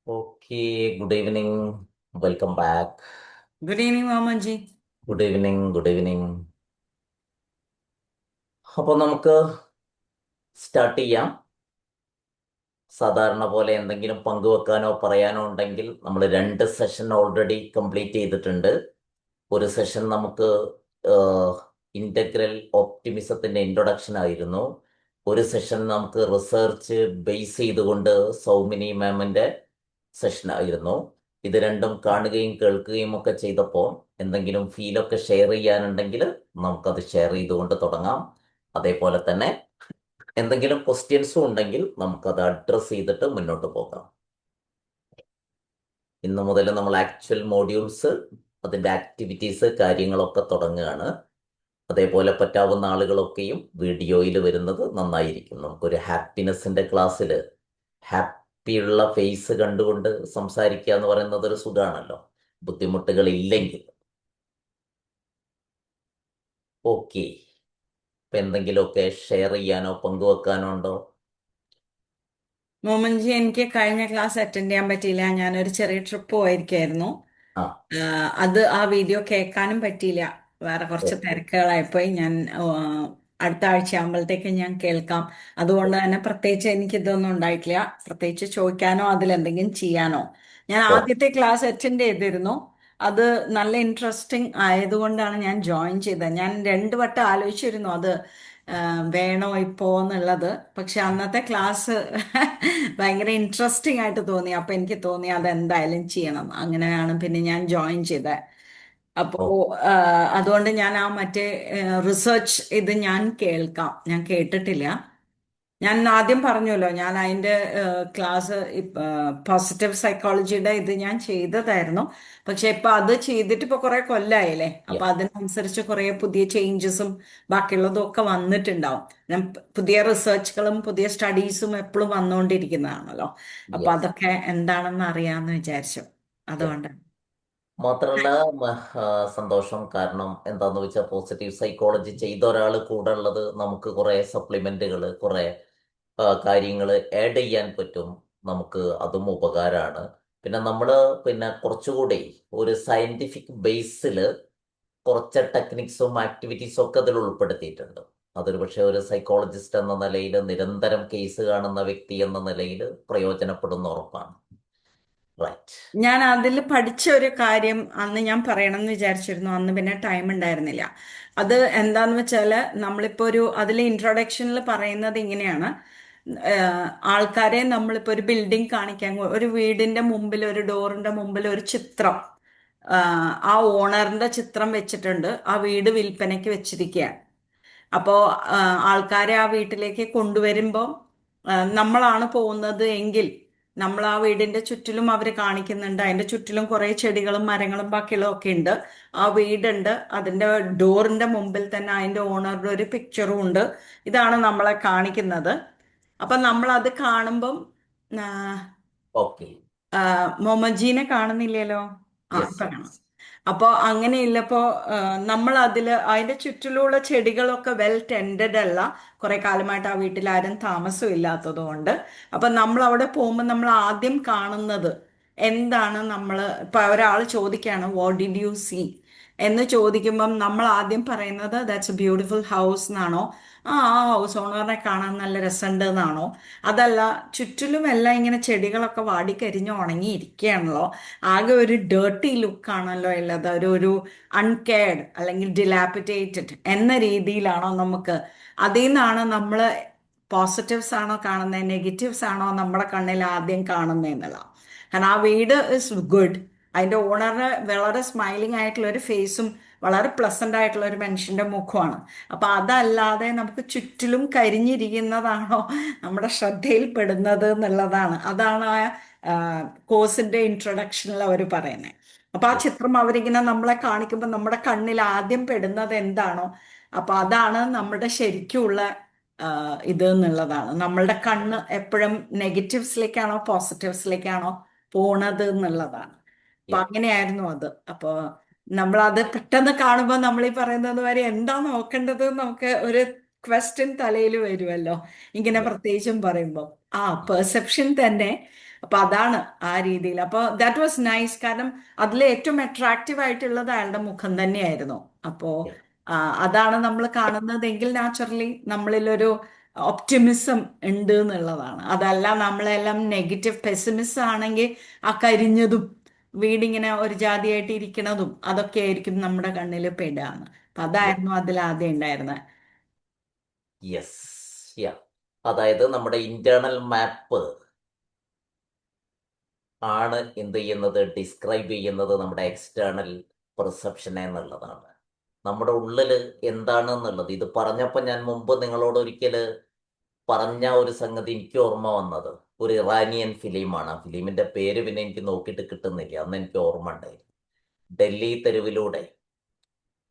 Okay, good evening. Welcome back. Good evening, Mamaji. Good evening, good evening. അപ്പോൾ നമുക്ക് start ചെയ്യാം. സാധാരണ പോലെ എന്തെങ്കിലും പങ്കുവെക്കാനോ പറയാനോ ഉണ്ടെങ്കിൽ നമ്മൾ രണ്ട് സെഷൻ ഓൾറെഡി കംപ്ലീറ്റ് ചെയ്തിട്ടുണ്ട്. ഒരു സെഷൻ നമുക്ക് ഇന്റഗ്രൽ ഓപ്റ്റിമിസത്തിന്റെ ഇൻട്രൊഡക്ഷൻ ആയിരുന്നു. ഒരു സെഷൻ നമുക്ക് റിസർച്ച് ബേസ് ചെയ്തുകൊണ്ട് സൗമിനി മാമിന്റെ സെഷൻ ആയിരുന്നു. ഇത് രണ്ടും കാണുകയും കേൾക്കുകയും ഒക്കെ ചെയ്തപ്പോൾ എന്തെങ്കിലും ഫീലൊക്കെ ഷെയർ ചെയ്യാനുണ്ടെങ്കിൽ നമുക്കത് ഷെയർ ചെയ്തുകൊണ്ട് തുടങ്ങാം. അതേപോലെ തന്നെ എന്തെങ്കിലും ക്വസ്റ്റ്യൻസും ഉണ്ടെങ്കിൽ നമുക്കത് അഡ്രസ്സ് ചെയ്തിട്ട് മുന്നോട്ട് പോകാം. ഇന്ന് മുതൽ നമ്മൾ ആക്ച്വൽ മോഡ്യൂൾസ്, അതിൻ്റെ ആക്ടിവിറ്റീസ്, കാര്യങ്ങളൊക്കെ തുടങ്ങുകയാണ്. അതേപോലെ പറ്റാവുന്ന ആളുകളൊക്കെയും വീഡിയോയിൽ വരുന്നത് നന്നായിരിക്കും. നമുക്കൊരു ഹാപ്പിനെസ്സിന്റെ ക്ലാസ്സിൽ ഹാപ്പിയുള്ള ഫേസ് കണ്ടുകൊണ്ട് സംസാരിക്കുക എന്ന് പറയുന്നത് ഒരു സുഖമാണല്ലോ, ബുദ്ധിമുട്ടുകൾ ഇല്ലെങ്കിൽ. ഓക്കെ, ഇപ്പൊ എന്തെങ്കിലുമൊക്കെ ഷെയർ ചെയ്യാനോ പങ്കുവെക്കാനോ ഉണ്ടോ? മോമൻജി, എനിക്ക് കഴിഞ്ഞ ക്ലാസ് അറ്റൻഡ് ചെയ്യാൻ പറ്റിയില്ല. ഞാനൊരു ചെറിയ ട്രിപ്പ് പോയിരിക്കായിരുന്നു. ആ, അത് ആ വീഡിയോ കേൾക്കാനും പറ്റിയില്ല. വേറെ കുറച്ച് ഓക്കെ. തിരക്കുകളായിപ്പോയി. ഞാൻ അടുത്ത ആഴ്ച ആകുമ്പോഴത്തേക്ക് ഞാൻ കേൾക്കാം. അതുകൊണ്ട് തന്നെ പ്രത്യേകിച്ച് എനിക്ക് ഇതൊന്നും ഉണ്ടായിട്ടില്ല. പ്രത്യേകിച്ച് ചോദിക്കാനോ അതിലെന്തെങ്കിലും ചെയ്യാനോ. ഞാൻ ഓ, ആദ്യത്തെ ക്ലാസ് അറ്റൻഡ് ചെയ്തിരുന്നു. അത് നല്ല ഇൻട്രസ്റ്റിംഗ് ആയതുകൊണ്ടാണ് ഞാൻ ജോയിൻ ചെയ്തത്. ഞാൻ രണ്ടു വട്ടം ആലോചിച്ചിരുന്നു അത് വേണോ ഇപ്പോ എന്നുള്ളത്. പക്ഷെ അന്നത്തെ ക്ലാസ് ഭയങ്കര ഇൻട്രസ്റ്റിംഗ് ആയിട്ട് തോന്നി. അപ്പൊ എനിക്ക് തോന്നി അതെന്തായാലും ചെയ്യണം. അങ്ങനെയാണ് പിന്നെ ഞാൻ ജോയിൻ ചെയ്തത്. അപ്പോ ഓ, അതുകൊണ്ട് ഞാൻ ആ മറ്റേ റിസർച്ച് ഇത് ഞാൻ കേൾക്കാം. ഞാൻ കേട്ടിട്ടില്ല. ഞാൻ ആദ്യം പറഞ്ഞല്ലോ, ഞാൻ അതിന്റെ ക്ലാസ് പോസിറ്റീവ് സൈക്കോളജിയുടെ ഇത് ഞാൻ ചെയ്തതായിരുന്നു. പക്ഷെ ഇപ്പൊ അത് ചെയ്തിട്ട് ഇപ്പൊ കുറെ കൊല്ലായില്ലേ. അപ്പൊ യെസ്, അതിനനുസരിച്ച് കുറെ പുതിയ ചേഞ്ചസും ബാക്കിയുള്ളതും ഒക്കെ വന്നിട്ടുണ്ടാവും. ഞാൻ പുതിയ റിസർച്ചുകളും പുതിയ സ്റ്റഡീസും എപ്പോഴും വന്നുകൊണ്ടിരിക്കുന്നതാണല്ലോ. അപ്പൊ യെസ്. അതൊക്കെ എന്താണെന്ന് അറിയാമെന്ന് വിചാരിച്ചു. അതുകൊണ്ട് മാത്രല്ല സന്തോഷം. കാരണം എന്താന്ന് വെച്ചാൽ പോസിറ്റീവ് സൈക്കോളജി ചെയ്ത ഒരാൾ കൂടെ ഉള്ളത് നമുക്ക് കുറെ സപ്ലിമെന്റുകൾ, കുറെ കാര്യങ്ങൾ ആഡ് ചെയ്യാൻ പറ്റും. നമുക്ക് അതും ഉപകാരമാണ്. പിന്നെ നമ്മൾ പിന്നെ കുറച്ചുകൂടി ഒരു സയന്റിഫിക് ബേസിൽ കുറച്ച് ടെക്നിക്സും ആക്ടിവിറ്റീസും ഒക്കെ അതിൽ ഉൾപ്പെടുത്തിയിട്ടുണ്ട്. അതൊരു പക്ഷേ ഒരു സൈക്കോളജിസ്റ്റ് എന്ന നിലയിൽ, നിരന്തരം കേസ് കാണുന്ന വ്യക്തി എന്ന നിലയിൽ പ്രയോജനപ്പെടുന്ന ഉറപ്പാണ്. റൈറ്റ്. ഞാൻ അതിൽ പഠിച്ച ഒരു കാര്യം അന്ന് ഞാൻ പറയണം എന്ന് വിചാരിച്ചിരുന്നു. അന്ന് പിന്നെ ടൈം ഉണ്ടായിരുന്നില്ല. അത് എന്താന്ന് വെച്ചാല്, നമ്മളിപ്പോ ഒരു അതിലെ ഇൻട്രൊഡക്ഷനിൽ പറയുന്നത് ഇങ്ങനെയാണ്. ആൾക്കാരെ നമ്മളിപ്പോ ഒരു ബിൽഡിംഗ് കാണിക്കാൻ, ഒരു വീടിന്റെ മുമ്പിൽ, ഒരു ഡോറിന്റെ മുമ്പിൽ ഒരു ചിത്രം, ആ ഓണറിന്റെ ചിത്രം വെച്ചിട്ടുണ്ട്. ആ വീട് വിൽപ്പനയ്ക്ക് വെച്ചിരിക്കുകയാണ്. അപ്പോൾ ആൾക്കാരെ ആ വീട്ടിലേക്ക് കൊണ്ടുവരുമ്പോൾ നമ്മളാണ് പോകുന്നത് എങ്കിൽ നമ്മൾ ആ വീടിന്റെ ചുറ്റിലും അവർ കാണിക്കുന്നുണ്ട്. അതിന്റെ ചുറ്റിലും കുറെ ചെടികളും മരങ്ങളും ബാക്കിയുള്ളതും ഒക്കെ ഉണ്ട്. ആ വീടുണ്ട്. അതിന്റെ ഡോറിന്റെ മുമ്പിൽ തന്നെ അതിന്റെ ഓണറുടെ ഒരു പിക്ചറും ഉണ്ട്. ഇതാണ് നമ്മളെ കാണിക്കുന്നത്. അപ്പൊ നമ്മൾ അത് കാണുമ്പം ആ, ഓക്കെ. മൊമജീനെ കാണുന്നില്ലല്ലോ. ആ, യെസ്, ഇപ്പൊ കാണാം. യെസ്. അപ്പൊ അങ്ങനെയില്ലപ്പോ നമ്മൾ അതില് അതിന്റെ ചുറ്റിലുള്ള ചെടികളൊക്കെ വെൽ ടെൻഡഡ് അല്ല. കുറെ കാലമായിട്ട് ആ വീട്ടിൽ ആരും താമസം ഇല്ലാത്തത് കൊണ്ട്. അപ്പൊ നമ്മൾ അവിടെ പോകുമ്പോൾ നമ്മൾ ആദ്യം കാണുന്നത് എന്താണ്? നമ്മൾ ഇപ്പൊ ഒരാൾ ചോദിക്കാണ്, വാട്ട് ഡിഡ് യു സീ എന്ന് ചോദിക്കുമ്പം നമ്മൾ ആദ്യം പറയുന്നത് ദാറ്റ്സ് എ ബ്യൂട്ടിഫുൾ ഹൗസ് എന്നാണോ? ആ ഹൗസ് ഓണറിനെ കാണാൻ നല്ല രസമുണ്ട് എന്നാണോ? അതല്ല, ചുറ്റിലും എല്ലാം ഇങ്ങനെ ചെടികളൊക്കെ വാടിക്കരിഞ്ഞ് ഉണങ്ങിയിരിക്കുകയാണല്ലോ, ആകെ ഒരു ഡേർട്ടി ലുക്കാണല്ലോ ഉള്ളത്, ഒരു അൺകെയർഡ് അല്ലെങ്കിൽ ഡിലാപ്പിറ്റേറ്റഡ് എന്ന രീതിയിലാണോ നമുക്ക്? അതിൽ നിന്നാണ് നമ്മൾ പോസിറ്റീവ്സ് ആണോ കാണുന്നത്, നെഗറ്റീവ്സ് ആണോ നമ്മുടെ കണ്ണിൽ ആദ്യം കാണുന്നത് എന്നുള്ള. കാരണം ആ വീട് ഇസ് ഗുഡ്. അതിന്റെ ഓണറിന് വളരെ സ്മൈലിംഗ് ആയിട്ടുള്ള ഒരു ഫേസും വളരെ പ്ലസന്റ് ആയിട്ടുള്ള ഒരു മനുഷ്യന്റെ മുഖമാണ്. അപ്പൊ അതല്ലാതെ നമുക്ക് ചുറ്റിലും കരിഞ്ഞിരിക്കുന്നതാണോ നമ്മുടെ ശ്രദ്ധയിൽപ്പെടുന്നത് എന്നുള്ളതാണ്. അതാണ് ആ കോഴ്സിന്റെ ഇൻട്രൊഡക്ഷനിൽ അവർ പറയുന്നത്. അപ്പൊ ആ യെസ്, ചിത്രം അവരിങ്ങനെ നമ്മളെ കാണിക്കുമ്പോൾ നമ്മുടെ കണ്ണിൽ ആദ്യം പെടുന്നത് എന്താണോ, അപ്പൊ അതാണ് നമ്മുടെ ശരിക്കുള്ള ഇത് എന്നുള്ളതാണ്. നമ്മളുടെ കണ്ണ് എപ്പോഴും നെഗറ്റീവ്സിലേക്കാണോ പോസിറ്റീവ്സിലേക്കാണോ പോണത് എന്നുള്ളതാണ്. അപ്പൊ യെസ്. അങ്ങനെയായിരുന്നു അത്. അപ്പൊ നമ്മൾ അത് പെട്ടെന്ന് കാണുമ്പോൾ നമ്മൾ ഈ പറയുന്നത് വരെ എന്താ നോക്കേണ്ടത് നമുക്ക് ഒരു ക്വസ്റ്റ്യൻ തലയിൽ വരുമല്ലോ ഇങ്ങനെ യാ പ്രത്യേകിച്ചും പറയുമ്പോൾ. ആ പെർസെപ്ഷൻ തന്നെ. അപ്പൊ അതാണ് ആ രീതിയിൽ. അപ്പൊ ദാറ്റ് വാസ് നൈസ്. കാരണം അതിൽ ഏറ്റവും അട്രാക്റ്റീവ് ആയിട്ടുള്ളത് അയാളുടെ മുഖം തന്നെയായിരുന്നു. അപ്പോ യാ ആ, അതാണ് നമ്മൾ കാണുന്നതെങ്കിൽ നാച്ചുറലി നമ്മളിലൊരു ഒപ്റ്റിമിസം ഉണ്ട് എന്നുള്ളതാണ്. അതല്ല നമ്മളെല്ലാം നെഗറ്റീവ് പെസിമിസം ആണെങ്കിൽ ആ കരിഞ്ഞതും വീടിങ്ങനെ ഒരു ജാതിയായിട്ട് ഇരിക്കണതും അതൊക്കെ ആയിരിക്കും നമ്മുടെ കണ്ണിൽ പെടാന്ന്. അപ്പൊ യാ അതായിരുന്നു അതിൽ ആദ്യം ഉണ്ടായിരുന്നത്. യെസ്. യാ അതായത് നമ്മുടെ ഇന്റേണൽ മാപ്പ് ആണ് എന്ത് ചെയ്യുന്നത്, ഡിസ്ക്രൈബ് ചെയ്യുന്നത് നമ്മുടെ എക്സ്റ്റേണൽ പെർസെപ്ഷനെ എന്നുള്ളതാണ്. നമ്മുടെ ഉള്ളിൽ എന്താണെന്നുള്ളത് ഇത് പറഞ്ഞപ്പോൾ ഞാൻ മുമ്പ് നിങ്ങളോട് ഒരിക്കൽ പറഞ്ഞ ഒരു സംഗതി എനിക്ക് ഓർമ്മ വന്നത് ഒരു ഇറാനിയൻ ഫിലിമാണ്. ആ ഫിലിമിന്റെ പേര് പിന്നെ എനിക്ക് നോക്കിയിട്ട് കിട്ടുന്നില്ല, അന്ന് എനിക്ക് ഓർമ്മ ഉണ്ടായിരുന്നു. ഡൽഹി തെരുവിലൂടെ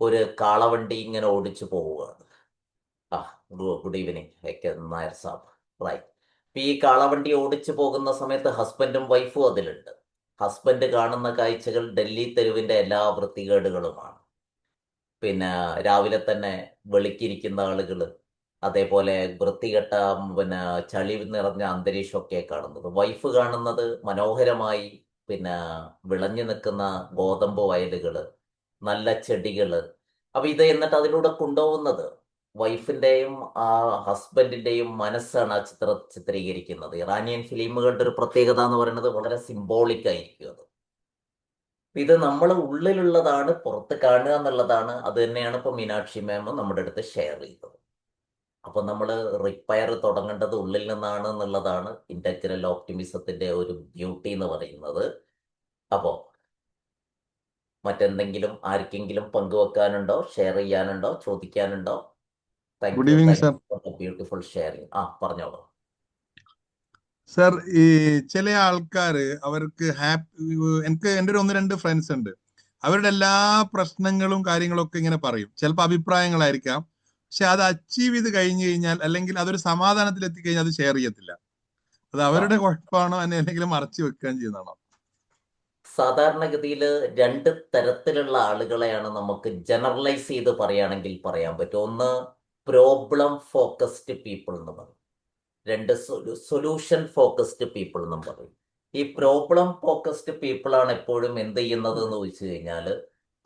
ഒരു കാളവണ്ടി ഇങ്ങനെ ഓടിച്ചു പോവുകയാണ്. ആ ഗുഡ് ഈവനിങ് നായർ സാബ്. റൈറ്റ്. ഇപ്പൊ ഈ കാളവണ്ടി ഓടിച്ചു പോകുന്ന സമയത്ത് ഹസ്ബൻഡും വൈഫും അതിലുണ്ട്. ഹസ്ബൻഡ് കാണുന്ന കാഴ്ചകൾ ഡൽഹി തെരുവിന്റെ എല്ലാ വൃത്തികേടുകളുമാണ്. പിന്നെ രാവിലെ തന്നെ വെളുക്കിരിക്കുന്ന ആളുകൾ, അതേപോലെ വൃത്തികെട്ട പിന്നെ ചളി നിറഞ്ഞ അന്തരീക്ഷമൊക്കെ കാണുന്നത്. വൈഫ് കാണുന്നത് മനോഹരമായി പിന്നെ വിളഞ്ഞു നിൽക്കുന്ന ഗോതമ്പ് വയലുകള്, നല്ല ചെടികള്. അപ്പൊ ഇത് എന്നിട്ട് അതിലൂടെ കൊണ്ടുപോകുന്നത് വൈഫിന്റെയും ആ ഹസ്ബൻഡിന്റെയും മനസ്സാണ് ആ ചിത്രീകരിക്കുന്നത്. ഇറാനിയൻ ഫിലിമുകളുടെ ഒരു പ്രത്യേകത എന്ന് പറയുന്നത് വളരെ സിംബോളിക് ആയിരിക്കും അത്. ഇത് നമ്മളെ ഉള്ളിലുള്ളതാണ് പുറത്ത് കാണുക എന്നുള്ളതാണ്. അത് തന്നെയാണ് ഇപ്പൊ മീനാക്ഷി മാം നമ്മുടെ അടുത്ത് ഷെയർ ചെയ്തത്. അപ്പൊ നമ്മൾ റിപ്പയർ തുടങ്ങേണ്ടത് ഉള്ളിൽ നിന്നാണ് എന്നുള്ളതാണ് ഇന്റഗ്രൽ ഓപ്റ്റിമിസത്തിന്റെ ഒരു ബ്യൂട്ടി എന്ന് പറയുന്നത്. അപ്പോ മറ്റെന്തെങ്കിലും ആർക്കെങ്കിലും പങ്കുവെക്കാനുണ്ടോ, ഷെയർ ചെയ്യാനുണ്ടോ, ചോദിക്കാനുണ്ടോ? Thank good you, evening thank sir. You for the beautiful sharing. ആ പറഞ്ഞോളൂ. സർ, ഈ ചില ആൾക്കാര് അവർക്ക് എനിക്ക് എൻ്റെ ഒരു ഒന്ന് രണ്ട് ഫ്രണ്ട്സ് ഉണ്ട്. അവരുടെ എല്ലാ പ്രശ്നങ്ങളും കാര്യങ്ങളും ഒക്കെ ഇങ്ങനെ പറയും. ചിലപ്പോൾ അഭിപ്രായങ്ങളായിരിക്കാം, പക്ഷെ അത് അച്ചീവ് ചെയ്ത് കഴിഞ്ഞു കഴിഞ്ഞാൽ അല്ലെങ്കിൽ അതൊരു സമാധാനത്തിൽ എത്തിക്കഴിഞ്ഞാൽ അത് ഷെയർ ചെയ്യത്തില്ല. അത് ആ അവരുടെ കുഴപ്പമാണോ എന്നെ എന്തെങ്കിലും മറച്ചു വെക്കുകയും ചെയ്യുന്നതാണോ? സാധാരണഗതിയിൽ രണ്ട് തരത്തിലുള്ള ആളുകളെയാണ് നമുക്ക് ജനറലൈസ് ചെയ്ത് പറയുകയാണെങ്കിൽ പറയാൻ പറ്റും. ഒന്ന് പ്രോബ്ലം ഫോക്കസ്ഡ് പീപ്പിൾ എന്ന് പറയും. രണ്ട് സൊല്യൂഷൻ ഫോക്കസ്ഡ് പീപ്പിൾ എന്നും പറയും. ഈ പ്രോബ്ലം ഫോക്കസ്ഡ് പീപ്പിൾ ആണ് എപ്പോഴും എന്ത് ചെയ്യുന്നത് എന്ന് ചോദിച്ചു കഴിഞ്ഞാൽ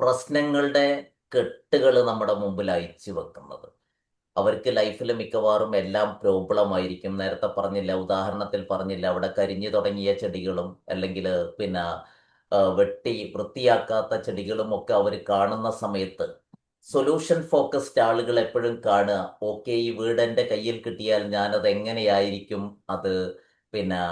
പ്രശ്നങ്ങളുടെ കെട്ടുകൾ നമ്മുടെ മുമ്പിൽ അയച്ചു വെക്കുന്നത്. അവർക്ക് ലൈഫിൽ മിക്കവാറും എല്ലാം പ്രോബ്ലം ആയിരിക്കും. നേരത്തെ പറഞ്ഞില്ല, ഉദാഹരണത്തിൽ പറഞ്ഞില്ല, അവിടെ കരിഞ്ഞു തുടങ്ങിയ ചെടികളും അല്ലെങ്കിൽ പിന്നെ വെട്ടി വൃത്തിയാക്കാത്ത ചെടികളും ഒക്കെ അവർ കാണുന്ന സമയത്ത് സൊല്യൂഷൻ ഫോക്കസ്ഡ് ആളുകൾ എപ്പോഴും കാണുക, ഓക്കെ ഈ വീട് എൻ്റെ കയ്യിൽ കിട്ടിയാൽ ഞാനത് എങ്ങനെയായിരിക്കും അത് പിന്നെ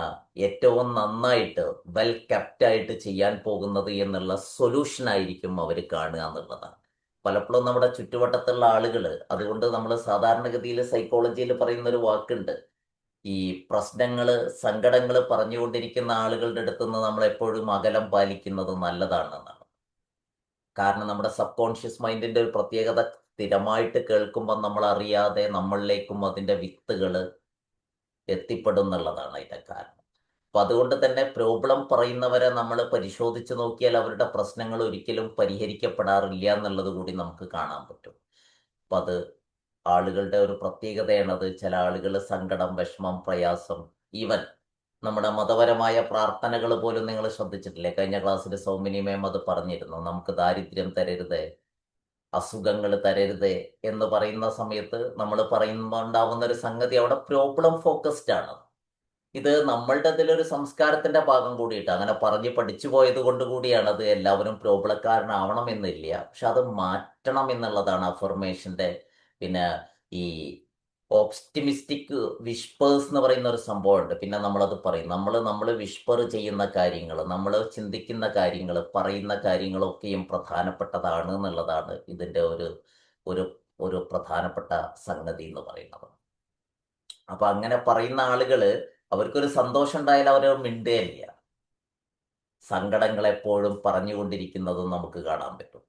ഏറ്റവും നന്നായിട്ട് വെൽ കെപ്റ്റായിട്ട് ചെയ്യാൻ പോകുന്നത് എന്നുള്ള സൊല്യൂഷൻ ആയിരിക്കും അവർ കാണുക എന്നുള്ളതാണ്. പലപ്പോഴും നമ്മുടെ ചുറ്റുവട്ടത്തുള്ള ആളുകൾ, അതുകൊണ്ട് നമ്മൾ സാധാരണഗതിയിൽ സൈക്കോളജിയിൽ പറയുന്ന ഒരു വാക്കുണ്ട്, ഈ പ്രശ്നങ്ങള് സങ്കടങ്ങൾ പറഞ്ഞുകൊണ്ടിരിക്കുന്ന ആളുകളുടെ അടുത്ത് നിന്ന് നമ്മൾ എപ്പോഴും അകലം പാലിക്കുന്നത് നല്ലതാണെന്നാണ്. കാരണം നമ്മുടെ സബ് കോൺഷ്യസ് മൈൻഡിന്റെ ഒരു പ്രത്യേകത, സ്ഥിരമായിട്ട് കേൾക്കുമ്പോൾ നമ്മൾ അറിയാതെ നമ്മളിലേക്കും അതിന്റെ വിത്തുകൾ എത്തിപ്പെടും എന്നുള്ളതാണ് അതിന്റെ കാരണം. അപ്പൊ അതുകൊണ്ട് തന്നെ പ്രോബ്ലം പറയുന്നവരെ നമ്മൾ പരിശോധിച്ച് നോക്കിയാൽ അവരുടെ പ്രശ്നങ്ങൾ ഒരിക്കലും പരിഹരിക്കപ്പെടാറില്ല എന്നുള്ളത് കൂടി നമുക്ക് കാണാൻ പറ്റും. അപ്പൊ അത് ആളുകളുടെ ഒരു പ്രത്യേകതയാണത്. ചില ആളുകൾ സങ്കടം, വിഷമം, പ്രയാസം, ഈവൻ നമ്മുടെ മതപരമായ പ്രാർത്ഥനകൾ പോലും നിങ്ങൾ ശ്രദ്ധിച്ചിട്ടില്ലേ? കഴിഞ്ഞ ക്ലാസ്സിൽ സൗമിനി മാം അത് പറഞ്ഞിരുന്നു. നമുക്ക് ദാരിദ്ര്യം തരരുതേ, അസുഖങ്ങൾ തരരുതേ എന്ന് പറയുന്ന സമയത്ത് നമ്മൾ പറയുമ്പോൾ ഉണ്ടാവുന്ന ഒരു സംഗതി അവിടെ പ്രോബ്ലം ഫോക്കസ്ഡ് ആണ്. ഇത് നമ്മളുടെ ഇതിലൊരു സംസ്കാരത്തിന്റെ ഭാഗം കൂടിയിട്ട് അങ്ങനെ പറഞ്ഞ് പഠിച്ചു പോയത് കൊണ്ട് കൂടിയാണ്. അത് എല്ലാവരും പ്രോബ്ലക്കാരനാവണം എന്നില്ല, പക്ഷെ അത് മാറ്റണം എന്നുള്ളതാണ് അഫർമേഷന്റെ. പിന്നെ ഈ ഓപ്റ്റിമിസ്റ്റിക് വിഷ്പേഴ്സ് എന്ന് പറയുന്ന ഒരു സംഭവമുണ്ട്. പിന്നെ നമ്മളത് പറയും, നമ്മൾ വിഷ്പർ ചെയ്യുന്ന കാര്യങ്ങൾ, നമ്മൾ ചിന്തിക്കുന്ന കാര്യങ്ങൾ, പറയുന്ന കാര്യങ്ങളൊക്കെയും പ്രധാനപ്പെട്ടതാണ് എന്നുള്ളതാണ് ഇതിന്റെ ഒരു ഒരു പ്രധാനപ്പെട്ട സംഗതി എന്ന് പറയുന്നത്. അപ്പൊ അങ്ങനെ പറയുന്ന ആളുകള് അവർക്കൊരു സന്തോഷം ഉണ്ടായാൽ അവർ മിണ്ടുകയില്ല. സങ്കടങ്ങൾ എപ്പോഴും പറഞ്ഞുകൊണ്ടിരിക്കുന്നതും നമുക്ക് കാണാൻ പറ്റും.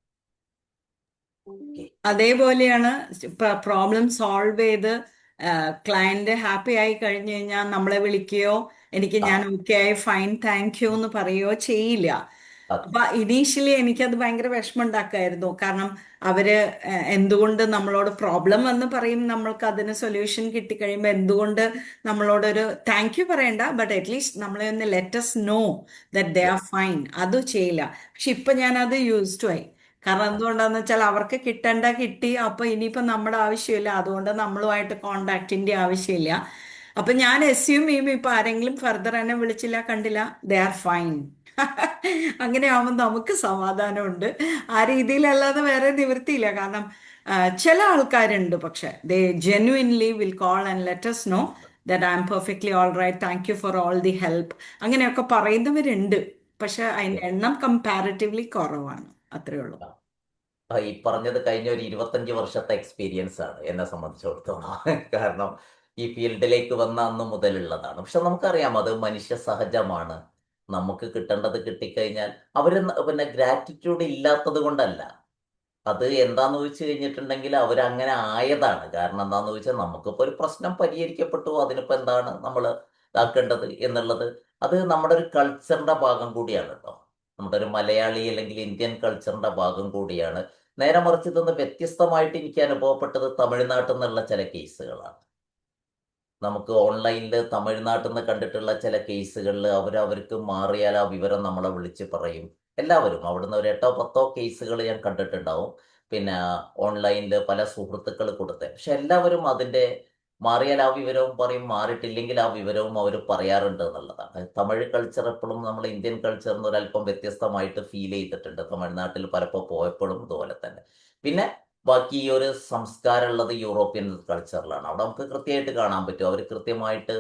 Okay. അതേപോലെയാണ് പ്രോബ്ലം സോൾവ് ചെയ്ത് ക്ലയന്റ് ഹാപ്പി ആയി കഴിഞ്ഞു കഴിഞ്ഞാൽ നമ്മളെ വിളിക്കുകയോ ഞാൻ ആ ഓക്കെ ആയി ഫൈൻ താങ്ക് യു എന്ന് പറയുകയോ ചെയ്യില്ല. അത് അപ്പൊ ഇനീഷ്യലി എനിക്കത് ഭയങ്കര വിഷമം ഉണ്ടാക്കായിരുന്നു. കാരണം അവര് എന്തുകൊണ്ട് നമ്മളോട് പ്രോബ്ലം വന്ന് പറയും, നമ്മൾക്ക് അതിന് സൊല്യൂഷൻ കിട്ടിക്കഴിയുമ്പോൾ എന്തുകൊണ്ട് നമ്മളോടൊരു താങ്ക് യു പറയണ്ട, ബട്ട് അറ്റ്ലീസ്റ്റ് നമ്മളെ ഒന്ന് let's know that they are fine, അത് ചെയ്യില്ല. പക്ഷെ ഇപ്പൊ ഞാനത് യൂസ്ഡ് ആയി. കാരണം എന്തുകൊണ്ടാന്ന് വെച്ചാൽ അവർക്ക് കിട്ടേണ്ട കിട്ടി, അപ്പൊ ഇനിയിപ്പോ നമ്മുടെ ആവശ്യമില്ല, അതുകൊണ്ട് നമ്മളുമായിട്ട് കോണ്ടാക്റ്റിന്റെ ആവശ്യമില്ല. അപ്പൊ ഞാൻ അസ്യൂം ചെയ്യും, ഇപ്പൊ ആരെങ്കിലും ഫർദർ എന്നെ വിളിച്ചില്ല കണ്ടില്ല, ദേ ആർ ഫൈൻ. അങ്ങനെ ആവുമ്പോൾ നമുക്ക് സമാധാനമുണ്ട്. ആ രീതിയിലല്ലാതെ വേറെ നിവൃത്തിയില്ല. കാരണം ചില ആൾക്കാരുണ്ട്, പക്ഷെ they genuinely will call and let us know that I'm perfectly all right, thank you for all the help, അങ്ങനെയൊക്കെ പറയുന്നവരുണ്ട്. പക്ഷെ അതിന്റെ എണ്ണം കമ്പാരിറ്റീവ്ലി കുറവാണ്. അത്രേ ഉള്ളൂ. ഈ പറഞ്ഞത് കഴിഞ്ഞ ഒരു 25 വർഷത്തെ എക്സ്പീരിയൻസ് ആണ് എന്നെ സംബന്ധിച്ചിടത്തോളം. കാരണം ഈ ഫീൽഡിലേക്ക് വന്ന അന്ന് മുതലുള്ളതാണ്. പക്ഷെ നമുക്കറിയാം അത് മനുഷ്യ സഹജമാണ്. നമുക്ക് കിട്ടേണ്ടത് കിട്ടിക്കഴിഞ്ഞാൽ അവര് പിന്നെ ഗ്രാറ്റിറ്റ്യൂഡ് ഇല്ലാത്തത് കൊണ്ടല്ല. അത് എന്താന്ന് വെച്ച് കഴിഞ്ഞിട്ടുണ്ടെങ്കിൽ അവരങ്ങനെ ആയതാണ്. കാരണം എന്താന്ന് വെച്ചാൽ നമുക്കിപ്പോൾ ഒരു പ്രശ്നം പരിഹരിക്കപ്പെട്ടു, അതിനിപ്പോൾ എന്താണ് നമ്മൾ ഇതാക്കേണ്ടത് എന്നുള്ളത്, അത് നമ്മുടെ ഒരു കൾച്ചറിന്റെ ഭാഗം കൂടിയാണ് കേട്ടോ. നമ്മുടെ ഒരു മലയാളി അല്ലെങ്കിൽ ഇന്ത്യൻ കൾച്ചറിന്റെ ഭാഗം കൂടിയാണ്. നേരെ മറിച്ച് ഇതൊന്ന് വ്യത്യസ്തമായിട്ട് എനിക്ക് അനുഭവപ്പെട്ടത് തമിഴ്നാട്ടിൽ നിന്നുള്ള ചില കേസുകളാണ്. നമുക്ക് ഓൺലൈനിൽ തമിഴ്നാട്ടിൽ നിന്ന് കണ്ടിട്ടുള്ള ചില കേസുകളിൽ അവർക്ക് മാറിയാൽ ആ വിവരം നമ്മളെ വിളിച്ച് പറയും. എല്ലാവരും അവിടുന്ന് ഒരു 8 10 കേസുകൾ ഞാൻ കണ്ടിട്ടുണ്ടാവും. പിന്നെ ഓൺലൈനിൽ പല സുഹൃത്തുക്കൾ കൊടുത്തത്. പക്ഷെ എല്ലാവരും അതിൻ്റെ മാറിയാൽ ആ വിവരവും പറയും, മാറിയിട്ടില്ലെങ്കിൽ ആ വിവരവും അവർ പറയാറുണ്ട് എന്നുള്ളതാണ്. തമിഴ് കൾച്ചർ എപ്പോഴും നമ്മൾ ഇന്ത്യൻ കൾച്ചറിൽ നിന്ന് ഒരല്പം വ്യത്യസ്തമായിട്ട് ഫീൽ ചെയ്തിട്ടുണ്ട്. തമിഴ്നാട്ടിൽ പലപ്പോൾ പോയപ്പോഴും ഇതുപോലെ തന്നെ. പിന്നെ ബാക്കി ഈ ഒരു സംസ്കാരം ഉള്ളത് യൂറോപ്യൻ കൾച്ചറിലാണ്. അവിടെ നമുക്ക് കൃത്യമായിട്ട് കാണാൻ പറ്റും. അവർ കൃത്യമായിട്ട്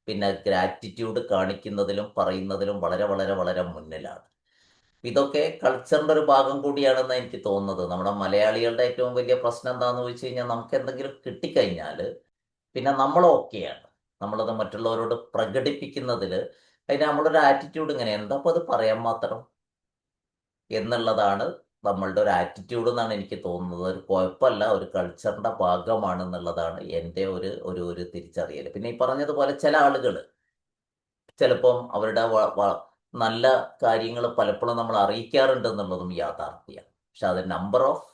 പിന്നെ ഗ്രാറ്റിറ്റ്യൂഡ് കാണിക്കുന്നതിലും പറയുന്നതിലും വളരെ വളരെ വളരെ മുന്നിലാണ്. ഇതൊക്കെ കൾച്ചറിന്റെ ഒരു ഭാഗം കൂടിയാണെന്ന് എനിക്ക് തോന്നുന്നത്. നമ്മുടെ മലയാളികളുടെ ഏറ്റവും വലിയ പ്രശ്നം എന്താണെന്ന് വെച്ച് കഴിഞ്ഞാൽ, നമുക്ക് എന്തെങ്കിലും കിട്ടിക്കഴിഞ്ഞാൽ പിന്നെ നമ്മൾ ഓക്കെയാണ്. നമ്മളത് മറ്റുള്ളവരോട് പ്രകടിപ്പിക്കുന്നതിൽ അതിന് നമ്മളൊരു ആറ്റിറ്റ്യൂഡ് ഇങ്ങനെ എന്താ അപ്പോൾ അത് പറയാൻ മാത്രം എന്നുള്ളതാണ് നമ്മളുടെ ഒരു ആറ്റിറ്റ്യൂഡ് എന്നാണ് എനിക്ക് തോന്നുന്നത്. ഒരു കുഴപ്പമല്ല, ഒരു കൾച്ചറിന്റെ ഭാഗമാണെന്നുള്ളതാണ് എൻ്റെ ഒരു തിരിച്ചറിയൽ. പിന്നെ ഈ പറഞ്ഞതുപോലെ ചില ആളുകൾ ചിലപ്പം അവരുടെ നല്ല കാര്യങ്ങൾ പലപ്പോഴും നമ്മൾ അറിയിക്കാറുണ്ട് എന്നുള്ളതും യാഥാർത്ഥ്യമാണ്. പക്ഷെ അത് നമ്പർ ഓഫ്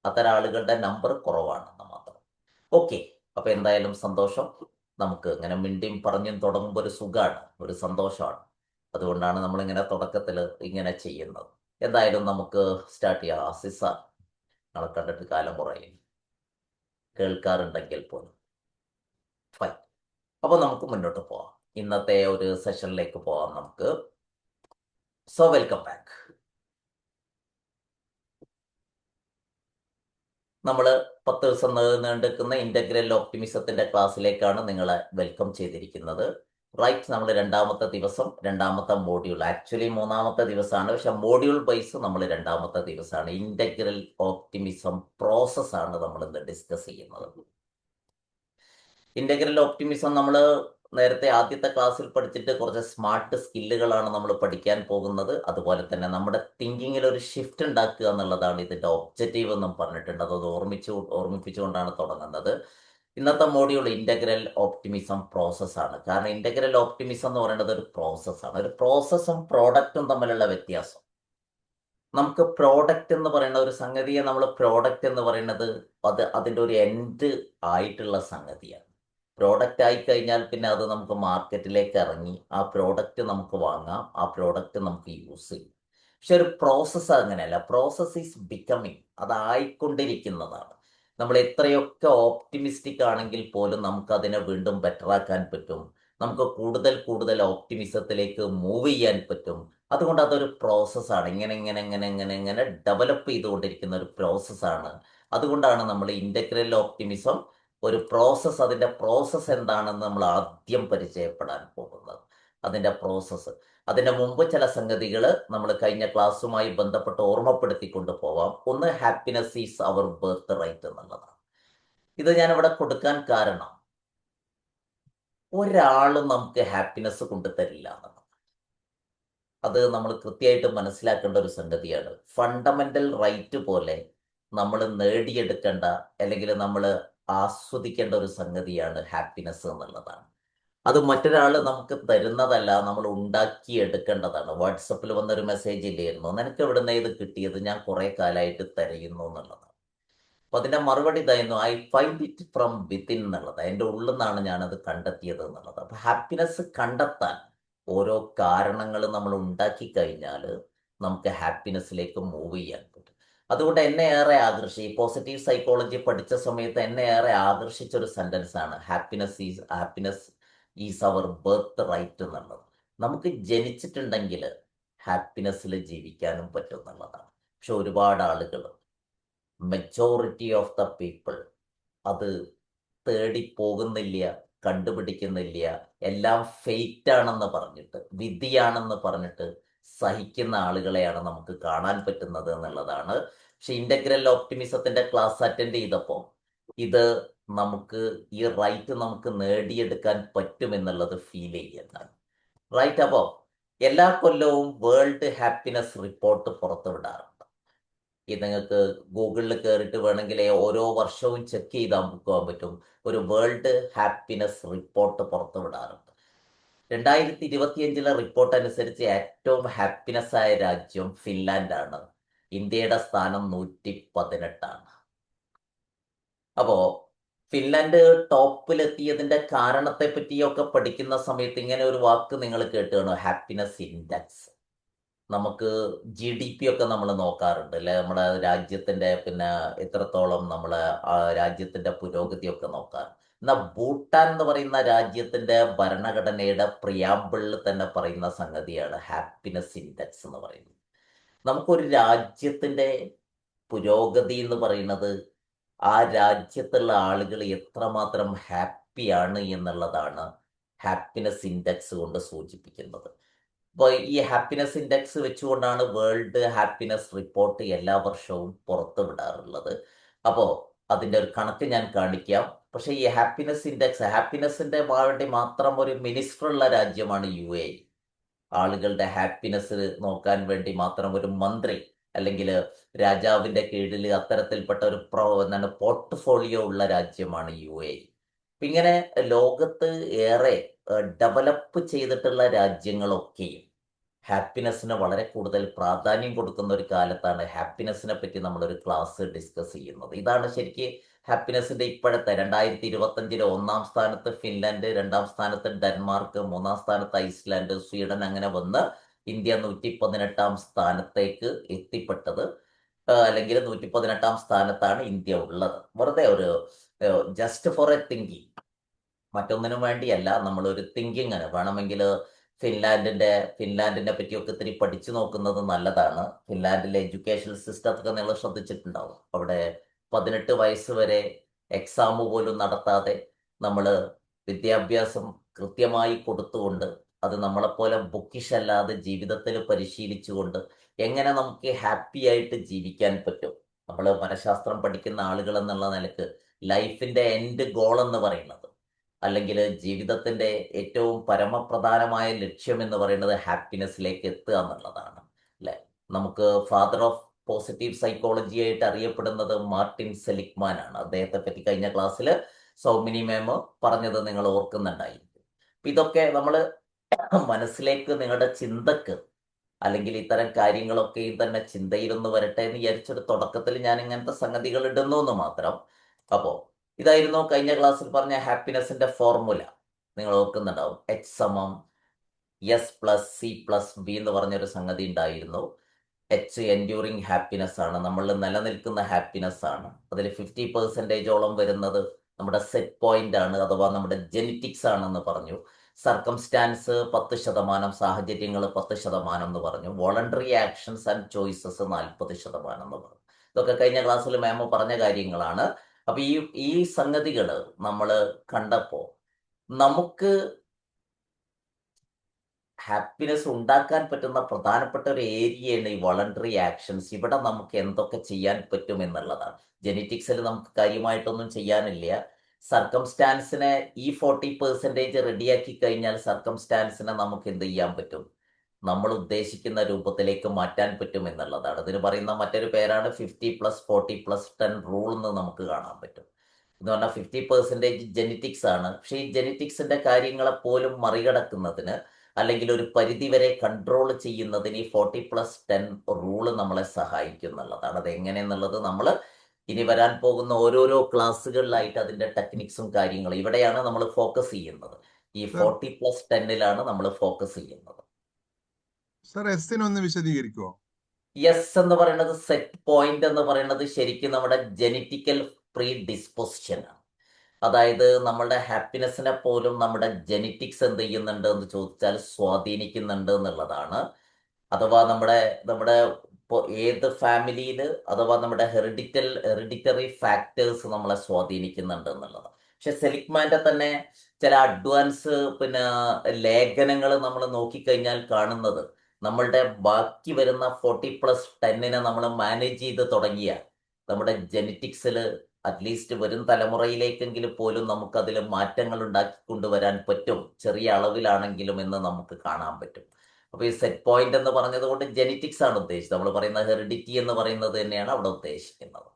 അത്തരം ആളുകളുടെ നമ്പർ കുറവാണെന്ന് മാത്രം. ഓക്കെ, അപ്പൊ എന്തായാലും സന്തോഷം. നമുക്ക് ഇങ്ങനെ മിണ്ടിയും പറഞ്ഞും തുടങ്ങുമ്പോൾ ഒരു സുഖമാണ്, ഒരു സന്തോഷമാണ്. അതുകൊണ്ടാണ് നമ്മളിങ്ങനെ തുടക്കത്തിൽ ഇങ്ങനെ ചെയ്യുന്നത്. എന്തായാലും നമുക്ക് സ്റ്റാർട്ട് ചെയ്യാം. ആസിസ, നമ്മളെ കണ്ടിട്ട് കാലം കുറയും, കേൾക്കാറുണ്ടെങ്കിൽ പോലും ഫൈൻ. അപ്പൊ നമുക്ക് മുന്നോട്ട് പോവാം. ഇന്നത്തെ ഒരു സെഷനിലേക്ക് പോവാം നമുക്ക്. So welcome back. നമ്മൾ 10 ദിവസം നീണ്ടുനിൽക്കുന്ന ഇന്റഗ്രൽ ഓപ്റ്റിമിസത്തിന്റെ ക്ലാസ്സിലേക്കാണ് നിങ്ങളെ വെൽക്കം ചെയ്തിരിക്കുന്നത്. റൈറ്റ്, നമ്മൾ രണ്ടാമത്തെ ദിവസം, രണ്ടാമത്തെ മോഡ്യൂൾ, ആക്ച്വലി മൂന്നാമത്തെ ദിവസമാണ്, പക്ഷെ മോഡ്യൂൾ ബൈസ് നമ്മൾ രണ്ടാമത്തെ ദിവസമാണ്. ഇന്റഗ്രൽ ഓപ്റ്റിമിസം പ്രോസസ്സാണ് നമ്മൾ ഇന്ന് ഡിസ്കസ് ചെയ്യുന്നത്. ഇന്റഗ്രൽ ഓപ്റ്റിമിസം നമ്മൾ നേരത്തെ ആദ്യത്തെ ക്ലാസ്സിൽ പഠിച്ചിട്ട് കുറച്ച് സ്മാർട്ട് സ്കില്ലുകളാണ് നമ്മൾ പഠിക്കാൻ പോകുന്നത്. അതുപോലെ തന്നെ നമ്മുടെ തിങ്കിങ്ങിൽ ഒരു ഷിഫ്റ്റ് ഉണ്ടാക്കുക എന്നുള്ളതാണ് ഇതിന്റെ ഒബ്ജക്റ്റീവ് എന്നും പറഞ്ഞിട്ടുണ്ട്. അത് ഓർമ്മിപ്പിച്ചുകൊണ്ടാണ് തുടങ്ങുന്നത്. ഇന്നത്തെ മോഡ്യൂൾ ഇന്റഗ്രൽ ഓപ്റ്റിമിസം പ്രോസസ്സാണ്. കാരണം ഇന്റഗ്രൽ ഓപ്റ്റിമിസം എന്ന് പറയുന്നത് ഒരു പ്രോസസ്സാണ്. ഒരു പ്രോസസ്സും പ്രോഡക്റ്റും തമ്മിലുള്ള വ്യത്യാസം. നമുക്ക് പ്രോഡക്റ്റ് എന്ന് പറയുന്ന ഒരു സംഗതിയെ നമ്മൾ പ്രോഡക്റ്റ് എന്ന് പറയുന്നത് അതിൻ്റെ ഒരു എൻഡ് ആയിട്ടുള്ള സംഗതിയാണ്. പ്രോഡക്റ്റ് ആയിക്കഴിഞ്ഞാൽ പിന്നെ അത് നമുക്ക് മാർക്കറ്റിലേക്ക് ഇറങ്ങി ആ പ്രോഡക്റ്റ് നമുക്ക് വാങ്ങാം, ആ പ്രോഡക്റ്റ് നമുക്ക് യൂസ് ചെയ്യും. പക്ഷെ ഒരു പ്രോസസ്സ് അങ്ങനെയല്ല. പ്രോസസ് ഈസ് ബിക്കമിങ്, അതായിക്കൊണ്ടിരിക്കുന്നതാണ്. നമ്മൾ എത്രയൊക്കെ ഓപ്റ്റിമിസ്റ്റിക് ആണെങ്കിൽ പോലും നമുക്ക് അതിനെ വീണ്ടും ബെറ്റർ ആക്കാൻ പറ്റും. നമുക്ക് കൂടുതൽ കൂടുതൽ ഓപ്റ്റിമിസത്തിലേക്ക് മൂവ് ചെയ്യാൻ പറ്റും. അതുകൊണ്ട് അതൊരു പ്രോസസ്സാണ്. ഇങ്ങനെ ഇങ്ങനെ ഇങ്ങനെ ഇങ്ങനെ ഇങ്ങനെ ഡെവലപ്പ് ചെയ്തുകൊണ്ടിരിക്കുന്ന ഒരു പ്രോസസ്സാണ്. അതുകൊണ്ടാണ് നമ്മൾ ഇന്റഗ്രൽ ഓപ്റ്റിമിസം ഒരു പ്രോസസ്സ്, അതിൻ്റെ പ്രോസസ്സ് എന്താണെന്ന് നമ്മൾ ആദ്യം പരിചയപ്പെടാൻ പോകുന്നത്. അതിൻ്റെ പ്രോസസ്സ്, അതിൻ്റെ മുമ്പ് ചില സംഗതികൾ നമ്മൾ കഴിഞ്ഞ ക്ലാസ്സുമായി ബന്ധപ്പെട്ട് ഓർമ്മപ്പെടുത്തിക്കൊണ്ട് പോവാം. ഒന്ന്, happiness is our birthright എന്നുള്ളതാണ്. ഇത് ഞാനിവിടെ കൊടുക്കാൻ കാരണം ഒരാളും നമുക്ക് ഹാപ്പിനെസ് കൊണ്ടുതരില്ല എന്നുള്ളത്. അത് നമ്മൾ കൃത്യമായിട്ട് മനസ്സിലാക്കേണ്ട ഒരു സംഗതിയാണ്. ഫണ്ടമെന്റൽ റൈറ്റ് പോലെ നമ്മൾ നേടിയെടുക്കേണ്ട അല്ലെങ്കിൽ നമ്മൾ ആസ്വദിക്കേണ്ട ഒരു സംഗതിയാണ് ഹാപ്പിനെസ് എന്നുള്ളതാണ്. അത് മറ്റൊരാൾ നമുക്ക് തരുന്നതല്ല, നമ്മൾ ഉണ്ടാക്കിയെടുക്കേണ്ടതാണ്. വാട്സപ്പിൽ വന്നൊരു മെസ്സേജ് ഇല്ലായിരുന്നു, നിനക്ക് എവിടുന്ന ഇത് കിട്ടിയത്, ഞാൻ കുറെ കാലമായിട്ട് തിരയുന്നു എന്നുള്ളതാണ്. അപ്പൊ അതിന്റെ മറുപടി ഇതായിരുന്നു, I find it from within എന്നുള്ളത്. എൻ്റെ ഉള്ളിൽ നിന്നാണ് ഞാനത് കണ്ടെത്തിയത് എന്നുള്ളത്. അപ്പൊ ഹാപ്പിനെസ് കണ്ടെത്താൻ ഓരോ കാരണങ്ങൾ നമ്മൾ ഉണ്ടാക്കി കഴിഞ്ഞാൽ നമുക്ക് ഹാപ്പിനെസ്സിലേക്ക് മൂവ് ചെയ്യാൻ പറ്റും. അതുകൊണ്ട് എന്നെ ഏറെ ഈ പോസിറ്റീവ് സൈക്കോളജി പഠിച്ച സമയത്ത് എന്നെ ഏറെ ആകർഷിച്ച ഒരു സെന്റൻസ് ആണ് happiness is our birthright എന്നുള്ളത്. നമുക്ക് ജനിച്ചിട്ടുണ്ടെങ്കിൽ ഹാപ്പിനെസ്സിൽ ജീവിക്കാനും പറ്റും എന്നുള്ളതാണ്. പക്ഷെ ഒരുപാട് ആളുകൾ, മെജോറിറ്റി ഓഫ് ദ പീപ്പിൾ, അത് തേടി പോകുന്നില്ല, കണ്ടുപിടിക്കുന്നില്ല. എല്ലാം ഫെയ്റ്റ് ആണെന്ന് പറഞ്ഞിട്ട്, വിധിയാണെന്ന് പറഞ്ഞിട്ട് സഹിക്കുന്ന ആളുകളെയാണ് നമുക്ക് കാണാൻ പറ്റുന്നത് എന്നുള്ളതാണ്. പക്ഷെ ഇന്റഗ്രൽ ഓപ്റ്റിമിസത്തിന്റെ ക്ലാസ് അറ്റൻഡ് ചെയ്തപ്പോൾ ഇത് നമുക്ക് ഈ റൈറ്റ് നമുക്ക് നേടിയെടുക്കാൻ പറ്റുമെന്നുള്ളത് ഫീൽ ചെയ്യുന്നതാണ്. റൈറ്റ്. അപ്പോൾ എല്ലാ കൊല്ലവും വേൾഡ് ഹാപ്പിനെസ് റിപ്പോർട്ട് പുറത്തുവിടാറുണ്ട്. ഇത് നിങ്ങൾക്ക് ഗൂഗിളിൽ കയറിയിട്ട് വേണമെങ്കിൽ ഓരോ വർഷവും ചെക്ക് ചെയ്താൽ പോകാൻ പറ്റും. ഒരു വേൾഡ് ഹാപ്പിനെസ് റിപ്പോർട്ട് പുറത്തുവിടാറുണ്ട്. 2025 റിപ്പോർട്ട് അനുസരിച്ച് ഏറ്റവും ഹാപ്പിനെസ് ആയ രാജ്യം ഫിൻലാൻഡാണ്. ഇന്ത്യയുടെ സ്ഥാനം 118. അപ്പോ ഫിൻലാൻഡ് ടോപ്പിലെത്തിയതിന്റെ കാരണത്തെ പറ്റിയൊക്കെ പഠിക്കുന്ന സമയത്ത് ഇങ്ങനെ ഒരു വാക്ക് നിങ്ങൾ കേട്ടുകയാണോ? Happiness index. നമുക്ക് GDP ഒക്കെ നമ്മൾ നോക്കാറുണ്ട് അല്ലെ, നമ്മുടെ രാജ്യത്തിന്റെ പിന്നെ എത്രത്തോളം നമ്മളെ രാജ്യത്തിന്റെ പുരോഗതിയൊക്കെ നോക്കാറുണ്ട്. എന്നാൽ ഭൂട്ടാൻ എന്ന് പറയുന്ന രാജ്യത്തിന്റെ ഭരണഘടനയുടെ പ്രിയാമ്പിളിൽ തന്നെ പറയുന്ന സംഗതിയാണ് ഹാപ്പിനെസ് ഇൻഡെക്സ് എന്ന് പറയുന്നത്. നമുക്കൊരു രാജ്യത്തിന്റെ പുരോഗതി എന്ന് പറയുന്നത് ആ രാജ്യത്തുള്ള ആളുകൾ എത്രമാത്രം ഹാപ്പിയാണ് എന്നുള്ളതാണ് ഹാപ്പിനെസ് ഇൻഡെക്സ് കൊണ്ട് സൂചിപ്പിക്കുന്നത്. അപ്പോൾ ഈ ഹാപ്പിനെസ് ഇൻഡെക്സ് വെച്ചുകൊണ്ടാണ് വേൾഡ് ഹാപ്പിനെസ് റിപ്പോർട്ട് എല്ലാ വർഷവും പുറത്തു വിടാറുള്ളത്. അപ്പോൾ അതിൻ്റെ ഒരു കണക്ക് ഞാൻ കാണിക്കാം. പക്ഷേ ഈ ഹാപ്പിനെസ് ഇൻഡെക്സ്, ഹാപ്പിനെസ്സിന്റെ വേണ്ടി മാത്രം ഒരു മിനിസ്റ്റർ ഉള്ള രാജ്യമാണ് UAE. ആളുകളുടെ ഹാപ്പിനെസ് നോക്കാൻ വേണ്ടി മാത്രം ഒരു മന്ത്രി അല്ലെങ്കിൽ രാജാവിന്റെ കീഴിൽ അത്തരത്തിൽപ്പെട്ട ഒരു പോർട്ട്ഫോളിയോ ഉള്ള രാജ്യമാണ് UAE. ഇങ്ങനെ ലോകത്ത് ഏറെ ഡെവലപ്പ് ചെയ്തിട്ടുള്ള രാജ്യങ്ങളൊക്കെയും ഹാപ്പിനെസ്സിന് വളരെ കൂടുതൽ പ്രാധാന്യം കൊടുക്കുന്ന ഒരു കാലത്താണ് ഹാപ്പിനെസ്സിനെ പറ്റി നമ്മളൊരു ക്ലാസ് ഡിസ്കസ് ചെയ്യുന്നത്. ഇതാണ് ശരിക്ക് ഹാപ്പിനെസ്സിന്റെ ഇപ്പോഴത്തെ 2025 1-ാം സ്ഥാനത്ത് ഫിൻലാൻഡ്, 2-ാം സ്ഥാനത്ത് ഡെൻമാർക്ക്, 3-ാം സ്ഥാനത്ത് ഐസ്ലാൻഡ്, സ്വീഡൻ, അങ്ങനെ വന്ന് ഇന്ത്യ 118-ാം സ്ഥാനത്തേക്ക് എത്തിപ്പെട്ടത്. അല്ലെങ്കിൽ 118-ാം സ്ഥാനത്താണ് ഇന്ത്യ ഉള്ളത്. വെറുതെ ഒരു ജസ്റ്റ് ഫോർ എ തിങ്കിങ്, മറ്റൊന്നിനും വേണ്ടിയല്ല, നമ്മളൊരു തിങ്കിങ് ആണ്. വേണമെങ്കിൽ ഫിൻലാൻഡിനെ പറ്റിയൊക്കെ ഇത്തിരി പഠിച്ചു നോക്കുന്നത് നല്ലതാണ്. ഫിൻലാൻഡിലെ എഡ്യൂക്കേഷൻ സിസ്റ്റത്തൊക്കെ നിങ്ങൾ ശ്രദ്ധിച്ചിട്ടുണ്ടാവും. അവിടെ 18 വയസ്സ് വരെ എക്സാം പോലും നടത്താതെ നമ്മൾ വിദ്യാഭ്യാസം കൃത്യമായി കൊടുത്തുകൊണ്ട്, അത് നമ്മളെപ്പോലെ ബുക്കിഷ് അല്ലാതെ ജീവിതത്തിൽ പരിശീലിച്ചുകൊണ്ട് എങ്ങനെ നമുക്ക് ഹാപ്പി ആയിട്ട് ജീവിക്കാൻ പറ്റും. നമ്മൾ മനഃശാസ്ത്രം പഠിക്കുന്ന ആളുകൾ എന്നുള്ള നിലക്ക് ലൈഫിന്റെ എൻഡ് ഗോൾ എന്ന് പറയുന്നത്, അല്ലെങ്കിൽ ജീവിതത്തിന്റെ ഏറ്റവും പരമപ്രധാനമായ ലക്ഷ്യം എന്ന് പറയുന്നത് ഹാപ്പിനെസ്സിലേക്ക് എത്തുക എന്നുള്ളതാണ് അല്ലെ. നമുക്ക് ഫാദർ ഓഫ് പോസിറ്റീവ് സൈക്കോളജി ആയിട്ട് അറിയപ്പെടുന്നത് മാർട്ടിൻ സെലിഗ്മാൻ ആണ്. അദ്ദേഹത്തെ പറ്റി കഴിഞ്ഞ ക്ലാസ്സിൽ സൗമിനി മാം പറഞ്ഞത് നിങ്ങൾ ഓർക്കുന്നുണ്ടായിരിക്കും. ഇതൊക്കെ നമ്മൾ മനസ്സിലേക്ക്, നിങ്ങളുടെ ചിന്തക്ക്, അല്ലെങ്കിൽ ഇത്തരം കാര്യങ്ങളൊക്കെയും തന്നെ ചിന്തയിലൊന്ന് വരട്ടെ എന്ന് വിചാരിച്ചൊരു തുടക്കത്തിൽ ഞാൻ ഇങ്ങനത്തെ സംഗതികൾ ഇടുന്നു എന്ന് മാത്രം. അപ്പോൾ ഇതായിരുന്നു കഴിഞ്ഞ ക്ലാസ്സിൽ പറഞ്ഞ ഹാപ്പിനെസിന്റെ ഫോർമുല. നിങ്ങൾ ഓർക്കുന്നുണ്ടാവും. H=S+C+B എന്ന് പറഞ്ഞൊരു സംഗതി ഉണ്ടായിരുന്നു. H എൻഡ്യൂറിങ് ഹാപ്പിനെസ് ആണ്, നമ്മളിൽ നിലനിൽക്കുന്ന ഹാപ്പിനെസ് ആണ്. അതിൽ 50% വരുന്നത് നമ്മുടെ സെറ്റ് പോയിന്റ് ആണ്, അഥവാ നമ്മുടെ ജെനറ്റിക്സ് ആണെന്ന് പറഞ്ഞു. സർക്കംസ്റ്റാൻസ് 10%, സാഹചര്യങ്ങൾ 10% എന്ന് പറഞ്ഞു. വോളണ്ടറി ആക്ഷൻസ് ആൻഡ് ചോയ്സസ് 40% എന്ന് പറഞ്ഞു. ഇതൊക്കെ കഴിഞ്ഞ ക്ലാസ്സിൽ മാം പറഞ്ഞ കാര്യങ്ങളാണ്. അപ്പൊ ഈ സംഗതികൾ നമ്മൾ കണ്ടപ്പോ നമുക്ക് ഹാപ്പിനെസ് ഉണ്ടാക്കാൻ പറ്റുന്ന പ്രധാനപ്പെട്ട ഒരു ഏരിയയാണ് ഈ വോളണ്ടറി ആക്ഷൻസ്. ഇവിടെ നമുക്ക് എന്തൊക്കെ ചെയ്യാൻ പറ്റും എന്നുള്ളതാണ്. ജെനറ്റിക്സിൽ നമുക്ക് കാര്യമായിട്ടൊന്നും ചെയ്യാനില്ല. സർക്കംസ്റ്റാൻസിനെ ഈ 40% റെഡിയാക്കി കഴിഞ്ഞാൽ സർക്കംസ്റ്റാൻസിനെ നമുക്ക് എന്ത് ചെയ്യാൻ പറ്റും? നമ്മൾ ഉദ്ദേശിക്കുന്ന രൂപത്തിലേക്ക് മാറ്റാൻ പറ്റും എന്നുള്ളതാണ്. ഇതിന് പറയുന്ന മറ്റൊരു പേരാണ് 50+40+10 റൂൾ എന്ന് നമുക്ക് കാണാൻ പറ്റും. എന്ന് പറഞ്ഞാൽ 50% ജെനറ്റിക്സ് ആണ്. പക്ഷെ ഈ ജെനറ്റിക്സിന്റെ കാര്യങ്ങളെ പോലും മറികടക്കുന്നതിന് അല്ലെങ്കിൽ ഒരു പരിധിവരെ കൺട്രോൾ ചെയ്യുന്നതിന് ഈ 40+10 റൂള് നമ്മളെ സഹായിക്കും എന്നുള്ളതാണ്. അത് എങ്ങനെയെന്നുള്ളത് നമ്മൾ ഇനി വരാൻ പോകുന്ന ഓരോരോ ക്ലാസ്സുകളിലായിട്ട് അതിന്റെ ടെക്നിക്സും കാര്യങ്ങളും ഇവിടെയാണ് നമ്മൾ ഫോക്കസ് ചെയ്യുന്നത്. ഈ സർ 40+10 നമ്മൾ ഫോക്കസ് ചെയ്യുന്നത്. സർ എസ്സിനൊന്ന് വിശദീകരിക്കുമോ? യെസ് എന്ന് പറയുന്നത്, സെറ്റ് പോയിന്റ് എന്ന് പറയുന്നത് ശരിക്കും നമ്മുടെ ജെനറ്റിക്കൽ പ്രീ ഡിസ്പോസിഷൻ ആണ്. അതായത് നമ്മളുടെ ഹാപ്പിനെസ്സിനെ പോലും നമ്മുടെ ജെനറ്റിക്സ് എന്ത് ചെയ്യുന്നുണ്ട് എന്ന് ചോദിച്ചാൽ സ്വാധീനിക്കുന്നുണ്ട് എന്നുള്ളതാണ്. അഥവാ നമ്മുടെ നമ്മുടെ ഇപ്പോൾ ഏത് ഫാമിലിയിൽ അഥവാ നമ്മുടെ ഹെറിഡിറ്ററി ഫാക്ടേഴ്സ് നമ്മളെ സ്വാധീനിക്കുന്നുണ്ട് എന്നുള്ളതാണ്. പക്ഷെ സെലിഗ്മാന്റെ തന്നെ ചില അഡ്വാൻസ് ലേഖനങ്ങൾ നമ്മൾ നോക്കിക്കഴിഞ്ഞാൽ കാണുന്നത് നമ്മളുടെ ബാക്കി വരുന്ന 40+10 നമ്മൾ മാനേജ് ചെയ്ത് തുടങ്ങിയാൽ നമ്മുടെ ജെനറ്റിക്സിൽ അറ്റ്ലീസ്റ്റ് വരും തലമുറയിലേക്കെങ്കിലും പോലും നമുക്കതിൽ മാറ്റങ്ങൾ ഉണ്ടാക്കിക്കൊണ്ടുവരാൻ പറ്റും, ചെറിയ അളവിലാണെങ്കിലും എന്ന് നമുക്ക് കാണാൻ പറ്റും. അപ്പൊ ഈ സെറ്റ് പോയിന്റ് എന്ന് പറഞ്ഞത് കൊണ്ട് ജെനറ്റിക്സ് ആണ് ഉദ്ദേശിച്ചത്. നമ്മൾ പറയുന്ന ഹെറിഡിറ്റി എന്ന് പറയുന്നത് തന്നെയാണ് അവിടെ ഉദ്ദേശിക്കുന്നത്.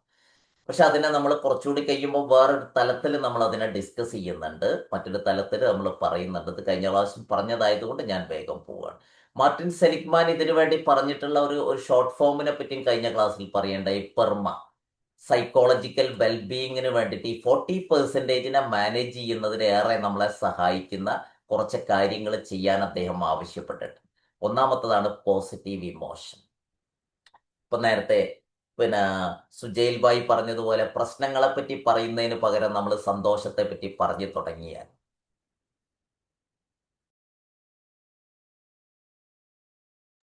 പക്ഷെ അതിനെ നമ്മൾ കുറച്ചുകൂടി കഴിയുമ്പോൾ വേറൊരു തലത്തിൽ നമ്മൾ അതിനെ ഡിസ്കസ് ചെയ്യുന്നുണ്ട്, മറ്റൊരു തലത്തിൽ നമ്മൾ പറയുന്നുണ്ട്. ഇത് കഴിഞ്ഞ പ്രാവശ്യം പറഞ്ഞതായതുകൊണ്ട് ഞാൻ വേഗം പോവുകയാണ്. മാർട്ടിൻ സെലിഗ്മാൻ ഇതിനു വേണ്ടി പറഞ്ഞിട്ടുള്ള ഒരു ഷോർട്ട് ഫോമിനെ പറ്റിയും കഴിഞ്ഞ ക്ലാസ്സിൽ പറയേണ്ട ഈ പെർമ സൈക്കോളജിക്കൽ വെൽബീയിങ്ങിന് വേണ്ടിയിട്ട് ഈ 40%നെ മാനേജ് ചെയ്യുന്നതിന് ഏറെ നമ്മളെ സഹായിക്കുന്ന കുറച്ച് കാര്യങ്ങൾ ചെയ്യാൻ അദ്ദേഹം ആവശ്യപ്പെട്ടിട്ടുണ്ട്. ഒന്നാമത്തതാണ് പോസിറ്റീവ് ഇമോഷൻ. ഇപ്പൊ നേരത്തെ സുജയിൽ ഭായി പറഞ്ഞതുപോലെ പ്രശ്നങ്ങളെ പറ്റി പറയുന്നതിന് പകരം നമ്മൾ സന്തോഷത്തെ പറ്റി പറഞ്ഞു തുടങ്ങിയാൽ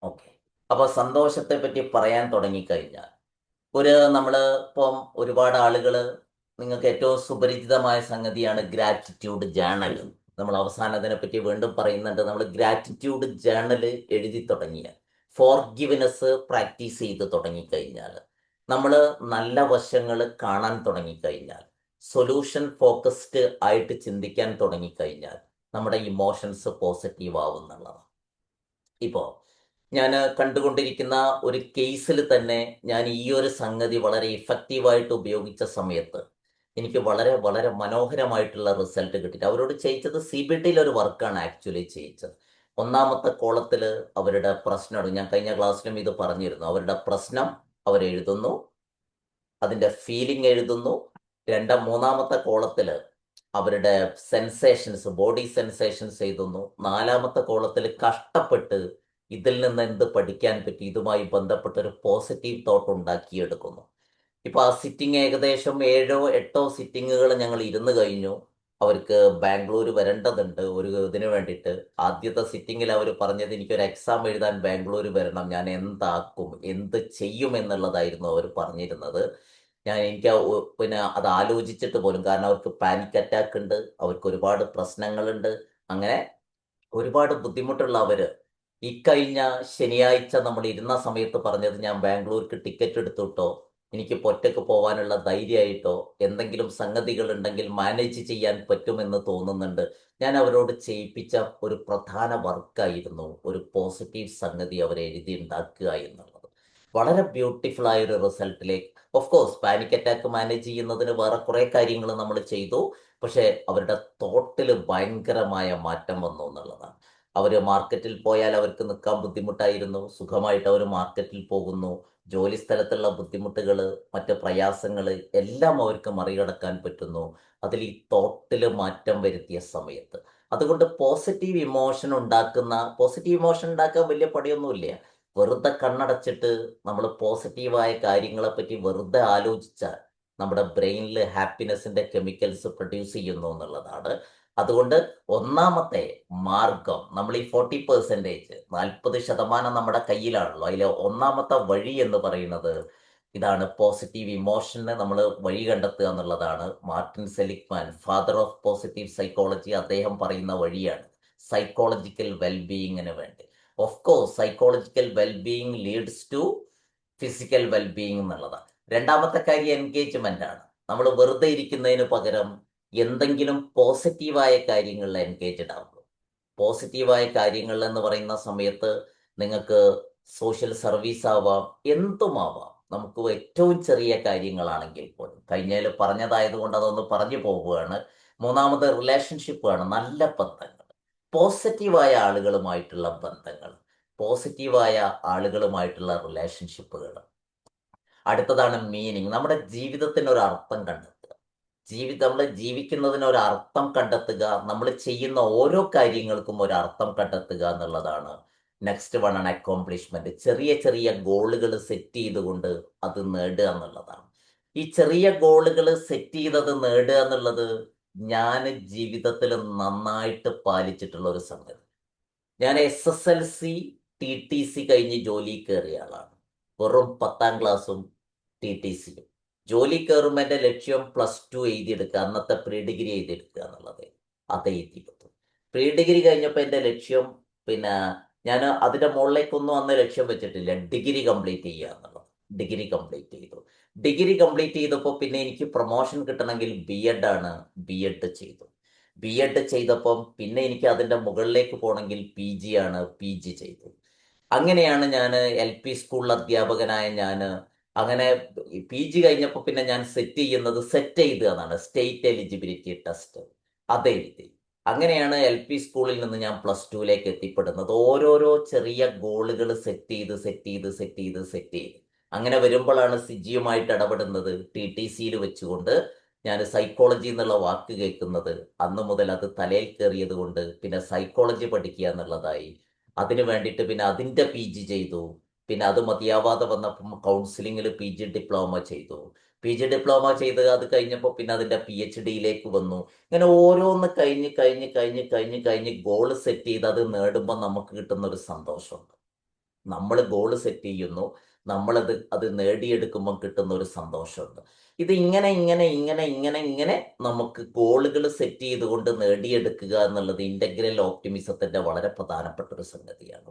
ഓക്കെ. അപ്പൊ സന്തോഷത്തെ പറ്റി പറയാൻ തുടങ്ങിക്കഴിഞ്ഞാൽ നമ്മള് ഇപ്പം ഒരുപാട് ആളുകൾ, നിങ്ങൾക്ക് ഏറ്റവും സുപരിചിതമായ സംഗതിയാണ് ഗ്രാറ്റിറ്റ്യൂഡ് ജേണൽ. നമ്മൾ അവസാനത്തിനെ പറ്റി വീണ്ടും പറയുന്നുണ്ട്. നമ്മൾ ഗ്രാറ്റിറ്റ്യൂഡ് ജേണൽ എഴുതി തുടങ്ങിയാൽ, ഫോർഗിവ്നെസ് പ്രാക്ടീസ് ചെയ്ത് തുടങ്ങിക്കഴിഞ്ഞാൽ, നമ്മൾ നല്ല വശങ്ങൾ കാണാൻ തുടങ്ങിക്കഴിഞ്ഞാൽ, സൊല്യൂഷൻ ഫോക്കസ്ഡ് ആയിട്ട് ചിന്തിക്കാൻ തുടങ്ങിക്കഴിഞ്ഞാൽ നമ്മുടെ ഇമോഷൻസ് പോസിറ്റീവ് ആവുന്നുള്ളതാണ്. ഇപ്പോൾ ഞാൻ കണ്ടുകൊണ്ടിരിക്കുന്ന ഒരു കേസിൽ തന്നെ ഞാൻ ഈ ഒരു സംഗതി വളരെ ഇഫക്റ്റീവായിട്ട് ഉപയോഗിച്ച സമയത്ത് എനിക്ക് വളരെ വളരെ മനോഹരമായിട്ടുള്ള റിസൾട്ട് കിട്ടിയിട്ട് അവരോട് ചെയ്യിച്ചത് CBTയിൽ ഒരു വർക്കാണ് ആക്ച്വലി ചെയ്യിച്ചത്. ഒന്നാമത്തെ കോളത്തിൽ അവരുടെ പ്രശ്നം, ഞാൻ കഴിഞ്ഞ ക്ലാസ്സിലും ഇത് പറഞ്ഞിരുന്നു, അവരുടെ പ്രശ്നം അവരെഴുതുന്നു, അതിൻ്റെ ഫീലിംഗ് എഴുതുന്നു. മൂന്നാമത്തെ കോളത്തിൽ അവരുടെ സെൻസേഷൻസ്, ബോഡി സെൻസേഷൻസ് എഴുതുന്നു. നാലാമത്തെ കോളത്തിൽ കഷ്ടപ്പെട്ട് ഇതിൽ നിന്ന് എന്ത് പഠിക്കാൻ പറ്റി, ഇതുമായി ബന്ധപ്പെട്ട ഒരു പോസിറ്റീവ് തോട്ട് ഉണ്ടാക്കിയെടുക്കുന്നു. ഇപ്പൊ ആ സിറ്റിംഗ് ഏകദേശം 7-8 സിറ്റിങ്ങുകൾ ഞങ്ങൾ ഇരുന്ന് കഴിഞ്ഞു. അവർക്ക് ബാംഗ്ലൂർ വരേണ്ടതുണ്ട് ഒരു ഇതിന് വേണ്ടിയിട്ട്. ആദ്യത്തെ സിറ്റിങ്ങിൽ അവർ പറഞ്ഞത് എനിക്കൊരു എക്സാം എഴുതാൻ ബാംഗ്ലൂർ വരണം, ഞാൻ എന്താക്കും എന്ത് ചെയ്യും എന്നുള്ളതായിരുന്നു അവർ പറഞ്ഞിരുന്നത്. എനിക്ക് അത് ആലോചിച്ചിട്ട് പോലും, കാരണം അവർക്ക് പാനിക് അറ്റാക്ക് ഉണ്ട്, അവർക്ക് ഒരുപാട് പ്രശ്നങ്ങളുണ്ട്, അങ്ങനെ ഒരുപാട് ബുദ്ധിമുട്ടുള്ള അവര് ഇക്കഴിഞ്ഞ ശനിയാഴ്ച നമ്മൾ ഇരുന്ന സമയത്ത് പറഞ്ഞത്, ഞാൻ ബാംഗ്ലൂർക്ക് ടിക്കറ്റ് എടുത്തുട്ടോ, എനിക്ക് ഒറ്റയ്ക്ക് പോകാനുള്ള ധൈര്യമായിട്ടോ എന്തെങ്കിലും സംഗതികൾ ഉണ്ടെങ്കിൽ മാനേജ് ചെയ്യാൻ പറ്റുമെന്ന് തോന്നുന്നുണ്ട്. ഞാൻ അവരോട് ചെയ്യിപ്പിച്ച ഒരു പ്രധാന വർക്കായിരുന്നു ഒരു പോസിറ്റീവ് സംഗതി അവരെ എഴുതി ഉണ്ടാക്കുക എന്നുള്ളത്. വളരെ ബ്യൂട്ടിഫുൾ ആയ ഒരു റിസൾട്ടിലേക്ക്. Of course panic attack manage ചെയ്യുന്നതിന് വേറെ കുറെ കാര്യങ്ങൾ നമ്മൾ ചെയ്തു, പക്ഷെ അവരുടെ തോട്ടിൽ ഭയങ്കരമായ മാറ്റം വന്നു എന്നുള്ളതാണ്. അവർ മാർക്കറ്റിൽ പോയാൽ അവർക്ക് നിൽക്കാൻ ബുദ്ധിമുട്ടായിരുന്നു, സുഖമായിട്ട് അവർ മാർക്കറ്റിൽ പോകുന്നു. ജോലി സ്ഥലത്തുള്ള ബുദ്ധിമുട്ടുകൾ, മറ്റ് പ്രയാസങ്ങൾ എല്ലാം അവർക്ക് മറികടക്കാൻ പറ്റുന്നു, അതിൽ ഈ തോട്ടിൽ മാറ്റം വരുത്തിയ സമയത്ത്. അതുകൊണ്ട് പോസിറ്റീവ് ഇമോഷൻ ഉണ്ടാക്കാൻ വലിയ പണിയൊന്നുമില്ല. വെറുതെ കണ്ണടച്ചിട്ട് നമ്മൾ പോസിറ്റീവായ കാര്യങ്ങളെ പറ്റി വെറുതെ ആലോചിച്ചാൽ നമ്മുടെ ബ്രെയിനിൽ ഹാപ്പിനെസിന്റെ കെമിക്കൽസ് പ്രൊഡ്യൂസ് ചെയ്യുന്നു എന്നുള്ളതാണ്. അതുകൊണ്ട് ഒന്നാമത്തെ മാർഗം, നമ്മൾ ഈ 40%, 40% നമ്മുടെ കയ്യിലാണല്ലോ, അതിലെ ഒന്നാമത്തെ വഴി എന്ന് പറയുന്നത് ഇതാണ്. പോസിറ്റീവ് ഇമോഷന് നമ്മൾ വഴി കണ്ടെത്തുക എന്നുള്ളതാണ്. Martin Seligman, father of positive psychology, അദ്ദേഹം പറയുന്ന വഴിയാണ് സൈക്കോളജിക്കൽ വെൽബീയിങ്ങിന് വേണ്ടി. Of course psychological wellbeing leads to physical wellbeing എന്നുള്ളതാണ്. രണ്ടാമത്തെ കാര്യം എൻഗേജ്മെന്റ് ആണ്. നമ്മൾ വെറുതെ ഇരിക്കുന്നതിന് പകരം എന്തെങ്കിലും പോസിറ്റീവായ കാര്യങ്ങളിൽ എൻഗേജ്ഡ് ആവുക. പോസിറ്റീവായ കാര്യങ്ങൾ എന്ന് പറയുന്ന സമയത്ത് നിങ്ങൾക്ക് സോഷ്യൽ സർവീസ് ആവാം, എന്തുമാവാം. നമുക്ക് ഏറ്റവും ചെറിയ കാര്യങ്ങളാണെങ്കിൽ പോലും കഴിഞ്ഞതിൽ പറഞ്ഞതായതുകൊണ്ട് അതൊന്ന് പറഞ്ഞു പോവുകയാണ്. മൂന്നാമത് റിലേഷൻഷിപ്പാണ്, നല്ല ബന്ധങ്ങൾ, പോസിറ്റീവായ ആളുകളുമായിട്ടുള്ള ബന്ധങ്ങൾ, പോസിറ്റീവായ ആളുകളുമായിട്ടുള്ള റിലേഷൻഷിപ്പുകൾ. അടുത്തതാണ് മീനിങ്, നമ്മുടെ ജീവിതത്തിന് ഒരു അർത്ഥം കണ്ടെത്തുക. നമ്മൾ ജീവിക്കുന്നതിന് ഒരു അർത്ഥം കണ്ടെത്തുക, നമ്മൾ ചെയ്യുന്ന ഓരോ കാര്യങ്ങൾക്കും ഒരു അർത്ഥം കണ്ടെത്തുക എന്നുള്ളതാണ്. നെക്സ്റ്റ് വൺ ആണ് അക്കോംപ്ലിഷ്മെന്റ്, ചെറിയ ചെറിയ ഗോളുകൾ സെറ്റ് ചെയ്തുകൊണ്ട് അത് നേടുക എന്നുള്ളതാണ്. ഈ ചെറിയ ഗോളുകൾ സെറ്റ് ചെയ്തത് നേടുക എന്നുള്ളത് ഞാൻ ജീവിതത്തിൽ നന്നായിട്ട് പാലിച്ചിട്ടുള്ള ഒരു സംഗതി. ഞാൻ SSLC TTC കഴിഞ്ഞ് ജോലി കയറിയ ആളാണ്. വെറും 10ാം ക്ലാസ്സും TTCയും. ജോലി കയറുമ്പോൾ എൻ്റെ ലക്ഷ്യം +2 എഴുതിയെടുക്കുക, അന്നത്തെ പ്രീ ഡിഗ്രി എഴുതിയെടുക്കുക എന്നുള്ളത്. അത് എഴുതിയെടുത്തു. പ്രീ ഡിഗ്രി കഴിഞ്ഞപ്പോൾ എൻ്റെ ലക്ഷ്യം, പിന്നെ ഞാൻ അതിൻ്റെ മുകളിലേക്കൊന്നും അന്ന് ലക്ഷ്യം വെച്ചിട്ടില്ല, ഡിഗ്രി കംപ്ലീറ്റ് ചെയ്യുക എന്നുള്ളത്. ഡിഗ്രി കംപ്ലീറ്റ് ചെയ്തു. ഡിഗ്രി കംപ്ലീറ്റ് ചെയ്തപ്പോൾ പിന്നെ എനിക്ക് പ്രൊമോഷൻ കിട്ടണമെങ്കിൽ BEd ആണ്. BEd ചെയ്തു. BEd ചെയ്തപ്പം പിന്നെ എനിക്ക് അതിൻ്റെ മുകളിലേക്ക് പോകണമെങ്കിൽ PG ആണ്. PG ചെയ്തു. അങ്ങനെയാണ് ഞാൻ LP സ്കൂളിൽ അധ്യാപകനായ ഞാൻ അങ്ങനെ PG കഴിഞ്ഞപ്പോൾ പിന്നെ ഞാൻ സെറ്റ് ചെയ്യുക എന്നാണ്, സ്റ്റേറ്റ് എലിജിബിലിറ്റി ടെസ്റ്റ്. അതെഴുതി. അങ്ങനെയാണ് LP സ്കൂളിൽ നിന്ന് ഞാൻ +2ലേക്ക് എത്തിപ്പെടുന്നത്. ഓരോരോ ചെറിയ ഗോളുകൾ സെറ്റ് ചെയ്ത് അങ്ങനെ വരുമ്പോഴാണ് സിജിയുമായിട്ട് ഇടപെടുന്നത്. TTCയിൽ വെച്ചുകൊണ്ട് ഞാൻ സൈക്കോളജി എന്നുള്ള വാക്ക് കേൾക്കുന്നത്. അന്ന് മുതൽ അത് തലയിൽ കയറിയത് കൊണ്ട് പിന്നെ സൈക്കോളജി പഠിക്കുക എന്നുള്ളതായി. അതിന് വേണ്ടിയിട്ട് പിന്നെ അതിൻ്റെ PG ചെയ്തു. പിന്നെ അത് മതിയാവാതെ വന്നപ്പം കൗൺസിലിങ്ങിൽ PG ഡിപ്ലോമ ചെയ്തു. PG ഡിപ്ലോമ ചെയ്ത് അത് കഴിഞ്ഞപ്പോൾ പിന്നെ അതിൻ്റെ PhDയിലേക്ക് വന്നു. ഇങ്ങനെ ഓരോന്ന് കഴിഞ്ഞ് ഗോൾ സെറ്റ് ചെയ്ത് അത് നേടുമ്പോൾ നമുക്ക് കിട്ടുന്ന ഒരു സന്തോഷമുണ്ട്. നമ്മൾ ഗോൾ സെറ്റ് ചെയ്യുന്നു, അത് നേടിയെടുക്കുമ്പോൾ കിട്ടുന്ന ഒരു സന്തോഷമുണ്ട്. ഇത് ഇങ്ങനെ നമുക്ക് ഗോളുകൾ സെറ്റ് ചെയ്തുകൊണ്ട് നേടിയെടുക്കുക എന്നുള്ളത് ഇന്റഗ്രൽ ഓപ്റ്റിമിസത്തിന്റെ വളരെ പ്രധാനപ്പെട്ട ഒരു സംഗതിയാണ്.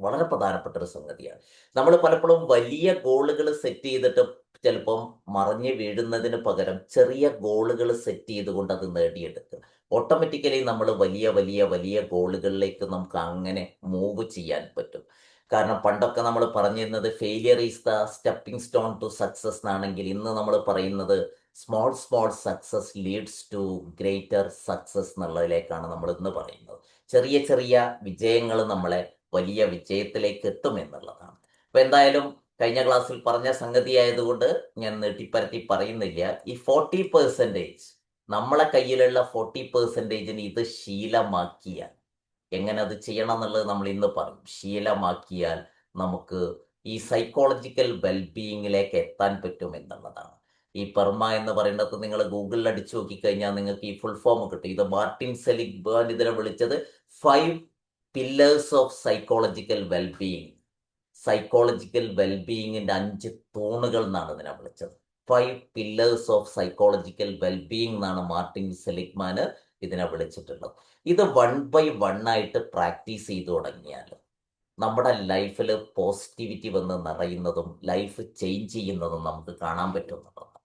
നമ്മൾ പലപ്പോഴും വലിയ ഗോളുകൾ സെറ്റ് ചെയ്തിട്ട് ചിലപ്പം മറിഞ്ഞ് വീഴുന്നതിന് പകരം ചെറിയ ഗോളുകൾ സെറ്റ് ചെയ്തുകൊണ്ട് അത് നേടിയെടുക്കുക. ഓട്ടോമാറ്റിക്കലി നമ്മൾ വലിയ ഗോളുകളിലേക്ക് നമുക്ക് അങ്ങനെ മൂവ് ചെയ്യാൻ പറ്റും. കാരണം പണ്ടൊക്കെ നമ്മൾ പറഞ്ഞിരുന്നത് failure is the stepping stone to success എന്നാണെങ്കിൽ ഇന്ന് നമ്മൾ പറയുന്നത് small success leads to greater success എന്നുള്ളതിലേക്കാണ് നമ്മൾ ഇന്ന് പറയുന്നത്. ചെറിയ വിജയങ്ങൾ നമ്മളെ വലിയ വിജയത്തിലേക്ക് എത്തും എന്നുള്ളതാണ്. അപ്പൊ എന്തായാലും കഴിഞ്ഞ ക്ലാസ്സിൽ പറഞ്ഞ സംഗതി ആയതുകൊണ്ട് ഞാൻ നീട്ടിപ്പരത്തി പറയുന്നില്ല. ഈ 40% നമ്മളെ കയ്യിലുള്ള 40%ന് ഇത് ശീലമാക്കിയാൽ, എങ്ങനെ അത് ചെയ്യണം എന്നുള്ളത് നമ്മൾ ഇന്ന് പറയും. ശീലമാക്കിയാൽ നമുക്ക് ഈ സൈക്കോളജിക്കൽ വെൽബീയിങ്ങിലേക്ക് എത്താൻ പറ്റും എന്നുള്ളതാണ്. ഈ പെർമ എന്ന് പറയുന്നത് നിങ്ങൾ ഗൂഗിളിൽ അടിച്ചു നോക്കിക്കഴിഞ്ഞാൽ നിങ്ങൾക്ക് ഈ ഫുൾ ഫോം കിട്ടും. ഇത് മാർട്ടിൻ സെലിഗ്മാൻ ഇതിനെ വിളിച്ചത് 5 pillars of psychological wellbeing. Psychological വെൽബീയിങ്ങിന്റെ 5 തൂണുകൾ എന്നാണ് ഇതിനെ വിളിച്ചത്. 5 പില്ലേഴ്സ് ഓഫ് സൈക്കോളജിക്കൽ വെൽബീയിങ് എന്നാണ് മാർട്ടിൻ സെലിഗ്മാൻ ഇതിനെ വിളിച്ചിട്ടുള്ളത്. ഇത് 1 by 1 ആയിട്ട് പ്രാക്ടീസ് ചെയ്തു തുടങ്ങിയാൽ നമ്മുടെ ലൈഫിൽ പോസിറ്റിവിറ്റി വന്ന് നിറയുന്നതും ലൈഫ് ചേഞ്ച് ചെയ്യുന്നതും നമുക്ക് കാണാൻ പറ്റുന്നതാണ്.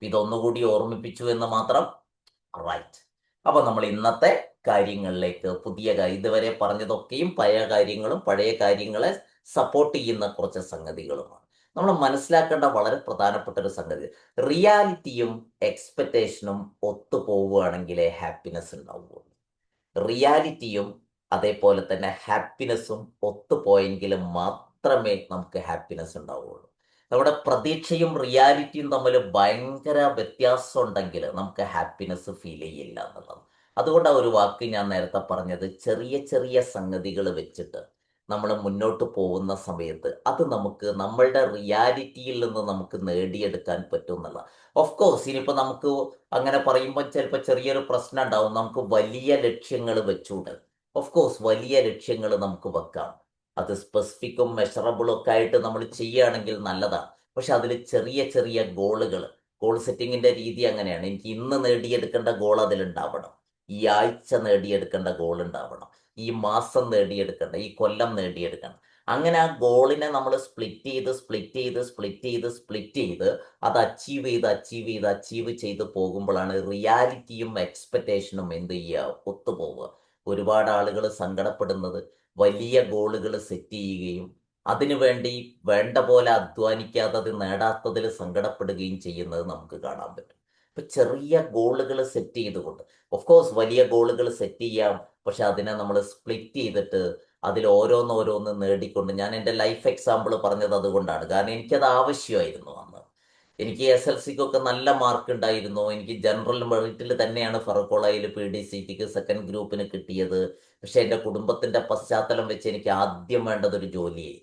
ഇതൊന്നുകൂടി ഓർമ്മിപ്പിച്ചു എന്ന് മാത്രം. റൈറ്റ്. അപ്പൊ നമ്മൾ ഇന്നത്തെ കാര്യങ്ങളിലേക്ക് ഇതുവരെ പറഞ്ഞതൊക്കെയും പഴയ കാര്യങ്ങളെ സപ്പോർട്ട് ചെയ്യുന്ന കുറച്ച് സംഗതികളുമാണ്. നമ്മൾ മനസ്സിലാക്കേണ്ട വളരെ പ്രധാനപ്പെട്ട ഒരു സംഗതി, റിയാലിറ്റിയും എക്സ്പെക്റ്റേഷനും ഒത്തുപോവുകയാണെങ്കിലേ ഹാപ്പിനെസ് ഉണ്ടാവുള്ളൂ. റിയാലിറ്റിയും അതേപോലെ തന്നെ ഹാപ്പിനെസ്സും ഒത്തുപോയെങ്കിൽ മാത്രമേ നമുക്ക് ഹാപ്പിനെസ് ഉണ്ടാവുള്ളൂ. നമ്മുടെ പ്രതീക്ഷയും റിയാലിറ്റിയും തമ്മിൽ ഭയങ്കര വ്യത്യാസം ഉണ്ടെങ്കിൽ നമുക്ക് ഹാപ്പിനെസ് ഫീൽ ചെയ്യില്ല എന്നുള്ളത്. അതുകൊണ്ടാണ് ഒരു വാക്ക് ഞാൻ നേരത്തെ പറഞ്ഞത്, ചെറിയ സംഗതികൾ വെച്ചിട്ട് നമ്മൾ മുന്നോട്ട് പോകുന്ന സമയത്ത് അത് നമുക്ക് നമ്മളുടെ റിയാലിറ്റിയിൽ നിന്ന് നമുക്ക് നേടിയെടുക്കാൻ പറ്റും എന്നുള്ള. ഓഫ് കോഴ്സ് ഇനിയിപ്പോൾ നമുക്ക് അങ്ങനെ പറയുമ്പോൾ ചിലപ്പോൾ ചെറിയൊരു പ്രശ്നം ഉണ്ടാവും. നമുക്ക് വലിയ ലക്ഷ്യങ്ങൾ വെച്ചൂടെ? ഓഫ് കോഴ്സ് വലിയ ലക്ഷ്യങ്ങൾ നമുക്ക് വെക്കാം. അത് സ്പെസിഫിക്കും മെഷറബിളും ഒക്കെ ആയിട്ട് നമ്മൾ ചെയ്യുകയാണെങ്കിൽ നല്ലതാണ്. പക്ഷെ അതിൽ ചെറിയ ഗോൾ സെറ്റിങ്ങിന്റെ രീതി അങ്ങനെയാണ്. എനിക്ക് ഇന്ന് നേടിയെടുക്കേണ്ട ഗോൾ അതിലുണ്ടാവണം, ഈ ആഴ്ച നേടിയെടുക്കേണ്ട ഗോൾ ഉണ്ടാവണം, ഈ മാസം നേടിയെടുക്കേണ്ട, ഈ കൊല്ലം നേടിയെടുക്കണം. അങ്ങനെ ആ ഗോളിനെ നമ്മൾ സ്പ്ലിറ്റ് ചെയ്ത് അത് അച്ചീവ് ചെയ്ത് പോകുമ്പോഴാണ് റിയാലിറ്റിയും എക്സ്പെക്റ്റേഷനും എന്ത് ചെയ്യുക, ഒത്തുപോവുക. ഒരുപാട് ആളുകൾ സങ്കടപ്പെടുന്നത് വലിയ ഗോളുകൾ സെറ്റ് ചെയ്യുകയും അതിനുവേണ്ടി വേണ്ട പോലെ അധ്വാനിക്കാതെ അത് നേടാത്തതിൽ സങ്കടപ്പെടുകയും ചെയ്യുന്നത് നമുക്ക് കാണാൻ പറ്റും. ഇപ്പൊ ചെറിയ ഗോളുകൾ സെറ്റ് ചെയ്തുകൊണ്ട്, ഓഫ് കോഴ്സ് വലിയ ഗോളുകൾ സെറ്റ് ചെയ്യാം, പക്ഷെ അതിനെ നമ്മൾ സ്പ്ലിറ്റ് ചെയ്തിട്ട് അതിൽ ഓരോന്നോരോന്ന് നേടിക്കൊണ്ട്, ഞാൻ എൻ്റെ ലൈഫ് എക്സാമ്പിൾ പറഞ്ഞത് അതുകൊണ്ടാണ്. കാരണം എനിക്കത് ആവശ്യമായിരുന്നു അന്ന്. എനിക്ക് SLCക്കൊക്കെ നല്ല മാർക്ക് ഉണ്ടായിരുന്നു. എനിക്ക് ജനറൽ മെറിറ്റിൽ തന്നെയാണ് ഫറക്കോളയിൽ PDCTക്ക് സെക്കൻഡ് ഗ്രൂപ്പിന് കിട്ടിയത്. പക്ഷെ എൻ്റെ കുടുംബത്തിന്റെ പശ്ചാത്തലം വെച്ച് എനിക്ക് ആദ്യം വേണ്ടത് ഒരു ജോലിയായി.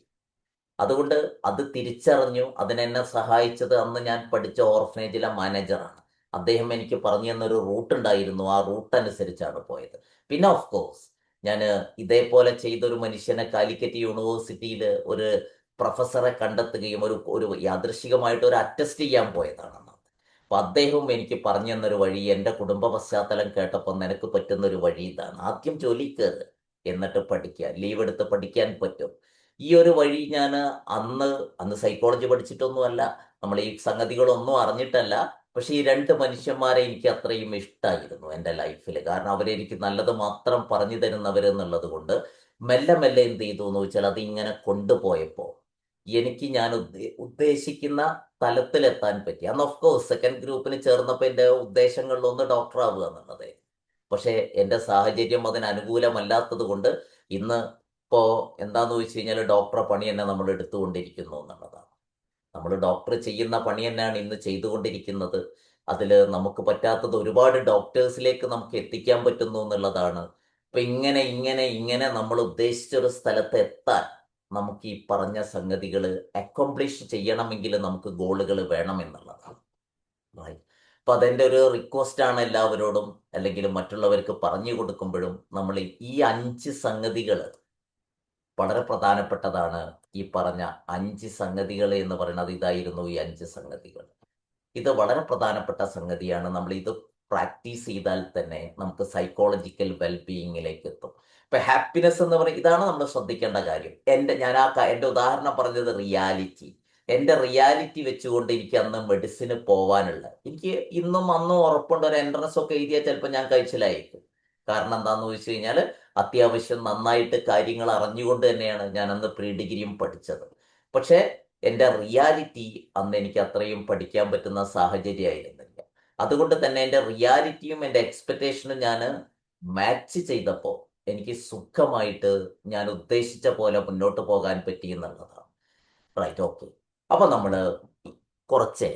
അതുകൊണ്ട് അത് തിരിച്ചറിഞ്ഞു. അതിനെന്നെ സഹായിച്ചത് അന്ന് ഞാൻ പഠിച്ച ഓർഫനേജിലെ മാനേജറാണ്. അദ്ദേഹം എനിക്ക് പറഞ്ഞു തന്നൊരു റൂട്ട് ഉണ്ടായിരുന്നു. ആ റൂട്ട് അനുസരിച്ചാണ് പോയത്. പിന്നെ ഓഫ് കോഴ്സ് ഞാൻ ഇതേപോലെ ചെയ്തൊരു മനുഷ്യനെ കാലിക്കറ്റ് യൂണിവേഴ്സിറ്റിയിൽ ഒരു പ്രൊഫസറെ കണ്ടെത്തുകയും ഒരു യാദൃശികമായിട്ട് ഒരു അറ്റസ്റ്റ് ചെയ്യാൻ പോയതാണ് അന്ന്. അപ്പൊ അദ്ദേഹവും എനിക്ക് പറഞ്ഞു തന്നൊരു വഴി, എൻ്റെ കുടുംബ പശ്ചാത്തലം കേട്ടപ്പോൾ നിനക്ക് പറ്റുന്നൊരു വഴി ഇതാണ്: ആദ്യം ജോലി കയറ്, എന്നിട്ട് പഠിക്കുക, ലീവ് എടുത്ത് പഠിക്കാൻ പറ്റും. ഈ ഒരു വഴി ഞാൻ അന്ന് അന്ന് സൈക്കോളജി പഠിച്ചിട്ടൊന്നുമല്ല, നമ്മൾ ഈ സംഗതികളൊന്നും അറിഞ്ഞിട്ടല്ല. പക്ഷെ ഈ രണ്ട് മനുഷ്യന്മാരെ എനിക്ക് അത്രയും ഇഷ്ടമായിരുന്നു എൻ്റെ ലൈഫിൽ. കാരണം അവരെനിക്ക് നല്ലത് മാത്രം പറഞ്ഞു തരുന്നവരെന്നുള്ളത് കൊണ്ട് മെല്ലെ മെല്ലെ എന്ത് ചെയ്തു എന്ന് വെച്ചാൽ അതിങ്ങനെ കൊണ്ടുപോയപ്പോൾ എനിക്ക് ഞാൻ ഉദ്ദേശിക്കുന്ന തലത്തിലെത്താൻ പറ്റി. അന്ന് ഓഫ് കോഴ്സ് സെക്കൻഡ് ഗ്രൂപ്പിന് ചേർന്നപ്പോൾ എൻ്റെ ഉദ്ദേശങ്ങളിലൊന്ന് ഡോക്ടർ ആവുക എന്നുള്ളത്. പക്ഷെ എൻ്റെ സാഹചര്യം അതിന് അനുകൂലമല്ലാത്തത് കൊണ്ട് ഇന്ന് ഇപ്പോ എന്താന്ന് വെച്ച് കഴിഞ്ഞാൽ ഡോക്ടറെ പണി തന്നെ നമ്മൾ എടുത്തുകൊണ്ടിരിക്കുന്നു എന്നുള്ളതാണ്. നമ്മൾ ഡോക്ടർ ചെയ്യുന്ന പണി തന്നെയാണ് ഇന്ന് ചെയ്തുകൊണ്ടിരിക്കുന്നത്. അതിൽ നമുക്ക് പറ്റാത്തത് ഒരുപാട് ഡോക്ടേഴ്സിലേക്ക് നമുക്ക് എത്തിക്കാൻ പറ്റുന്നു എന്നുള്ളതാണ്. അപ്പൊ ഇങ്ങനെ ഇങ്ങനെ ഇങ്ങനെ നമ്മൾ ഉദ്ദേശിച്ചൊരു സ്ഥലത്ത് എത്താൻ നമുക്ക് ഈ പറഞ്ഞ സംഗതികൾ അക്കംപ്ലിഷ് ചെയ്യണമെങ്കിൽ നമുക്ക് ഗോളുകൾ വേണമെന്നുള്ളതാണ്. Right. അപ്പൊ അതെന്റെ ഒരു റിക്വസ്റ്റ് ആണ് എല്ലാവരോടും, അല്ലെങ്കിൽ മറ്റുള്ളവർക്ക് പറഞ്ഞു കൊടുക്കുമ്പോഴും നമ്മൾ ഈ 5 സംഗതികൾ വളരെ പ്രധാനപ്പെട്ടതാണ്. ഈ പറഞ്ഞ 5 സംഗതികൾ എന്ന് പറയുന്നത് ഇതായിരുന്നു. ഈ 5 സംഗതികൾ ഇത് വളരെ പ്രധാനപ്പെട്ട സംഗതിയാണ്. നമ്മൾ ഇത് പ്രാക്ടീസ് ചെയ്താൽ തന്നെ നമുക്ക് സൈക്കോളജിക്കൽ വെൽബീയിങ്ങിലേക്ക് എത്തും. ഇപ്പൊ ഹാപ്പിനെസ് എന്ന് പറയുന്നത് ഇതാണ് നമ്മൾ ശ്രദ്ധിക്കേണ്ട കാര്യം. എൻ്റെ ഉദാഹരണം പറഞ്ഞത് റിയാലിറ്റി. എൻ്റെ റിയാലിറ്റി വെച്ചുകൊണ്ട് എനിക്ക് അന്ന് മെഡിസിന് പോവാനുള്ള, എനിക്ക് ഇന്നും അന്നും ഉറപ്പുണ്ട് ഒരു എൻട്രൻസ് ഒക്കെ എഴുതിയാൽ ചിലപ്പോൾ ഞാൻ കഴിച്ചിലായിരിക്കും. കാരണം എന്താന്ന് വെച്ച് കഴിഞ്ഞാൽ അത്യാവശ്യം നന്നായിട്ട് കാര്യങ്ങൾ അറിഞ്ഞുകൊണ്ട് തന്നെയാണ് ഞാൻ അന്ന് പ്രീ ഡിഗ്രിയും പഠിച്ചത്. പക്ഷേ എൻ്റെ റിയാലിറ്റി അന്ന് എനിക്ക് അത്രയും പഠിക്കാൻ പറ്റുന്ന സാഹചര്യമായിരുന്നില്ല. അതുകൊണ്ട് തന്നെ എൻ്റെ റിയാലിറ്റിയും എൻ്റെ എക്സ്പെക്റ്റേഷനും ഞാൻ മാച്ച് ചെയ്തപ്പോൾ എനിക്ക് സുഖമായിട്ട് ഞാൻ ഉദ്ദേശിച്ച പോലെ മുന്നോട്ട് പോകാൻ പറ്റി എന്നുള്ളതാണ്. Right, okay. അപ്പൊ കുറച്ച്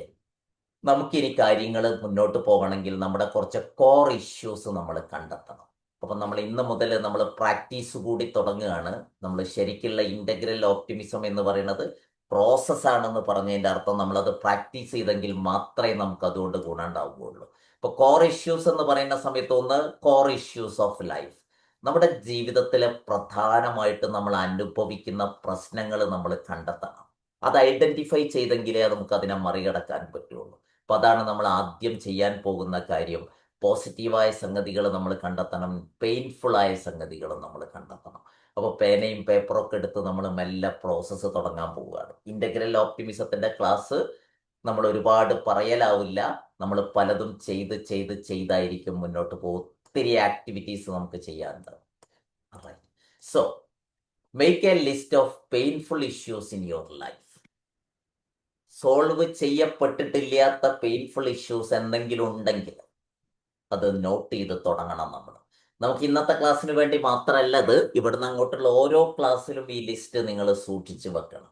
നമുക്കിനി കാര്യങ്ങൾ മുന്നോട്ട് പോകണമെങ്കിൽ നമ്മുടെ കുറച്ച് കോർ ഇഷ്യൂസ് നമ്മൾ കണ്ടെത്തണം. അപ്പം നമ്മൾ ഇന്ന് മുതൽ നമ്മൾ പ്രാക്ടീസ് കൂടി തുടങ്ങുകയാണ്. നമ്മൾ ശരിക്കുള്ള ഇന്റഗ്രൽ ഓപ്റ്റിമിസം എന്ന് പറയുന്നത് പ്രോസസ്സാണെന്ന് പറഞ്ഞതിൻ്റെ അർത്ഥം നമ്മളത് പ്രാക്ടീസ് ചെയ്തെങ്കിൽ മാത്രമേ നമുക്ക് അതുകൊണ്ട് ഗുണം ഉണ്ടാവുകയുള്ളൂ. ഇപ്പൊ കോർ ഇഷ്യൂസ് എന്ന് പറയുന്ന സമയത്ത് ഒന്ന് കോർ ഇഷ്യൂസ് ഓഫ് ലൈഫ്, നമ്മുടെ ജീവിതത്തിലെ പ്രധാനമായിട്ട് നമ്മൾ അനുഭവിക്കുന്ന പ്രശ്നങ്ങൾ നമ്മൾ കണ്ടെത്തണം. അത് ഐഡന്റിഫൈ ചെയ്തെങ്കിലേ നമുക്ക് അതിനെ മറികടക്കാൻ പറ്റുള്ളൂ. അപ്പൊ അതാണ് നമ്മൾ ആദ്യം ചെയ്യാൻ പോകുന്ന കാര്യം. പോസിറ്റീവായ സംഗതികൾ നമ്മൾ കണ്ടെത്തണം, പെയിൻഫുൾ ആയ സംഗതികൾ നമ്മൾ കണ്ടെത്തണം. അപ്പോൾ പേനയും പേപ്പറൊക്കെ എടുത്ത് നമ്മൾ മെല്ലെ പ്രോസസ്സ് തുടങ്ങാൻ പോവുകയാണ്. ഇന്റഗ്രൽ ഓപ്റ്റിമിസത്തിന്റെ ക്ലാസ് നമ്മൾ ഒരുപാട് പറയലാവില്ല, നമ്മൾ പലതും ചെയ്തായിരിക്കും മുന്നോട്ട് പോകും. ഒത്തിരി ആക്ടിവിറ്റീസ് നമുക്ക് ചെയ്യാനുണ്ട്. So make a list of painful issues in your life. Solve ചെയ്യപ്പെട്ടിട്ടില്ലാത്ത പെയിൻഫുൾ ഇഷ്യൂസ് എന്തെങ്കിലും ഉണ്ടെങ്കിൽ അത് നോട്ട് ചെയ്ത് തുടങ്ങണം. നമുക്ക് ഇന്നത്തെ ക്ലാസ്സിന് വേണ്ടി മാത്രമല്ല, ഇത് ഇവിടുന്ന് അങ്ങോട്ടുള്ള ഓരോ ക്ലാസ്സിലും ഈ ലിസ്റ്റ് നിങ്ങൾ സൂക്ഷിച്ചു വെക്കണം.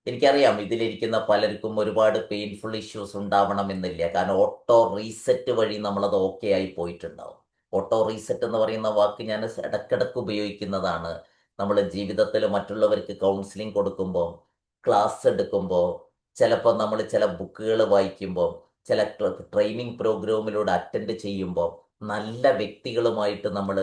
എനിക്കറിയാം ഇതിലിരിക്കുന്ന പലർക്കും ഒരുപാട് പെയിൻഫുൾ ഇഷ്യൂസ് ഉണ്ടാവണമെന്നില്ല. കാരണം ഓട്ടോ റീസെറ്റ് വഴി നമ്മളത് ഓക്കെ ആയി പോയിട്ടുണ്ടാവും. ഓട്ടോ റീസെറ്റ് എന്ന് പറയുന്ന വാക്ക് ഞാൻ ഇടക്കിടക്ക് ഉപയോഗിക്കുന്നതാണ്. നമ്മൾ ജീവിതത്തിൽ മറ്റുള്ളവർക്ക് കൗൺസിലിംഗ് കൊടുക്കുമ്പോൾ, ക്ലാസ് എടുക്കുമ്പോൾ, ചിലപ്പോൾ നമ്മൾ ചില ബുക്കുകൾ വായിക്കുമ്പോൾ, ചില ട്രെയിനിങ് പ്രോഗ്രാമിലൂടെ അറ്റൻഡ് ചെയ്യുമ്പോൾ, നല്ല വ്യക്തികളുമായിട്ട് നമ്മൾ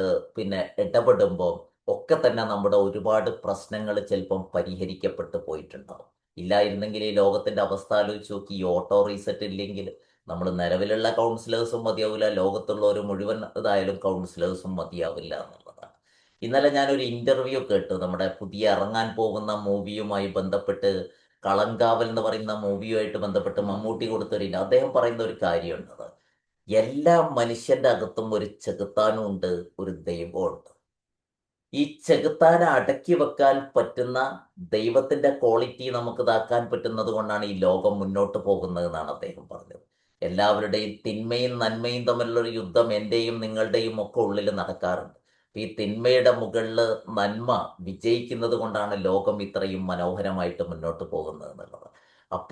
ഇടപെടുമ്പോൾ ഒക്കെ തന്നെ നമ്മുടെ ഒരുപാട് പ്രശ്നങ്ങൾ ചിലപ്പം പരിഹരിക്കപ്പെട്ടു പോയിട്ടുണ്ടാവും. ഇല്ലായിരുന്നെങ്കിൽ ഈ ലോകത്തിന്റെ അവസ്ഥ ആലോചിച്ച് നോക്കി. ഈ ഓട്ടോ റീസെറ്റ് ഇല്ലെങ്കിൽ നമ്മൾ നിലവിലുള്ള കൗൺസിലേഴ്സും മതിയാവില്ല, ലോകത്തുള്ള ഒരു മുഴുവൻ ഇതായാലും കൗൺസിലേഴ്സും മതിയാവില്ല എന്നുള്ളതാണ്. ഇന്നലെ ഞാനൊരു ഇന്റർവ്യൂ കേട്ടു. നമ്മുടെ പുതിയ ഇറങ്ങാൻ പോകുന്ന മൂവിയുമായി ബന്ധപ്പെട്ട്, കളങ്കാവൽ എന്ന് പറയുന്ന മൂവിയുമായിട്ട് ബന്ധപ്പെട്ട് മമ്മൂട്ടി കൊടുത്തൊരു അദ്ദേഹം പറയുന്ന ഒരു കാര്യമുണ്ട്. എല്ലാ മനുഷ്യന്റെ അകത്തും ഒരു ചെകുത്താനും ഉണ്ട്, ഒരു ദൈവമുണ്ട്. ഈ ചെകുത്താനെ അടക്കി വെക്കാൻ പറ്റുന്ന ദൈവത്തിന്റെ ക്വാളിറ്റി നമുക്ക് ഇതാക്കാൻ പറ്റുന്നത് കൊണ്ടാണ് ഈ ലോകം മുന്നോട്ട് പോകുന്നത് എന്നാണ് അദ്ദേഹം പറഞ്ഞത്. എല്ലാവരുടെയും തിന്മയും നന്മയും തമ്മിലുള്ള ഒരു യുദ്ധം എൻ്റെയും നിങ്ങളുടെയും ഒക്കെ ഉള്ളിൽ നടക്കാറുണ്ട്. ഈ തിന്മയുടെ മുകളിൽ നന്മ വിജയിക്കുന്നത് കൊണ്ടാണ് ലോകം ഇത്രയും മനോഹരമായിട്ട് മുന്നോട്ട് പോകുന്നത് എന്നുള്ളത്.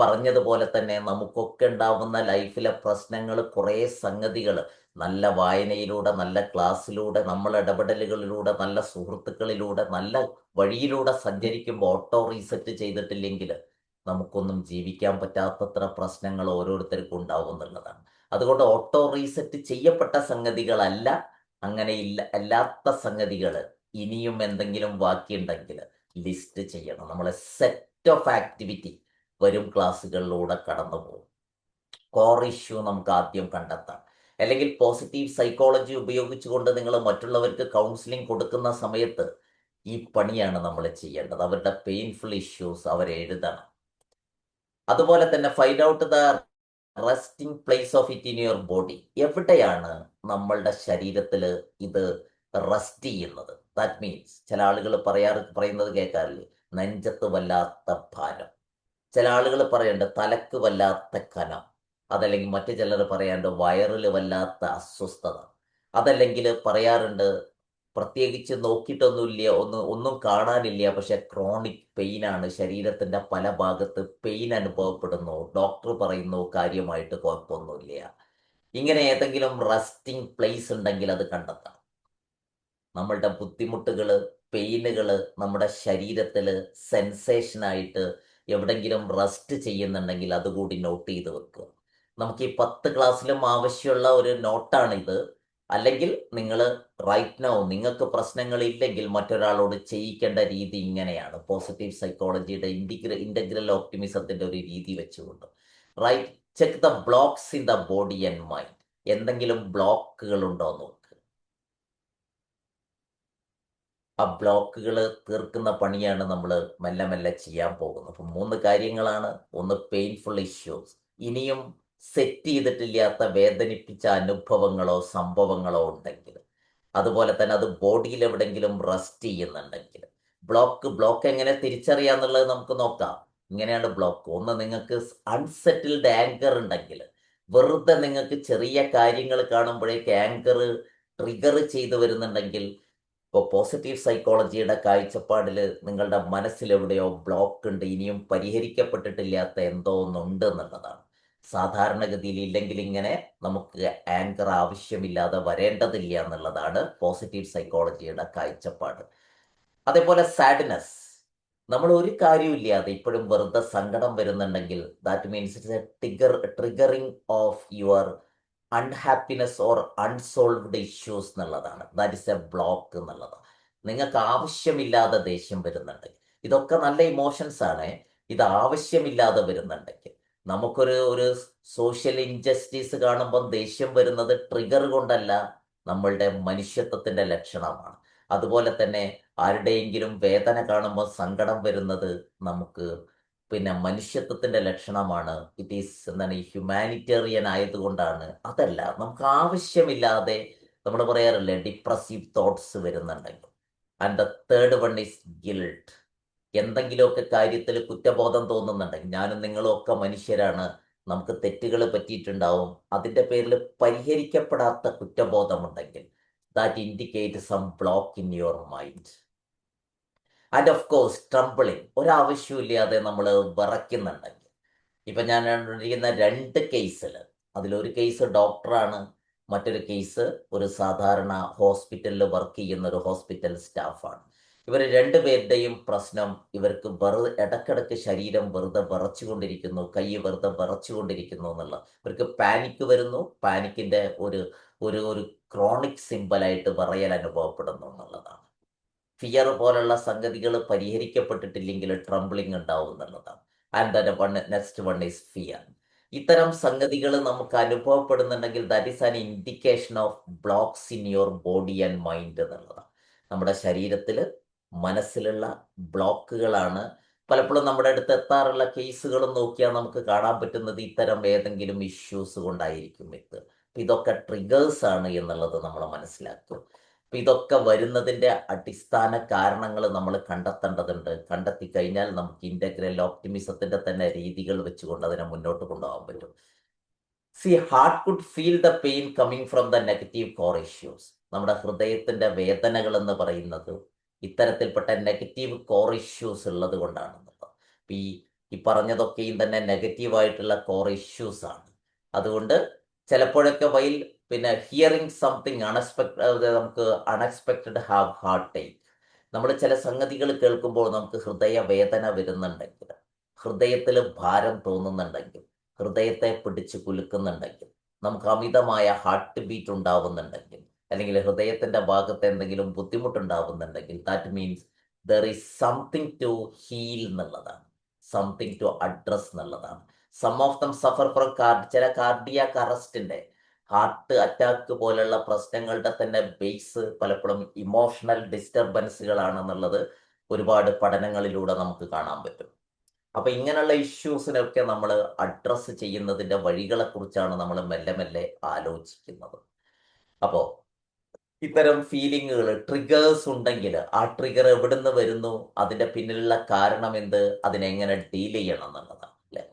പറഞ്ഞതുപോലെ തന്നെ നമുക്കൊക്കെ ഉണ്ടാവുന്ന ലൈഫിലെ പ്രശ്നങ്ങൾ, കുറേ സംഗതികൾ നല്ല വായനയിലൂടെ, നല്ല ക്ലാസ്സിലൂടെ, നമ്മൾ ഇടപെടലുകളിലൂടെ, നല്ല സുഹൃത്തുക്കളിലൂടെ, നല്ല വഴിയിലൂടെ സഞ്ചരിക്കുമ്പോൾ ഓട്ടോ റീസെറ്റ് ചെയ്തിട്ടില്ലെങ്കിൽ നമുക്കൊന്നും ജീവിക്കാൻ പറ്റാത്തത്ര പ്രശ്നങ്ങൾ ഓരോരുത്തർക്കും ഉണ്ടാവും എന്നുള്ളതാണ്. അതുകൊണ്ട് ഓട്ടോ റീസെറ്റ് ചെയ്യപ്പെട്ട സംഗതികളല്ല, അങ്ങനെ അല്ലാത്ത സംഗതികൾ ഇനിയും എന്തെങ്കിലും ബാക്കിയുണ്ടെങ്കിൽ ലിസ്റ്റ് ചെയ്യണം. നമ്മളെ സെറ്റ് ഓഫ് ആക്ടിവിറ്റി വരും ക്ലാസ്സുകളിലൂടെ കടന്നു പോകും. കോർ ഇഷ്യൂ നമുക്ക് ആദ്യം കണ്ടെത്താം. അല്ലെങ്കിൽ പോസിറ്റീവ് സൈക്കോളജി ഉപയോഗിച്ചുകൊണ്ട് നിങ്ങൾ മറ്റുള്ളവർക്ക് കൗൺസിലിംഗ് കൊടുക്കുന്ന സമയത്ത് ഈ പണിയാണ് നമ്മൾ ചെയ്യേണ്ടത്. അവരുടെ പെയിൻഫുൾ ഇഷ്യൂസ് അവരെഴുതണം. അതുപോലെ തന്നെ find out the resting place of it in your body. എവിടെയാണ് നമ്മളുടെ ശരീരത്തിൽ ഇത് റെസ്റ്റ് ചെയ്യുന്നത്? ദാറ്റ് മീൻസ് ചില ആളുകൾ പറയുന്നത് കേൾക്കാറില്ലേ, നെഞ്ചത്ത് വല്ലാത്ത ഭാരം. ചില ആളുകൾ പറയേണ്ടത് തലക്ക് വല്ലാത്ത കനം. അതല്ലെങ്കിൽ മറ്റു ചിലർ പറയാറുണ്ട് വയറിൽ വല്ലാത്ത അസ്വസ്ഥത. അതല്ലെങ്കിൽ പറയാറുണ്ട് പ്രത്യേകിച്ച് നോക്കിയിട്ടൊന്നുമില്ല, ഒന്നും കാണാനില്ല, പക്ഷെ ക്രോണിക് പെയിനാണ്, ശരീരത്തിന്റെ പല ഭാഗത്ത് പെയിൻ അനുഭവപ്പെടുന്നു, ഡോക്ടർ പറയുന്നു കാര്യമായിട്ട് കുഴപ്പമൊന്നുമില്ല. ഇങ്ങനെ ഏതെങ്കിലും റെസ്റ്റിംഗ് പ്ലേസ് ഉണ്ടെങ്കിൽ അത് കണ്ടെത്താം. നമ്മളുടെ ബുദ്ധിമുട്ടുകൾ, പെയിനുകൾ നമ്മുടെ ശരീരത്തിൽ സെൻസേഷനായിട്ട് എവിടെങ്കിലും റെസ്റ്റ് ചെയ്യുന്നുണ്ടെങ്കിൽ അതുകൂടി നോട്ട് ചെയ്ത് വെക്കുക. നമുക്ക് ഈ 10 ക്ലാസ്സിലും ആവശ്യമുള്ള ഒരു നോട്ടാണിത്. അല്ലെങ്കിൽ നിങ്ങൾ റൈറ്റ് നൗ നിങ്ങൾക്ക് പ്രശ്നങ്ങളില്ലെങ്കിൽ മറ്റൊരാളോട് ചെയ്യിക്കേണ്ട രീതി ഇങ്ങനെയാണ്. പോസിറ്റീവ് സൈക്കോളജിയുടെ ഇന്റഗ്രൽ ഓപ്റ്റിമിസത്തിന്റെ ഒരു രീതി വെച്ചുകൊണ്ട് right check the blocks in the body and mind. എന്തെങ്കിലും ബ്ലോക്കുകൾ ഉണ്ടോ നോക്ക്. ആ ബ്ലോക്കുകൾ തീർക്കുന്ന പണിയാണ് നമ്മൾ മെല്ലെ മെല്ലെ ചെയ്യാൻ പോകുന്നത്. അപ്പം 3 കാര്യങ്ങളാണ്. ഒന്ന് പെയിൻഫുൾ ഇഷ്യൂസ്, ഇനിയും സെറ്റ് ചെയ്തിട്ടില്ലാത്ത വേദനിപ്പിച്ച അനുഭവങ്ങളോ സംഭവങ്ങളോ ഉണ്ടെങ്കിൽ, അതുപോലെ തന്നെ അത് ബോഡിയിൽ എവിടെയെങ്കിലും റെസ്റ്റ് ചെയ്യുന്നുണ്ടെങ്കിൽ. ബ്ലോക്ക് എങ്ങനെ തിരിച്ചറിയാന്നുള്ളത് നമുക്ക് നോക്കാം. ഇങ്ങനെയാണ് ബ്ലോക്ക്. ഒന്ന്, നിങ്ങൾക്ക് അൺസെറ്റിൽഡ് ആങ്കർ ഉണ്ടെങ്കിൽ, വെറുതെ നിങ്ങൾക്ക് ചെറിയ കാര്യങ്ങൾ കാണുമ്പോഴേക്ക് ആങ്കർ ട്രിഗർ ചെയ്തു വരുന്നുണ്ടെങ്കിൽ, ഇപ്പോൾ പോസിറ്റീവ് സൈക്കോളജിയുടെ കാഴ്ചപ്പാടിൽ നിങ്ങളുടെ മനസ്സിലെവിടെയോ ബ്ലോക്ക് ഉണ്ട്, ഇനിയും പരിഹരിക്കപ്പെട്ടിട്ടില്ലാത്ത എന്തോ ഒന്നുണ്ട് എന്നുള്ളതാണ്. സാധാരണഗതിയിൽ ഇല്ലെങ്കിൽ ഇങ്ങനെ നമുക്ക് ആങ്കർ ആവശ്യമില്ലാതെ വരേണ്ടതില്ല എന്നുള്ളതാണ് പോസിറ്റീവ് സൈക്കോളജിയുടെ കാഴ്ചപ്പാട്. അതേപോലെ സാഡ്നെസ്, നമ്മൾ ഒരു കാര്യമില്ലാതെ ഇപ്പോഴും വെറുതെ സങ്കടം വരുന്നുണ്ടെങ്കിൽ that means it's A triggering of your unhappiness or unsolved issues എന്നുള്ളതാണ്. ദാറ്റ് ഇസ് എ ബ്ലോക്ക് എന്നുള്ളത്. നിങ്ങൾക്ക് ആവശ്യമില്ലാതെ ദേഷ്യം വരുന്നുണ്ടെങ്കിൽ, ഇതൊക്കെ നല്ല ഇമോഷൻസ് ആണ്, ഇത് ആവശ്യമില്ലാതെ വരുന്നുണ്ടെങ്കിൽ, നമുക്കൊരു സോഷ്യൽ ഇൻജസ്റ്റിസ് കാണുമ്പോൾ ദേഷ്യം വരുന്നത് ട്രിഗർ കൊണ്ടല്ല, നമ്മളുടെ മനുഷ്യത്വത്തിന്റെ ലക്ഷണമാണ്. അതുപോലെ തന്നെ ആരുടെയെങ്കിലും വേദന കാണുമ്പോൾ സങ്കടം വരുന്നത് നമുക്ക് മനുഷ്യത്വത്തിന്റെ ലക്ഷണമാണ്. ഇറ്റ് ഈസ് എന്താണ്, ഹ്യൂമാനിറ്റേറിയൻ ആയതുകൊണ്ടാണ്. അതല്ല, നമുക്ക് ആവശ്യമില്ലാതെ നമ്മൾ പറയാറില്ലേ ഡിപ്രസീവ് തോട്ട്സ് വരുന്നുണ്ടെങ്കിൽ. And the third one is guilt. എന്തെങ്കിലുമൊക്കെ കാര്യത്തിൽ കുറ്റബോധം തോന്നുന്നുണ്ടെങ്കിൽ, ഞാനും നിങ്ങളും ഒക്കെ മനുഷ്യരാണ്, നമുക്ക് തെറ്റുകൾ പറ്റിയിട്ടുണ്ടാവും, അതിൻ്റെ പേരിൽ പരിഹരിക്കപ്പെടാത്ത കുറ്റബോധമുണ്ടെങ്കിൽ that indicate some block in your mind. And of course trembling, ഒരാവശ്യമില്ലാതെ നമ്മൾ വിറയ്ക്കുന്നുണ്ടെങ്കിൽ. ഇപ്പം ഞാൻ ഇരിക്കുന്ന 2 കേസിൽ, അതിലൊരു കേസ് ഡോക്ടറാണ്, മറ്റൊരു കേസ് ഒരു സാധാരണ ഹോസ്പിറ്റലിൽ വർക്ക് ചെയ്യുന്ന ഒരു ഹോസ്പിറ്റൽ സ്റ്റാഫാണ്. ഇവർ 2 പേരുടെയും പ്രശ്നം, ഇവർക്ക് ഇടക്കിടക്ക് ശരീരം വെറുതെ വിറച്ചുകൊണ്ടിരിക്കുന്നു, കൈ വെറുതെ വിറച്ചുകൊണ്ടിരിക്കുന്നു എന്നുള്ള, ഇവർക്ക് പാനിക് വരുന്നു, പാനിക്കിൻ്റെ ഒരു ക്രോണിക് സിമ്പലായിട്ട് വിറയൽ അനുഭവപ്പെടുന്നു എന്നുള്ളതാണ്. ഫിയർ പോലുള്ള സംഗതികൾ പരിഹരിക്കപ്പെട്ടിട്ടില്ലെങ്കിൽ ട്രംബിളിങ് ഉണ്ടാവും എന്നുള്ളതാണ്. And next one is fear. ഇത്തരം സംഗതികൾ നമുക്ക് അനുഭവപ്പെടുന്നുണ്ടെങ്കിൽ that is an indication of blocks in your body and mind എന്നുള്ളതാണ്. നമ്മുടെ ശരീരത്തിൽ മനസ്സിലുള്ള ബ്ലോക്കുകളാണ്. പലപ്പോഴും നമ്മുടെ അടുത്ത് എത്താറുള്ള കേസുകളും നോക്കിയാൽ നമുക്ക് കാണാൻ പറ്റുന്നത് ഇത്തരം ഏതെങ്കിലും ഇഷ്യൂസ് കൊണ്ടായിരിക്കും ഇത്. ഇതൊക്കെ ട്രിഗേഴ്സ് ആണ് എന്നുള്ളത് നമ്മൾ മനസ്സിലാക്കും. അപ്പൊ ഇതൊക്കെ വരുന്നതിന്റെ അടിസ്ഥാന കാരണങ്ങൾ നമ്മൾ കണ്ടെത്തേണ്ടതുണ്ട്. കണ്ടെത്തി കഴിഞ്ഞാൽ നമുക്ക് ഇന്റഗ്രൽ ഓപ്റ്റിമിസത്തിന്റെ തന്നെ രീതികൾ വെച്ചുകൊണ്ട് അതിനെ മുന്നോട്ട് കൊണ്ടുപോകാൻ പറ്റും. Heart could feel the pain coming from the negative core issues. നമ്മുടെ ഹൃദയത്തിന്റെ വേദനകൾ എന്ന് പറയുന്നത് ഇത്തരത്തിൽപ്പെട്ട നെഗറ്റീവ് കോർ ഇഷ്യൂസ് ഉള്ളത് കൊണ്ടാണെന്നുള്ളത്. ഈ പറഞ്ഞതൊക്കെയും തന്നെ നെഗറ്റീവായിട്ടുള്ള കോർ ഇഷ്യൂസ് ആണ്. അതുകൊണ്ട് ചിലപ്പോഴൊക്കെ ഹിയറിംഗ് സംതിങ് നമുക്ക് അൺഎക്സ്പെക്റ്റഡ് ഹാവ് ഹാർട്ട് ടേക്ക്. നമ്മൾ ചില സംഗതികൾ കേൾക്കുമ്പോൾ നമുക്ക് ഹൃദയ വേദന വരുന്നുണ്ടെങ്കിൽ, ഹൃദയത്തിൽ ഭാരം തോന്നുന്നുണ്ടെങ്കിൽ, ഹൃദയത്തെ പിടിച്ചു കുലുക്കുന്നുണ്ടെങ്കിൽ, നമുക്ക് അമിതമായ ഹാർട്ട് ബീറ്റ് ഉണ്ടാവുന്നുണ്ടെങ്കിൽ, അല്ലെങ്കിൽ ഹൃദയത്തിന്റെ ഭാഗത്ത് എന്തെങ്കിലും ബുദ്ധിമുട്ടുണ്ടാവുന്നുണ്ടെങ്കിൽ, that means there is something to heal എന്നുള്ളതാണ്, സംതിങ് ടു അഡ്രസ് എന്നുള്ളതാണ്. Some of them suffer from ചില കാർഡിയാക് അറസ്റ്റിന്റെ, ഹാർട്ട് അറ്റാക്ക് പോലുള്ള പ്രശ്നങ്ങളുടെ തന്നെ ബേസ് പലപ്പോഴും ഇമോഷണൽ ഡിസ്റ്റർബൻസുകളാണെന്നുള്ളത് ഒരുപാട് പഠനങ്ങളിലൂടെ നമുക്ക് കാണാൻ പറ്റും. അപ്പൊ ഇങ്ങനെയുള്ള ഇഷ്യൂസിനൊക്കെ നമ്മൾ അഡ്രസ്സ് ചെയ്യുന്നതിന്റെ വഴികളെ കുറിച്ചാണ് നമ്മൾ മെല്ലെ മെല്ലെ ആലോചിക്കുന്നത്. അപ്പോ ഇത്തരം ഫീലിങ്ങുകൾ, ട്രിഗേഴ്സ് ഉണ്ടെങ്കിൽ ആ ട്രിഗർ എവിടുന്ന് വരുന്നു, അതിന്റെ പിന്നിലുള്ള കാരണം എന്ത്, അതിനെങ്ങനെ ഡീൽ ചെയ്യണം എന്നുള്ളതാണ് അല്ലെ.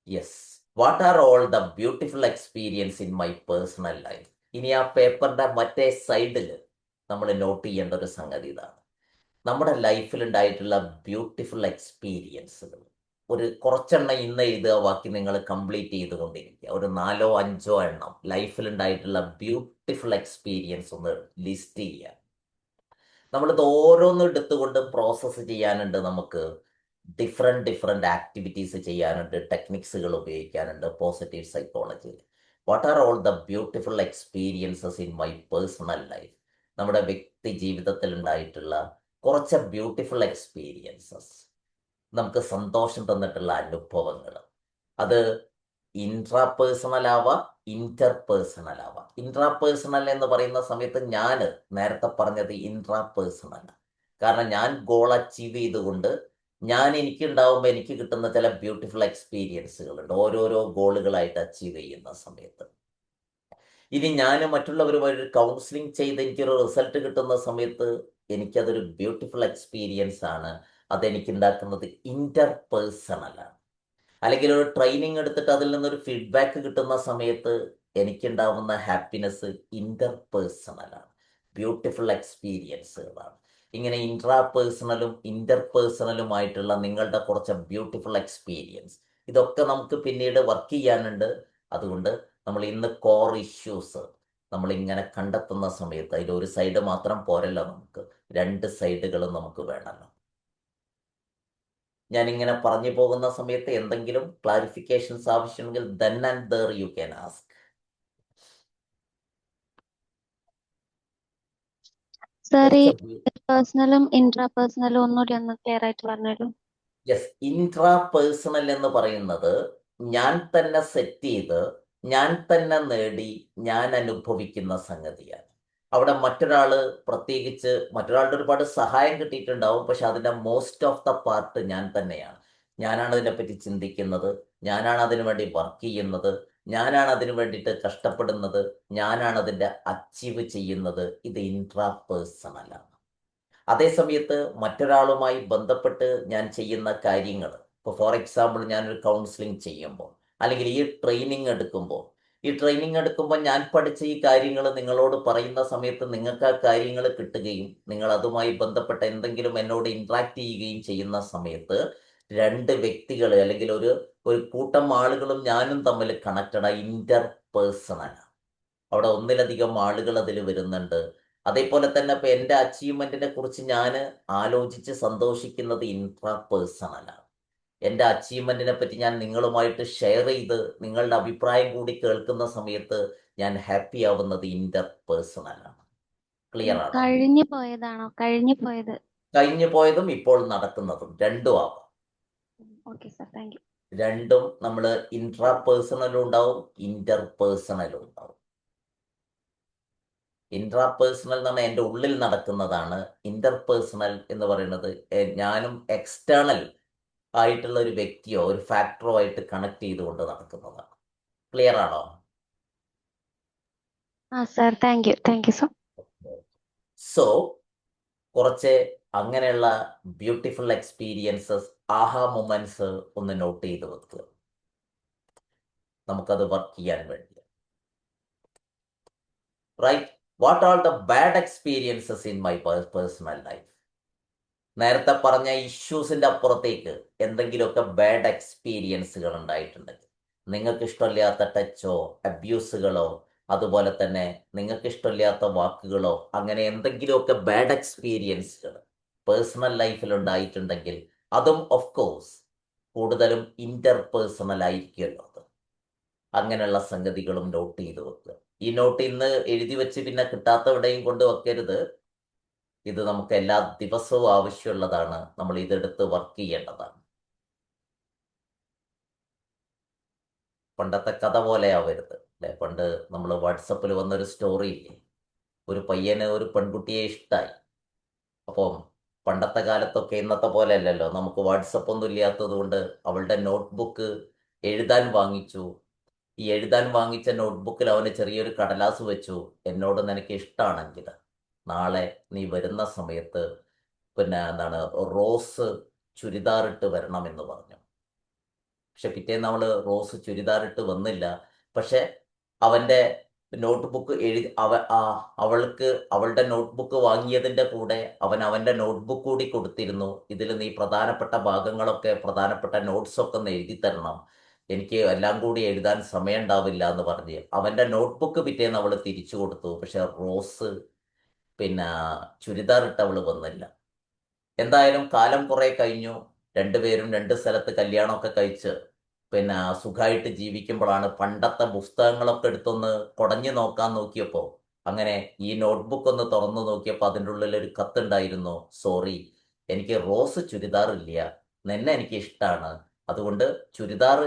Yes, what are all the beautiful experience in my personal life. ഇനി ആ പേപ്പറിന്റെ മറ്റേ സൈഡിൽ നമ്മൾ നോട്ട് ചെയ്യേണ്ട ഒരു സംഗതി ഇതാണ്. നമ്മുടെ ലൈഫിൽ ഉണ്ടായിട്ടുള്ള ബ്യൂട്ടിഫുൾ എക്സ്പീരിയൻസുകൾ കുറച്ചെണ്ണം ഇന്ന് എഴുതുക, ബാക്കി നിങ്ങൾ കംപ്ലീറ്റ് ചെയ്തുകൊണ്ടിരിക്കുക. ഒരു 4-5 എണ്ണം ലൈഫിൽ ഉണ്ടായിട്ടുള്ള ബ്യൂട്ടിഫുൾ എക്സ്പീരിയൻസ് ഒന്ന് ലിസ്റ്റ് ചെയ്യുക. നമ്മളിത് ഓരോന്നും എടുത്തുകൊണ്ട് പ്രോസസ്സ് ചെയ്യാനുണ്ട്. നമുക്ക് ഡിഫറെൻറ്റ് ആക്ടിവിറ്റീസ് ചെയ്യാനുണ്ട്, ടെക്നിക്സുകൾ ഉപയോഗിക്കാനുണ്ട് പോസിറ്റീവ് സൈക്കോളജിയിൽ. What are all the beautiful experiences in my personal life. നമ്മുടെ വ്യക്തി ജീവിതത്തിൽ ഉണ്ടായിട്ടുള്ള കുറച്ച് ബ്യൂട്ടിഫുൾ എക്സ്പീരിയൻസസ്, നമുക്ക് സന്തോഷം തന്നിട്ടുള്ള അനുഭവങ്ങൾ. അത് ഇൻട്രാ പേഴ്സണൽ ആവാം, ഇന്റർ പേഴ്സണൽ ആവാം. ഇൻട്രാ പേഴ്സണൽ എന്ന് പറയുന്ന സമയത്ത് ഞാൻ നേരത്തെ പറഞ്ഞത് ഇൻട്രാ പേഴ്സണൽ, കാരണം ഞാൻ ഗോൾ അച്ചീവ് ചെയ്തുകൊണ്ട് എനിക്കുണ്ടാവുമ്പോൾ എനിക്ക് കിട്ടുന്ന ചില ബ്യൂട്ടിഫുൾ എക്സ്പീരിയൻസുകളുണ്ട് ഓരോരോ ഗോളുകളായിട്ട് അച്ചീവ് ചെയ്യുന്ന സമയത്ത്. ഇനി ഞാൻ മറ്റുള്ളവരുമായി കൗൺസിലിംഗ് ചെയ്ത് എനിക്കൊരു റിസൾട്ട് കിട്ടുന്ന സമയത്ത് എനിക്കതൊരു ബ്യൂട്ടിഫുൾ എക്സ്പീരിയൻസ് ആണ്. അതെനിക്ക് ഉണ്ടാക്കുന്നത് ഇന്റർ പേഴ്സണലാണ്. അല്ലെങ്കിൽ ഒരു ട്രെയിനിങ് എടുത്തിട്ട് അതിൽ നിന്നൊരു ഫീഡ്ബാക്ക് കിട്ടുന്ന സമയത്ത് എനിക്കുണ്ടാവുന്ന ഹാപ്പിനെസ് ഇന്റർ പേഴ്സണലാണ്, ബ്യൂട്ടിഫുൾ എക്സ്പീരിയൻസുകളാണ്. ഇങ്ങനെ ഇൻട്രാ പേഴ്സണലും ഇന്റർ പേഴ്സണലുമായിട്ടുള്ള നിങ്ങളുടെ കുറച്ച് ബ്യൂട്ടിഫുൾ എക്സ്പീരിയൻസ്, ഇതൊക്കെ നമുക്ക് പിന്നീട് വർക്ക് ചെയ്യാനുണ്ട്. അതുകൊണ്ട് നമ്മൾ ഇന്ന് കോർ ഇഷ്യൂസ് നമ്മളിങ്ങനെ കണ്ടെത്തുന്ന സമയത്ത് അതിൽ ഒരു സൈഡ് മാത്രം പോരല്ലോ, നമുക്ക് 2 സൈഡുകളും നമുക്ക് വേണമല്ലോ. ഞാനിങ്ങനെ പറഞ്ഞു പോകുന്ന സമയത്ത് എന്തെങ്കിലും ക്ലാരിഫിക്കേഷൻസ് ആവശ്യമെങ്കിൽ then and there you can ask. Sir, ഈ പേഴ്സണലും ഇൻട്രാ പേഴ്സണലും ഒന്നുകൂടി ഒന്ന് ക്ലിയർ ആയിട്ട് പറഞ്ഞല്ലോ. യെസ്, ഇൻട്രാ പേഴ്സണൽ എന്ന് പറയുന്നത് ഞാൻ തന്നെ സെറ്റ് ചെയ്ത്, ഞാൻ തന്നെ നേടി, ഞാൻ അനുഭവിക്കുന്ന സംഗതിയാണ്. അവിടെ പ്രത്യേകിച്ച് മറ്റൊരാളുടെ ഒരുപാട് സഹായം കിട്ടിയിട്ടുണ്ടാവും, പക്ഷെ അതിൻ്റെ മോസ്റ്റ് ഓഫ് ദ പാർട്ട് ഞാൻ തന്നെയാണ്. ഞാനാണ് അതിനെപ്പറ്റി ചിന്തിക്കുന്നത്, ഞാനാണ് അതിനു വേണ്ടി വർക്ക് ചെയ്യുന്നത്, ഞാനാണ് അതിനു വേണ്ടിയിട്ട് കഷ്ടപ്പെടുന്നത്, ഞാനാണ് അതിൻ്റെ അച്ചീവ് ചെയ്യുന്നത്. ഇത് ഇൻട്രാ പേഴ്സണലാണ്. അതേസമയത്ത് മറ്റൊരാളുമായി ബന്ധപ്പെട്ട് ഞാൻ ചെയ്യുന്ന കാര്യങ്ങൾ, ഇപ്പോൾ ഫോർ എക്സാമ്പിൾ ഞാനൊരു കൗൺസിലിംഗ് ചെയ്യുമ്പോൾ, അല്ലെങ്കിൽ ഈ ട്രെയിനിങ് എടുക്കുമ്പോൾ ഞാൻ പഠിച്ച ഈ കാര്യങ്ങൾ നിങ്ങളോട് പറയുന്ന സമയത്ത് നിങ്ങൾക്ക് ആ കാര്യങ്ങൾ കിട്ടുകയും നിങ്ങൾ അതുമായി ബന്ധപ്പെട്ട എന്തെങ്കിലും എന്നോട് ഇൻട്രാക്ട് ചെയ്യുകയും ചെയ്യുന്ന സമയത്ത് 2 വ്യക്തികൾ അല്ലെങ്കിൽ ഒരു കൂട്ടം ആളുകളും ഞാനും തമ്മിൽ കണക്റ്റഡ് ഇന്റർ പേഴ്സണലാണ്. അവിടെ ഒന്നിലധികം ആളുകൾ അതിൽ വരുന്നുണ്ട്. അതേപോലെ തന്നെ ഇപ്പൊ എൻ്റെ അച്ചീവ്മെന്റിനെ കുറിച്ച് ഞാൻ ആലോചിച്ച് സന്തോഷിക്കുന്നത് ഇൻട്രാ പേഴ്സണലാണ്. എൻ്റെ അച്ചീവ്മെന്റിനെ പറ്റി ഞാൻ നിങ്ങളുമായിട്ട് ഷെയർ ചെയ്ത് നിങ്ങളുടെ അഭിപ്രായം കൂടി കേൾക്കുന്ന സമയത്ത് ഞാൻ ഹാപ്പി ആവുന്നത് ഇന്റർ പേഴ്സണലാണ്. ക്ലിയർ ആണോ? കഴിഞ്ഞു പോയതും ഇപ്പോൾ നടക്കുന്നതും രണ്ടും ആവാം. രണ്ടും നമ്മൾ ഇൻട്രാ പേഴ്സണലും ഉണ്ടാവും, ഇന്റർ പേഴ്സണലും ഉണ്ടാവും. ഇൻട്രാ പേഴ്സണൽ എന്ന് പറഞ്ഞാൽ എൻ്റെ ഉള്ളിൽ നടക്കുന്നതാണ്. ഇന്റർ പേഴ്സണൽ എന്ന് പറയുന്നത് ഞാനും എക്സ്റ്റേണൽ ആയിട്ടുള്ള ഒരു വ്യക്തിയോ ഒരു ഫാക്ടറോ ആയിട്ട് കണക്ട് ചെയ്തുകൊണ്ട് നടക്കുന്നതാണ്. ക്ലിയർ ആണോ? Sir, thank you sir. So കുറച്ച് അങ്ങനെയുള്ള ബ്യൂട്ടിഫുൾ എക്സ്പീരിയൻസസ്, ആഹാ മൊമെന്റ്സ് ഒന്ന് നോട്ട് ചെയ്ത് വെക്കുക, നമുക്കത് വർക്ക് ചെയ്യാൻ വേണ്ടി. Right, what are the bad experiences in my personal life? നേരത്തെ പറഞ്ഞ ഇഷ്യൂസിന്റെ അപ്പുറത്തേക്ക് എന്തെങ്കിലുമൊക്കെ ബാഡ് എക്സ്പീരിയൻസുകൾ ഉണ്ടായിട്ടുണ്ടെങ്കിൽ, നിങ്ങൾക്ക് ഇഷ്ടമില്ലാത്ത ടച്ചോ അബ്യൂസുകളോ അതുപോലെ തന്നെ നിങ്ങൾക്ക് ഇഷ്ടമില്ലാത്ത വാക്കുകളോ അങ്ങനെ എന്തെങ്കിലുമൊക്കെ ബാഡ് എക്സ്പീരിയൻസുകൾ പേഴ്സണൽ ലൈഫിൽ ഉണ്ടായിട്ടുണ്ടെങ്കിൽ, അതും ഓഫ് കോഴ്സ് കൂടുതലും ഇന്റർപേഴ്സണൽ ആയിരിക്കുമല്ലോ അത്. അങ്ങനെയുള്ള സംഗതികളും നോട്ട് ചെയ്ത് വെക്കുക. ഈ നോട്ട് ഇന്ന് എഴുതി വെച്ച് പിന്നെ കിട്ടാത്തവിടെയും കൊണ്ട് വെക്കരുത്. ഇത് നമുക്ക് എല്ലാ ദിവസവും ആവശ്യമുള്ളതാണ്. നമ്മൾ ഇതെടുത്ത് വർക്ക് ചെയ്യേണ്ടതാണ്. പണ്ടത്തെ കഥ പോലെ ആവരുത് അല്ലെ. പണ്ട് നമ്മൾ വാട്സപ്പിൽ വന്നൊരു സ്റ്റോറി ഇല്ലേ, ഒരു പയ്യന് ഒരു പെൺകുട്ടിയെ ഇഷ്ടമായി. അപ്പം പണ്ടത്തെ കാലത്തൊക്കെ ഇന്നത്തെ പോലെ അല്ലല്ലോ, നമുക്ക് വാട്സപ്പ് ഒന്നും ഇല്ലാത്തത് കൊണ്ട് അവളുടെ നോട്ട്ബുക്ക് എഴുതാൻ വാങ്ങിച്ചു. ഈ എഴുതാൻ വാങ്ങിച്ച നോട്ട്ബുക്കിൽ അവന് ചെറിയൊരു കടലാസ് വെച്ചു, എന്നോട് നിനക്ക് ഇഷ്ടമാണെങ്കിൽ നാളെ നീ വരുന്ന സമയത്ത് എന്താണ് റോസ് ചുരിദാറിട്ട് വരണം എന്ന് പറഞ്ഞു. പക്ഷെ പിറ്റേന്ന് അവള് റോസ് ചുരിദാറിട്ട് വന്നില്ല. പക്ഷെ അവന്റെ നോട്ട്ബുക്ക് അവൾക്ക് അവളുടെ നോട്ട്ബുക്ക് വാങ്ങിയതിന്റെ കൂടെ അവന്റെ നോട്ട്ബുക്ക് കൂടി കൊടുത്തിരുന്നു. ഇതിൽ നീ പ്രധാനപ്പെട്ട ഭാഗങ്ങളൊക്കെ പ്രധാനപ്പെട്ട നോട്ട്സ് ഒക്കെ ഒന്ന് എഴുതി തരണം, എനിക്ക് എല്ലാം കൂടി എഴുതാൻ സമയം ഉണ്ടാവില്ല എന്ന് പറഞ്ഞ് അവന്റെ നോട്ട്ബുക്ക് പിറ്റേന്ന് അവള് തിരിച്ചു കൊടുത്തു. പക്ഷെ റോസ് ചുരിദാറിട്ട് അവള് വന്നില്ല. എന്തായാലും കാലം കുറെ കഴിഞ്ഞു. രണ്ടുപേരും രണ്ട് സ്ഥലത്ത് കല്യാണമൊക്കെ കഴിച്ച് സുഖമായിട്ട് ജീവിക്കുമ്പോഴാണ് പണ്ടത്തെ പുസ്തകങ്ങളൊക്കെ എടുത്തൊന്ന് കുടഞ്ഞു നോക്കാൻ നോക്കിയപ്പോൾ അങ്ങനെ ഈ നോട്ട്ബുക്ക് ഒന്ന് തുറന്നു നോക്കിയപ്പോൾ അതിൻ്റെ ഉള്ളിൽ ഒരു കത്തുണ്ടായിരുന്നു. സോറി, എനിക്ക് റോസ് ചുരിദാർ ഇല്ല, നിന്നെ എനിക്ക് ഇഷ്ടമാണ്, അതുകൊണ്ട് ചുരിദാർ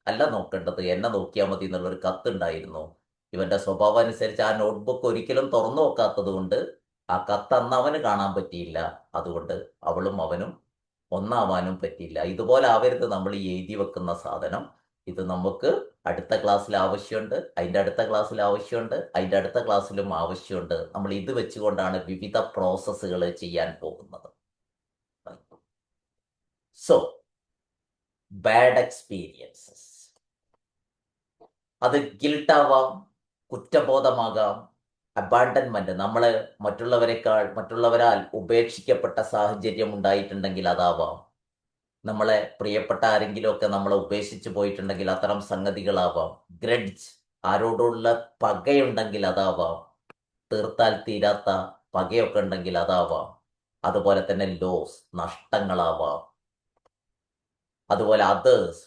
അല്ല നോക്കേണ്ടത്, എന്നെ നോക്കിയാൽ മതി എന്നുള്ളൊരു കത്തുണ്ടായിരുന്നു. ഇവന്റെ സ്വഭാവം അനുസരിച്ച് ആ നോട്ട്ബുക്ക് ഒരിക്കലും തുറന്നു നോക്കാത്തത് കൊണ്ട് ആ കത്ത് അന്ന് അവന് കാണാൻ പറ്റിയില്ല. അതുകൊണ്ട് അവളും അവനും ഒന്നാവാനും പറ്റിയില്ല. ഇതുപോലെ ആവരുത് നമ്മൾ ഈ എഴുതി വെക്കുന്ന സാധനം. ഇത് നമുക്ക് അടുത്ത ക്ലാസ്സിൽ ആവശ്യമുണ്ട്, അതിൻ്റെ അടുത്ത ക്ലാസ്സിൽ ആവശ്യമുണ്ട്, അതിൻ്റെ അടുത്ത ക്ലാസ്സിലും ആവശ്യമുണ്ട്. നമ്മൾ ഇത് വെച്ചുകൊണ്ടാണ് വിവിധ പ്രോസസ്സുകൾ ചെയ്യാൻ പോകുന്നത്. സോ ബാഡ് എക്സ്പീരിയൻസസ്, അത് ഗിൽട്ടാവാം, കുറ്റബോധമാകാം, അബാൻഡൻമെന്റ്, നമ്മള് മറ്റുള്ളവരാൽ ഉപേക്ഷിക്കപ്പെട്ട സാഹചര്യം ഉണ്ടായിട്ടുണ്ടെങ്കിൽ അതാവാം, നമ്മളെ പ്രിയപ്പെട്ട ആരെങ്കിലുമൊക്കെ നമ്മളെ ഉപേക്ഷിച്ച് പോയിട്ടുണ്ടെങ്കിൽ അത്തരം സംഗതികളാവാം, ഗ്രഡ്ജ്, ആരോടുള്ള പകയുണ്ടെങ്കിൽ അതാവാം, തീർത്താൽ തീരാത്ത പകയൊക്കെ ഉണ്ടെങ്കിൽ അതാവാം, അതുപോലെ തന്നെ ലോസ്, നഷ്ടങ്ങളാവാം, അതുപോലെ അതേഴ്സ്,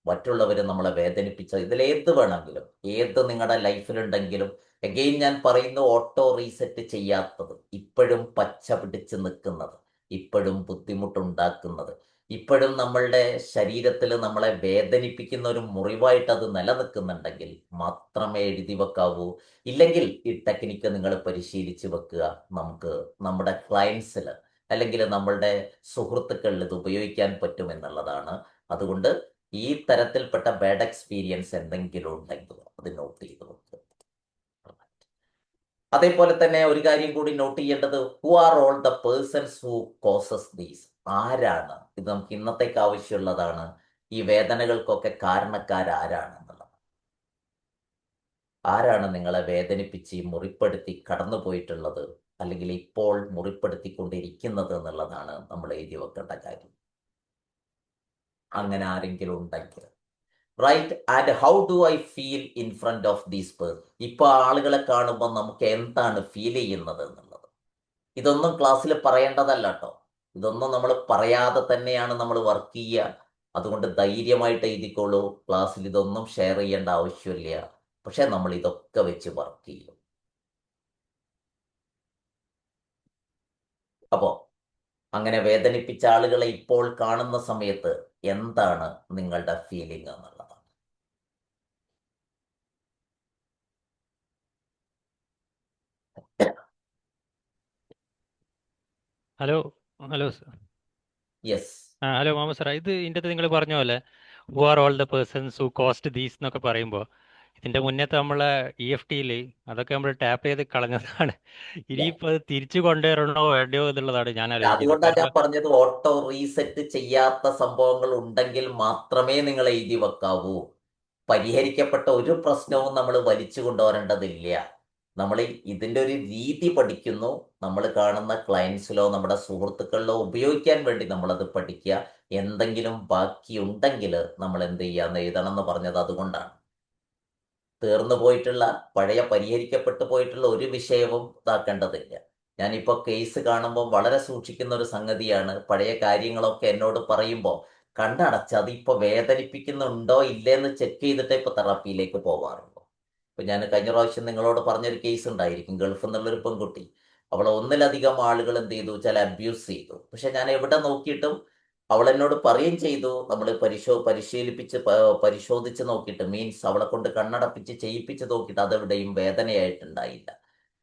മറ്റുള്ളവർ നമ്മളെ വേദനിപ്പിച്ച ഇതിലേത് വേണമെങ്കിലും, ഏത് നിങ്ങളുടെ ലൈഫിലുണ്ടെങ്കിലും, എഗെയിൻ ഞാൻ പറയുന്നു, ഓട്ടോ റീസെറ്റ് ചെയ്യാത്തത്, ഇപ്പോഴും പച്ച പിടിച്ച് നിൽക്കുന്നത്, ഇപ്പോഴും ബുദ്ധിമുട്ടുണ്ടാക്കുന്നത്, ഇപ്പോഴും നമ്മളുടെ ശരീരത്തിൽ നമ്മളെ വേദനിപ്പിക്കുന്ന ഒരു മുറിവായിട്ട് അത് നിലനിൽക്കുന്നുണ്ടെങ്കിൽ മാത്രമേ എഴുതി വെക്കാവൂ. ഇല്ലെങ്കിൽ ഈ ടെക്നിക്ക് നിങ്ങൾ പരിശീലിച്ച് വെക്കുക. നമുക്ക് നമ്മുടെ ക്ലയൻസിൽ അല്ലെങ്കിൽ നമ്മളുടെ സുഹൃത്തുക്കളിൽ ഇത് ഉപയോഗിക്കാൻ പറ്റുമെന്നുള്ളതാണ്. അതുകൊണ്ട് ഈ തരത്തിൽപ്പെട്ട ബാഡ് എക്സ്പീരിയൻസ് എന്തെങ്കിലും ഉണ്ടെങ്കിൽ അത് നോട്ട് ചെയ്ത് വെക്കുക. അതേപോലെ തന്നെ ഒരു കാര്യം കൂടി നോട്ട് ചെയ്യേണ്ടത്, who are all the persons who causes these. ആരാണ് ഇത്? നമുക്ക് ഇന്നത്തേക്ക് ആവശ്യമുള്ളതാണ്. ഈ വേദനകൾക്കൊക്കെ കാരണക്കാരാരാണെന്നുള്ളത്. ആരാണ് നിങ്ങളെ വേദനിപ്പിച്ച് മുറിപ്പെടുത്തി കടന്നു പോയിട്ടുള്ളത്, അല്ലെങ്കിൽ ഇപ്പോൾ മുറിപ്പെടുത്തിക്കൊണ്ടിരിക്കുന്നത് എന്നുള്ളതാണ് നമ്മൾ എഴുതി വെക്കേണ്ട കാര്യം. അങ്ങനെ ആരെങ്കിലും ഉണ്ടെങ്കിൽ right. And how do I feel in front of these person. ഇപ്പൊ ആളുകളെ കാണുമ്പോൾ നമുക്ക് എന്താണ് ഫീൽ ചെയ്യുന്നത് എന്നുള്ളത് ഇതൊന്നും ക്ലാസ്സിൽ പറയേണ്ടതല്ല കേട്ടോ. ഇതൊന്നും നമ്മൾ പറയാതെ തന്നെയാണ് നമ്മൾ വർക്ക് ചെയ്യുക. അതുകൊണ്ട് ധൈര്യമായിട്ട് എഴുതിക്കോളൂ. ക്ലാസ്സിൽ ഇതൊന്നും ഷെയർ ചെയ്യേണ്ട ആവശ്യമില്ല. പക്ഷെ നമ്മൾ ഇതൊക്കെ വെച്ച് വർക്ക് ചെയ്യും. അപ്പോ അങ്ങനെ വേദനിപ്പിച്ച ആളുകളെ ഇപ്പോൾ കാണുന്ന സമയത്ത് എന്താണ് നിങ്ങളുടെ ഫീലിംഗ് എന്നുള്ളതാണ്. Hello hello yes, hello Muhammad sir, ഇത് ഇതിൻ്റെ നിങ്ങൾ പറഞ്ഞ പോലെ who are all the persons who caused these എന്നൊക്കെ പറയുമ്പോൾ ഇതിന്റെ മുന്നത്തെ നമ്മളെ EFTയിൽ അതൊക്കെ നമ്മൾ ടാപ്പ് ചെയ്ത് കളഞ്ഞതാണ്. ഇനിയിപ്പോൾ അത് തിരിച്ചു കൊണ്ടുവരണോ വേണ്ടയോ എന്നുള്ളതാണ് ഞാൻ ആലോചിക്കുന്നത്. അതുകൊണ്ടാണ് ഞാൻ കാരണം പറഞ്ഞത് ഓട്ടോ റീസെറ്റ് ചെയ്യാത്ത സംഭവങ്ങൾ ഉണ്ടെങ്കിൽ മാത്രമേ നിങ്ങൾ എഴുതി വെക്കാവൂ. പരിഹരിക്കപ്പെട്ട ഒരു പ്രശ്നവും നമ്മൾ വലിച്ചു കൊണ്ടുവരേണ്ടതില്ല. നമ്മൾ ഇതിന്റെ ഒരു രീതി പഠിക്കുന്നു. നമ്മൾ കാണുന്ന ക്ലയൻസിലോ നമ്മുടെ സുഹൃത്തുക്കളിലോ ഉപയോഗിക്കാൻ വേണ്ടി നമ്മളത് പഠിക്കുക. എന്തെങ്കിലും ബാക്കിയുണ്ടെങ്കിൽ നമ്മൾ എന്ത് ചെയ്യാന്ന് എഴുതണം എന്ന് പറഞ്ഞത് അതുകൊണ്ടാണ്. തീർന്നു പോയിട്ടുള്ള പഴയ പരിഹരിക്കപ്പെട്ടു പോയിട്ടുള്ള ഒരു വിഷയവും ഇതാക്കേണ്ടതില്ല. ഞാനിപ്പോൾ കേസ് കാണുമ്പോൾ വളരെ സൂക്ഷിക്കുന്ന ഒരു സംഗതിയാണ്. പഴയ കാര്യങ്ങളൊക്കെ എന്നോട് പറയുമ്പോൾ കണ്ണടച്ച് അതിപ്പോൾ വേദനിപ്പിക്കുന്നുണ്ടോ ഇല്ലേന്ന് ചെക്ക് ചെയ്തിട്ടേ ഇപ്പോൾ തെറാപ്പിയിലേക്ക് പോവാറുള്ളൂ. ഇപ്പം ഞാൻ കഴിഞ്ഞ പ്രാവശ്യം നിങ്ങളോട് പറഞ്ഞൊരു കേസ് ഉണ്ടായിരിക്കും. ഗൾഫിൽ നിന്നുള്ളൊരു പെൺകുട്ടി, അവളെ ഒന്നിലധികം ആളുകൾ എന്ത് ചെയ്തു വെച്ചാൽ അബ്യൂസ് ചെയ്തു. പക്ഷെ ഞാൻ എവിടെ നോക്കിയിട്ടും അവൾ എന്നോട് പറയുകയും ചെയ്തു, നമ്മൾ പരിശോധിച്ച് നോക്കിയിട്ട്, മീൻസ് അവളെ കൊണ്ട് കണ്ണടപ്പിച്ച് ചെയ്യിപ്പിച്ച് നോക്കിയിട്ട് അതെവിടെയും വേദനയായിട്ടുണ്ടായില്ല.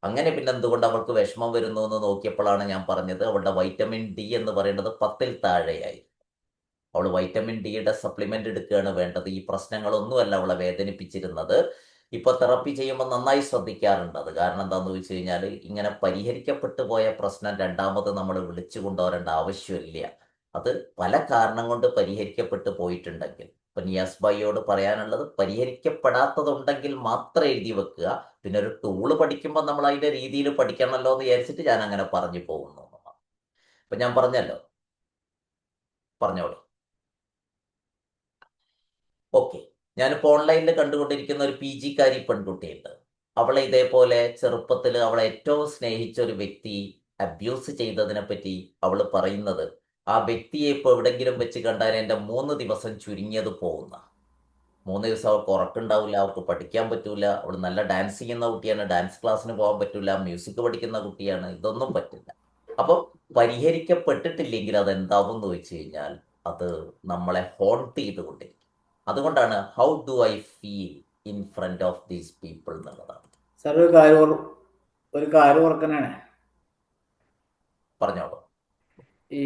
അങ്ങനെ പിന്നെ എന്തുകൊണ്ട് അവൾക്ക് വിഷമം വരുന്നു എന്ന് നോക്കിയപ്പോഴാണ് ഞാൻ പറഞ്ഞത് അവളുടെ വൈറ്റമിൻ ഡി എന്ന് പറയുന്നത് 10-ൽ താഴെയായി. അവൾ വൈറ്റമിൻ ഡിയുടെ സപ്ലിമെന്റ് എടുക്കുകയാണ് വേണ്ടത്. ഈ പ്രശ്നങ്ങളൊന്നുമല്ല അവളെ വേദനിപ്പിച്ചിരുന്നത്. ഇപ്പൊ തെറപ്പി ചെയ്യുമ്പോൾ നന്നായി ശ്രദ്ധിക്കാറുണ്ട് അത്. കാരണം എന്താണെന്ന് വെച്ച് കഴിഞ്ഞാൽ ഇങ്ങനെ പരിഹരിക്കപ്പെട്ടു പോയ പ്രശ്നം രണ്ടാമത് നമ്മൾ വിളിച്ചു കൊണ്ടുവരേണ്ട ആവശ്യമില്ല. അത് പല കാരണം കൊണ്ട് പരിഹരിക്കപ്പെട്ടു പോയിട്ടുണ്ടെങ്കിൽ, ഇപ്പൊ നിയാസ് ഭായിയോട് പറയാനുള്ളത്, പരിഹരിക്കപ്പെടാത്തതുണ്ടെങ്കിൽ മാത്രം എഴുതി വെക്കുക. പിന്നെ ഒരു ടൂള് പഠിക്കുമ്പോൾ നമ്മൾ അതിന്റെ രീതിയിൽ പഠിക്കണമല്ലോ എന്ന് വിചാരിച്ചിട്ട് ഞാൻ അങ്ങനെ പറഞ്ഞു പോകുന്നു. അപ്പൊ ഞാൻ പറഞ്ഞോളൂ. ഓക്കെ, ഞാനിപ്പോൾ ഓൺലൈനിൽ കണ്ടുകൊണ്ടിരിക്കുന്ന ഒരു PG-കാരി പെൺകുട്ടിയുണ്ട്. അവളെ ഇതേപോലെ ചെറുപ്പത്തിൽ അവളെ ഏറ്റവും സ്നേഹിച്ച ഒരു വ്യക്തി അബ്യൂസ് ചെയ്തതിനെ പറ്റി അവൾ പറയുന്നത്, ആ വ്യക്തിയെ ഇപ്പോൾ എവിടെങ്കിലും വെച്ച് കണ്ടാൽ എൻ്റെ 3 ദിവസം ചുരുങ്ങിയത് പോകുന്ന. 3 ദിവസം അവൾക്ക് ഉറക്കുണ്ടാവില്ല, അവൾക്ക് പഠിക്കാൻ പറ്റൂല. അവൾ നല്ല ഡാൻസ് ചെയ്യുന്ന കുട്ടിയാണ്, ഡാൻസ് ക്ലാസ്സിന് പോകാൻ പറ്റൂല, മ്യൂസിക് പഠിക്കുന്ന കുട്ടിയാണ്, ഇതൊന്നും പറ്റില്ല. അപ്പോൾ പരിഹരിക്കപ്പെട്ടിട്ടില്ലെങ്കിൽ അതെന്താവും എന്ന് വെച്ച് കഴിഞ്ഞാൽ അത് നമ്മളെ ഹോണ്ട് ചെയ്തുകൊണ്ടിരിക്കും. അതുകൊണ്ടാണ് how do I feel in front of these people എന്നുള്ളതാണ്. സാർ ഒരു കാര്യം ഓർക്കാനാണ്. പറഞ്ഞോളൂ. ഈ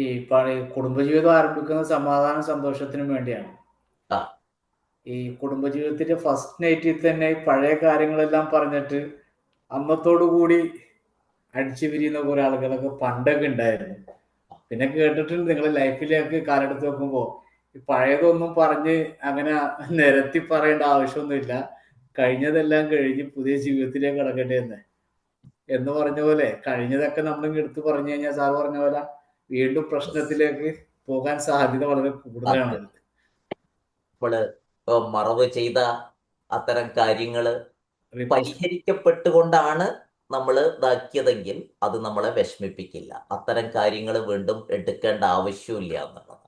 കുടുംബജീവിതം ആരംഭിക്കുന്നത് സമാധാന സന്തോഷത്തിനും വേണ്ടിയാണ്. ആ. ഈ കുടുംബജീവിതത്തിന്റെ ഫസ്റ്റ് നൈറ്റിൽ തന്നെ പഴയ കാര്യങ്ങളെല്ലാം പറഞ്ഞിട്ട് അന്നത്തോടു കൂടി അടിച്ചു പിരിയുന്ന കുറെ ആളുകളൊക്കെ പണ്ടൊക്കെ ഉണ്ടായിരുന്നു. പിന്നെ കേട്ടിട്ടുണ്ട് നിങ്ങൾ ലൈഫിലേക്ക് കാലെടുത്ത് വെക്കുമ്പോൾ ഈ പഴയതൊന്നും പറഞ്ഞ് അങ്ങനെ നിരത്തി പറയേണ്ട ആവശ്യമൊന്നുമില്ല, കഴിഞ്ഞതെല്ലാം കഴിഞ്ഞ് പുതിയ ജീവിതത്തിലേക്ക് കടക്കട്ടെ എന്ന് പറഞ്ഞ പോലെ കഴിഞ്ഞതൊക്കെ നമ്മൾ എടുത്ത് പറഞ്ഞു കഴിഞ്ഞാൽ സാർ പറഞ്ഞ പോലെ വീണ്ടും പ്രശ്നത്തിലേക്ക് പോകാൻ സാധ്യത വളരെ കൂടുതലാണ്. നമ്മള് മറവ് ചെയ്ത അത്തരം കാര്യങ്ങള് പരിഹരിക്കപ്പെട്ടുകൊണ്ടാണ് നമ്മൾ ഇതാക്കിയതെങ്കിൽ അത് നമ്മളെ വിഷമിപ്പിക്കില്ല. അത്തരം കാര്യങ്ങൾ വീണ്ടും എടുക്കേണ്ട ആവശ്യമില്ല എന്നുള്ളത്.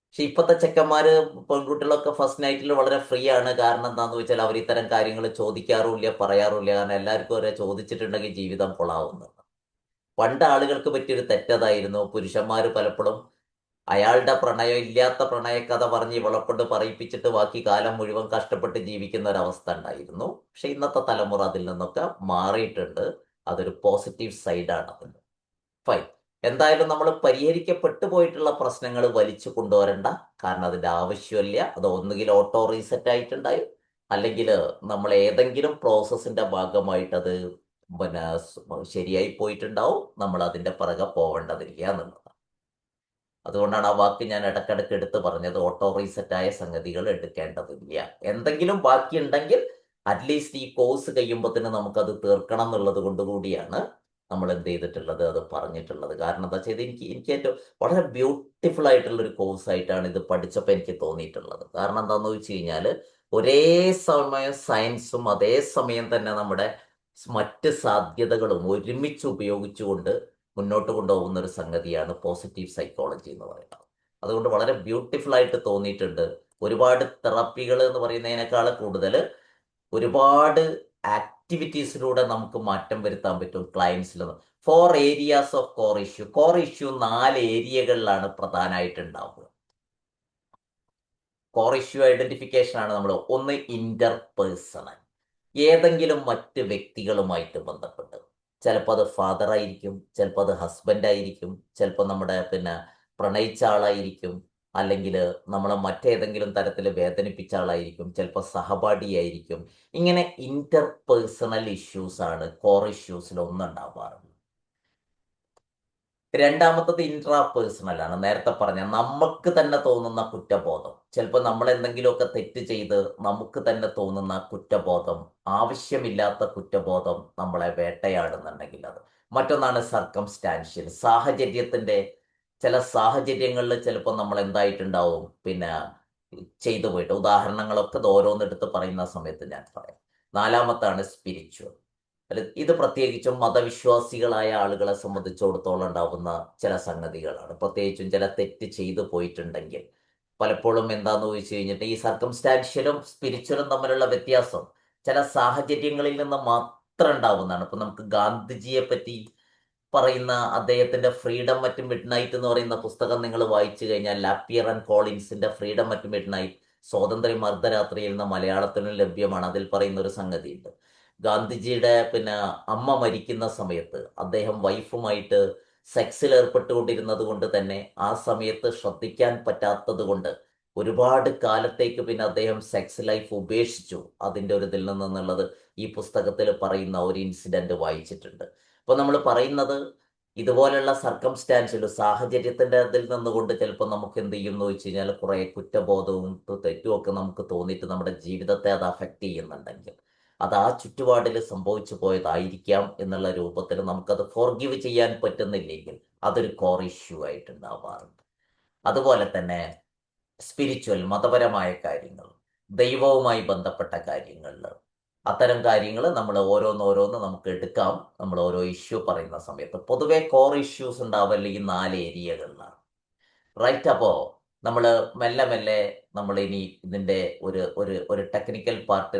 പക്ഷെ ഇപ്പോഴത്തെ ചെക്കന്മാര് പെൺകുട്ടികളൊക്കെ ഫസ്റ്റ് നൈറ്റിൽ വളരെ ഫ്രീ ആണ്. കാരണം എന്താണെന്ന് വെച്ചാൽ അവർ ഇത്തരം കാര്യങ്ങൾ ചോദിക്കാറുമില്ല, പറയാറുമില്ല. കാരണം എല്ലാവർക്കും ഒരേ ചോദിച്ചിട്ടുണ്ടെങ്കിൽ ജീവിതം കൊള്ളാവുന്നുണ്ട്. പണ്ട് ആളുകൾക്ക് പറ്റിയൊരു തെറ്റതായിരുന്നു, പുരുഷന്മാർ പലപ്പോഴും അയാളുടെ പ്രണയം ഇല്ലാത്ത പ്രണയക്കഥ പറഞ്ഞ് ഇവളെ കൊണ്ട് പറയിപ്പിച്ചിട്ട് ബാക്കി കാലം മുഴുവൻ കഷ്ടപ്പെട്ട് ജീവിക്കുന്ന ഒരവസ്ഥ ഉണ്ടായിരുന്നു. പക്ഷെ ഇന്നത്തെ തലമുറ അതിൽ നിന്നൊക്കെ മാറിയിട്ടുണ്ട്. അതൊരു പോസിറ്റീവ് സൈഡാണ് അതിന്. ഫൈൻ. എന്തായാലും നമ്മൾ പരിഹരിക്കപ്പെട്ടു പോയിട്ടുള്ള പ്രശ്നങ്ങൾ വലിച്ചു കൊണ്ടുവരണ്ട. കാരണം അതിന്റെ ആവശ്യമില്ല. അത് ഒന്നുകിൽ ഓട്ടോ റീസെറ്റ് ആയിട്ടുണ്ടായി, അല്ലെങ്കിൽ നമ്മൾ ഏതെങ്കിലും പ്രോസസ്സിന്റെ ഭാഗമായിട്ട് അത് പിന്നെ ശരിയായി പോയിട്ടുണ്ടാവും. നമ്മൾ അതിന്റെ പിറകെ പോവേണ്ടതില്ല എന്നുള്ളതാണ്. അതുകൊണ്ടാണ് ആ വാക്ക് ഞാൻ ഇടയ്ക്കിടയ്ക്ക് എടുത്ത് പറഞ്ഞത്. ഓട്ടോ റീസെറ്റായ സംഗതികൾ എടുക്കേണ്ടതില്ല. എന്തെങ്കിലും ബാക്കിയുണ്ടെങ്കിൽ അറ്റ്ലീസ്റ്റ് ഈ കോഴ്സ് കഴിയുമ്പോഴത്തേന് നമുക്കത് തീർക്കണം എന്നുള്ളത് കൊണ്ടുകൂടിയാണ് നമ്മൾ എന്ത് ചെയ്തിട്ടുള്ളത്, അത് പറഞ്ഞിട്ടുള്ളത്. കാരണം എന്താ വെച്ചാൽ എനിക്ക് ഏറ്റവും വളരെ ബ്യൂട്ടിഫുൾ ആയിട്ടുള്ളൊരു കോഴ്സായിട്ടാണ് ഇത് പഠിച്ചപ്പോൾ എനിക്ക് തോന്നിയിട്ടുള്ളത്. കാരണം എന്താണെന്ന് വെച്ച് കഴിഞ്ഞാൽ ഒരേ സമയം സയൻസും അതേ സമയം തന്നെ നമ്മുടെ മറ്റ് സാധ്യതകളും ഒരുമിച്ച് ഉപയോഗിച്ചുകൊണ്ട് മുന്നോട്ട് കൊണ്ടുപോകുന്ന ഒരു സംഗതിയാണ് പോസിറ്റീവ് സൈക്കോളജി എന്ന് പറയുന്നത്. അതുകൊണ്ട് വളരെ ബ്യൂട്ടിഫുൾ ആയിട്ട് തോന്നിയിട്ടുണ്ട്. ഒരുപാട് തെറാപ്പികൾ എന്ന് പറയുന്നതിനേക്കാൾ കൂടുതൽ ഒരുപാട് ആക്ടിവിറ്റീസിലൂടെ നമുക്ക് മാറ്റം വരുത്താൻ പറ്റും ക്ലയൻസിൽ. 4 areas of core issue. Core issue 4 ഏരിയകളിലാണ് പ്രധാനമായിട്ടുണ്ടാവുക. കോർ ഇഷ്യൂ ഐഡന്റിഫിക്കേഷൻ ആണ് നമ്മൾ. ഒന്ന്, ഇന്റർപേഴ്സണൽ, ഏതെങ്കിലും മറ്റ് വ്യക്തികളുമായിട്ട് ബന്ധപ്പെട്ട്. ചിലപ്പോൾ അത് ഫാദർ ആയിരിക്കും, ചിലപ്പോൾ അത് ഹസ്ബൻഡ് ആയിരിക്കും, ചിലപ്പോൾ നമ്മുടെ പ്രണയിച്ച ആളായിരിക്കും. അല്ലെങ്കിൽ നമ്മളെ മറ്റേതെങ്കിലും തരത്തിൽ വേദനിപ്പിച്ച ആളായിരിക്കും, ചിലപ്പോൾ സഹപാഠിയായിരിക്കും. ഇങ്ങനെ ഇന്റർപേഴ്സണൽ ഇഷ്യൂസ് ആണ് കോർ ഇഷ്യൂസിൽ ഒന്നുണ്ടാവാറുള്ളത്. രണ്ടാമത്തത് ഇൻട്രാ പേഴ്സണൽ ആണ്. നേരത്തെ പറഞ്ഞ നമുക്ക് തന്നെ തോന്നുന്ന കുറ്റബോധം, ചിലപ്പോൾ നമ്മൾ എന്തെങ്കിലുമൊക്കെ തെറ്റ് ചെയ്ത് നമുക്ക് തന്നെ തോന്നുന്ന കുറ്റബോധം, ആവശ്യമില്ലാത്ത കുറ്റബോധം നമ്മളെ വേട്ടയാടുന്നുണ്ടെങ്കിൽ അത്. മറ്റൊന്നാണ് സർക്കംസ്റ്റാൻഷ്യൽ, സാഹചര്യത്തിന്റെ ചില സാഹചര്യങ്ങളിൽ ചിലപ്പോൾ നമ്മൾ എന്തായിട്ടുണ്ടാവും, പിന്നെ ചെയ്തു പോയിട്ട് ഉദാഹരണങ്ങളൊക്കെ ഇത് ഓരോന്നെടുത്ത് പറയുന്ന സമയത്ത് ഞാൻ പറയാം. നാലാമത്താണ് സ്പിരിച്വൽ. ഇത് പ്രത്യേകിച്ചും മതവിശ്വാസികളായ ആളുകളെ സംബന്ധിച്ചിടത്തോളം ഉണ്ടാവുന്ന ചില സംഗതികളാണ്. പ്രത്യേകിച്ചും ചില തെറ്റ് ചെയ്തു പോയിട്ടുണ്ടെങ്കിൽ പലപ്പോഴും എന്താന്ന് ചോദിച്ചു കഴിഞ്ഞിട്ട് ഈ സർക്കംസ്റ്റാൻഷ്യലും സ്പിരിച്വലും തമ്മിലുള്ള വ്യത്യാസം ചില സാഹചര്യങ്ങളിൽ നിന്ന് മാത്രം ഉണ്ടാവുന്നതാണ്. ഇപ്പൊ നമുക്ക് ഗാന്ധിജിയെ പറ്റി പറയുന്ന അദ്ദേഹത്തിന്റെ ഫ്രീഡം അറ്റ് മിഡ് നൈറ്റ് എന്ന് പറയുന്ന പുസ്തകം നിങ്ങൾ വായിച്ചു കഴിഞ്ഞാൽ, ലാപ്പിയർ ആൻഡ് കോളിൻസിന്റെ ഫ്രീഡം അറ്റ് മിഡ് നൈറ്റ്, സ്വാതന്ത്ര്യം അർദ്ധരാത്രിയിൽ നിന്ന് മലയാളത്തിലും ലഭ്യമാണ്. അതിൽ പറയുന്ന ഒരു സംഗതിയുണ്ട്, ഗാന്ധിജിയുടെ പിന്നെ അമ്മ മരിക്കുന്ന സമയത്ത് അദ്ദേഹം വൈഫുമായിട്ട് സെക്സിൽ ഏർപ്പെട്ടുകൊണ്ടിരുന്നത് കൊണ്ട് തന്നെ ആ സമയത്ത് ശ്രദ്ധിക്കാൻ പറ്റാത്തത് കൊണ്ട് ഒരുപാട് കാലത്തേക്ക് പിന്നെ അദ്ദേഹം സെക്സ് ലൈഫ് ഉപേക്ഷിച്ചു. അതിൻ്റെ ഒരു ഇതിൽ നിന്നുള്ളത് ഈ പുസ്തകത്തിൽ പറയുന്ന ഒരു ഇൻസിഡന്റ് വായിച്ചിട്ടുണ്ട്. അപ്പോൾ നമ്മൾ പറയുന്നത് ഇതുപോലുള്ള സർക്കംസ്റ്റാൻഷ്യൽ സാഹചര്യത്തിന്റെ ഇതിൽ നിന്നുകൊണ്ട് ചിലപ്പോൾ നമുക്ക് എന്ത് ചെയ്യും എന്ന് വെച്ച് കഴിഞ്ഞാൽ കുറെ കുറ്റബോധവും തെറ്റുമൊക്കെ നമുക്ക് തോന്നിയിട്ട് നമ്മുടെ ജീവിതത്തെ അത് അഫക്റ്റ് ചെയ്യുന്നുണ്ടെങ്കിൽ അത് ആ ചുറ്റുപാടിൽ സംഭവിച്ചു പോയതായിരിക്കാം എന്നുള്ള രൂപത്തിൽ നമുക്കത് ഫോർഗിവ് ചെയ്യാൻ പറ്റുന്നില്ലെങ്കിൽ അതൊരു കോർ ഇഷ്യൂ ആയിട്ടുണ്ടാവാറുണ്ട്. അതുപോലെ തന്നെ സ്പിരിച്വൽ, മതപരമായ കാര്യങ്ങൾ, ദൈവവുമായി ബന്ധപ്പെട്ട കാര്യങ്ങളിൽ അത്തരം കാര്യങ്ങൾ നമ്മൾ ഓരോന്നോരോന്ന് നമുക്ക് എടുക്കാം. നമ്മൾ ഓരോ ഇഷ്യൂ പറയുന്ന സമയത്ത് പൊതുവെ കോർ ഇഷ്യൂസ് ഉണ്ടാവല്ല ഈ 4 ഏരിയകളിലാണ്. റൈറ്റ്. അപ്പോൾ നമ്മൾ മെല്ലെ മെല്ലെ നമ്മൾ ഇനി ഇതിൻ്റെ ഒരു ഒരു ഒരു ടെക്നിക്കൽ പാർട്ട്,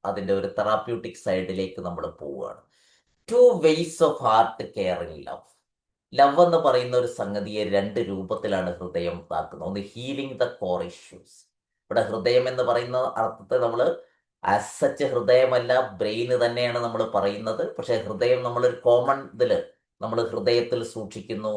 അതിൻ്റെ ഒരു തെറാപ്യൂട്ടിക് സൈഡിലേക്ക് നമ്മൾ പോവുകയാണ്. 2 ways of heart care in love. Love എന്ന് പറയുന്ന ഒരു സംഗതിയെ 2 രൂപത്തിലാണ് ഹൃദയം ഇതാക്കുന്നത്. ഒന്ന് ഹീലിംഗ് ദ കോർ ഇഷ്യൂസ്. ഇവിടെ ഹൃദയം എന്ന് പറയുന്ന അർത്ഥത്തെ നമ്മൾ ആസ് സച്ച് ഹൃദയമല്ല, ബ്രെയിന് തന്നെയാണ് നമ്മൾ പറയുന്നത്. പക്ഷെ ഹൃദയം നമ്മളൊരു കോമൺ ഇതില് നമ്മൾ ഹൃദയത്തിൽ സൂക്ഷിക്കുന്നു.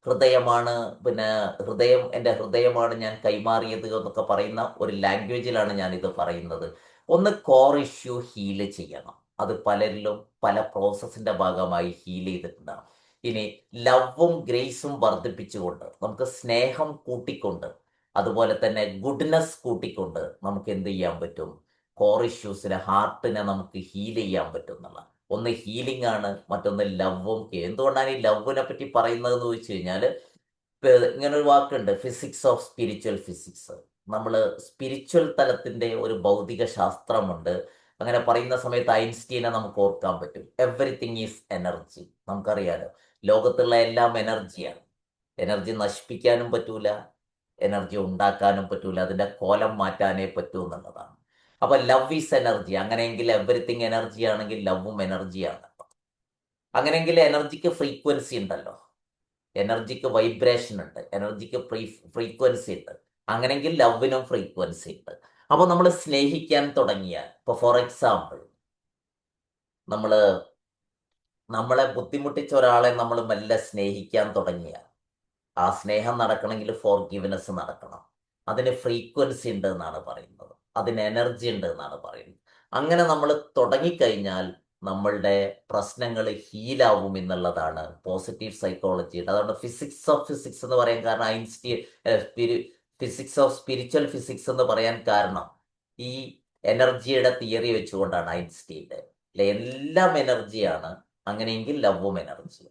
ഹൃദയമാണ് പിന്നെ ഹൃദയം, എൻ്റെ ഹൃദയമാണ് ഞാൻ കൈമാറിയത് എന്നൊക്കെ പറയുന്ന ഒരു ലാംഗ്വേജിലാണ് ഞാൻ ഇത് പറയുന്നത്. ഒന്ന് കോർ ഇഷ്യൂ ഹീല് ചെയ്യണം. അത് പലരിലും പല പ്രോസസ്സിന്റെ ഭാഗമായി ഹീൽ ചെയ്തിട്ടുണ്ടാകും. ഇനി ലവും ഗ്രേസും വർദ്ധിപ്പിച്ചുകൊണ്ട്, നമുക്ക് സ്നേഹം കൂട്ടിക്കൊണ്ട്, അതുപോലെ തന്നെ ഗുഡ്നെസ് കൂട്ടിക്കൊണ്ട് നമുക്ക് എന്ത് ചെയ്യാൻ പറ്റും, കോർ ഇഷ്യൂസിനെ, ഹാർട്ടിനെ നമുക്ക് ഹീൽ ചെയ്യാൻ പറ്റും എന്നുള്ള ഒന്ന് ഹീലിംഗ് ആണ്. മറ്റൊന്ന് ലവും. എന്തുകൊണ്ടാണ് ഈ ലവിനെ പറ്റി പറയുന്നത് എന്ന് ചോദിച്ചു കഴിഞ്ഞാൽ, ഇങ്ങനെ ഒരു വാക്കുണ്ട്, ഫിസിക്സ് ഓഫ് സ്പിരിച്വൽ ഫിസിക്സ്. നമ്മൾ സ്പിരിച്വൽ തലത്തിന്റെ ഒരു ഭൗതിക ശാസ്ത്രമുണ്ട്. അങ്ങനെ പറയുന്ന സമയത്ത് ഐൻസ്റ്റീനെ നമുക്ക് ഓർക്കാൻ പറ്റും. Everything is energy. നമുക്കറിയാലോ, ലോകത്തുള്ള എല്ലാം എനർജിയാണ്. എനർജി നശിപ്പിക്കാനും പറ്റൂല, എനർജി ഉണ്ടാക്കാനും പറ്റൂല, അതിന്റെ കോലം മാറ്റാനേ പറ്റൂ എന്നുള്ളതാണ്. അപ്പൊ ലവ് ഈസ് എനർജി. അങ്ങനെയെങ്കിൽ എവറിത്തിങ് എനർജി ആണെങ്കിൽ ലവും എനർജിയാണ്. അങ്ങനെയെങ്കിൽ എനർജിക്ക് ഫ്രീക്വൻസി ഉണ്ടല്ലോ, എനർജിക്ക് വൈബ്രേഷൻ ഉണ്ട്, എനർജിക്ക് ഫ്രീക്വൻസി ഉണ്ട്. അങ്ങനെയെങ്കിൽ ലവിനും ഫ്രീക്വൻസി ഉണ്ട്. അപ്പൊ നമ്മൾ സ്നേഹിക്കാൻ തുടങ്ങിയാൽ, ഇപ്പൊ ഫോർ എക്സാമ്പിൾ, നമ്മളെ ബുദ്ധിമുട്ടിച്ച ഒരാളെ നമ്മൾ മെല്ലെ സ്നേഹിക്കാൻ തുടങ്ങിയാൽ, ആ സ്നേഹം നടക്കണമെങ്കിൽ ഫോർഗിവ്നെസ് നടക്കണം. അതിന് ഫ്രീക്വൻസി ഉണ്ട് എന്നാണ് പറയുന്നത്, അതിന് എനർജി ഉണ്ട് എന്നാണ് പറയുന്നത്. അങ്ങനെ നമ്മൾ തുടങ്ങിക്കഴിഞ്ഞാൽ നമ്മളുടെ പ്രശ്നങ്ങൾ ഹീലാവും എന്നുള്ളതാണ് പോസിറ്റീവ് സൈക്കോളജിയുടെ. അതുകൊണ്ട് ഫിസിക്സ് ഓഫ് ഫിസിക്സ് എന്ന് പറയാൻ കാരണം ഫിസിക്സ് ഓഫ് സ്പിരിച്വൽ ഫിസിക്സ് എന്ന് പറയാൻ കാരണം ഈ എനർജിയുടെ തിയറി വെച്ചുകൊണ്ടാണ് ഐൻസ്റ്റീൻ്റെ. എല്ലാം എനർജിയാണ്. അങ്ങനെയെങ്കിൽ ലവും എനർജി.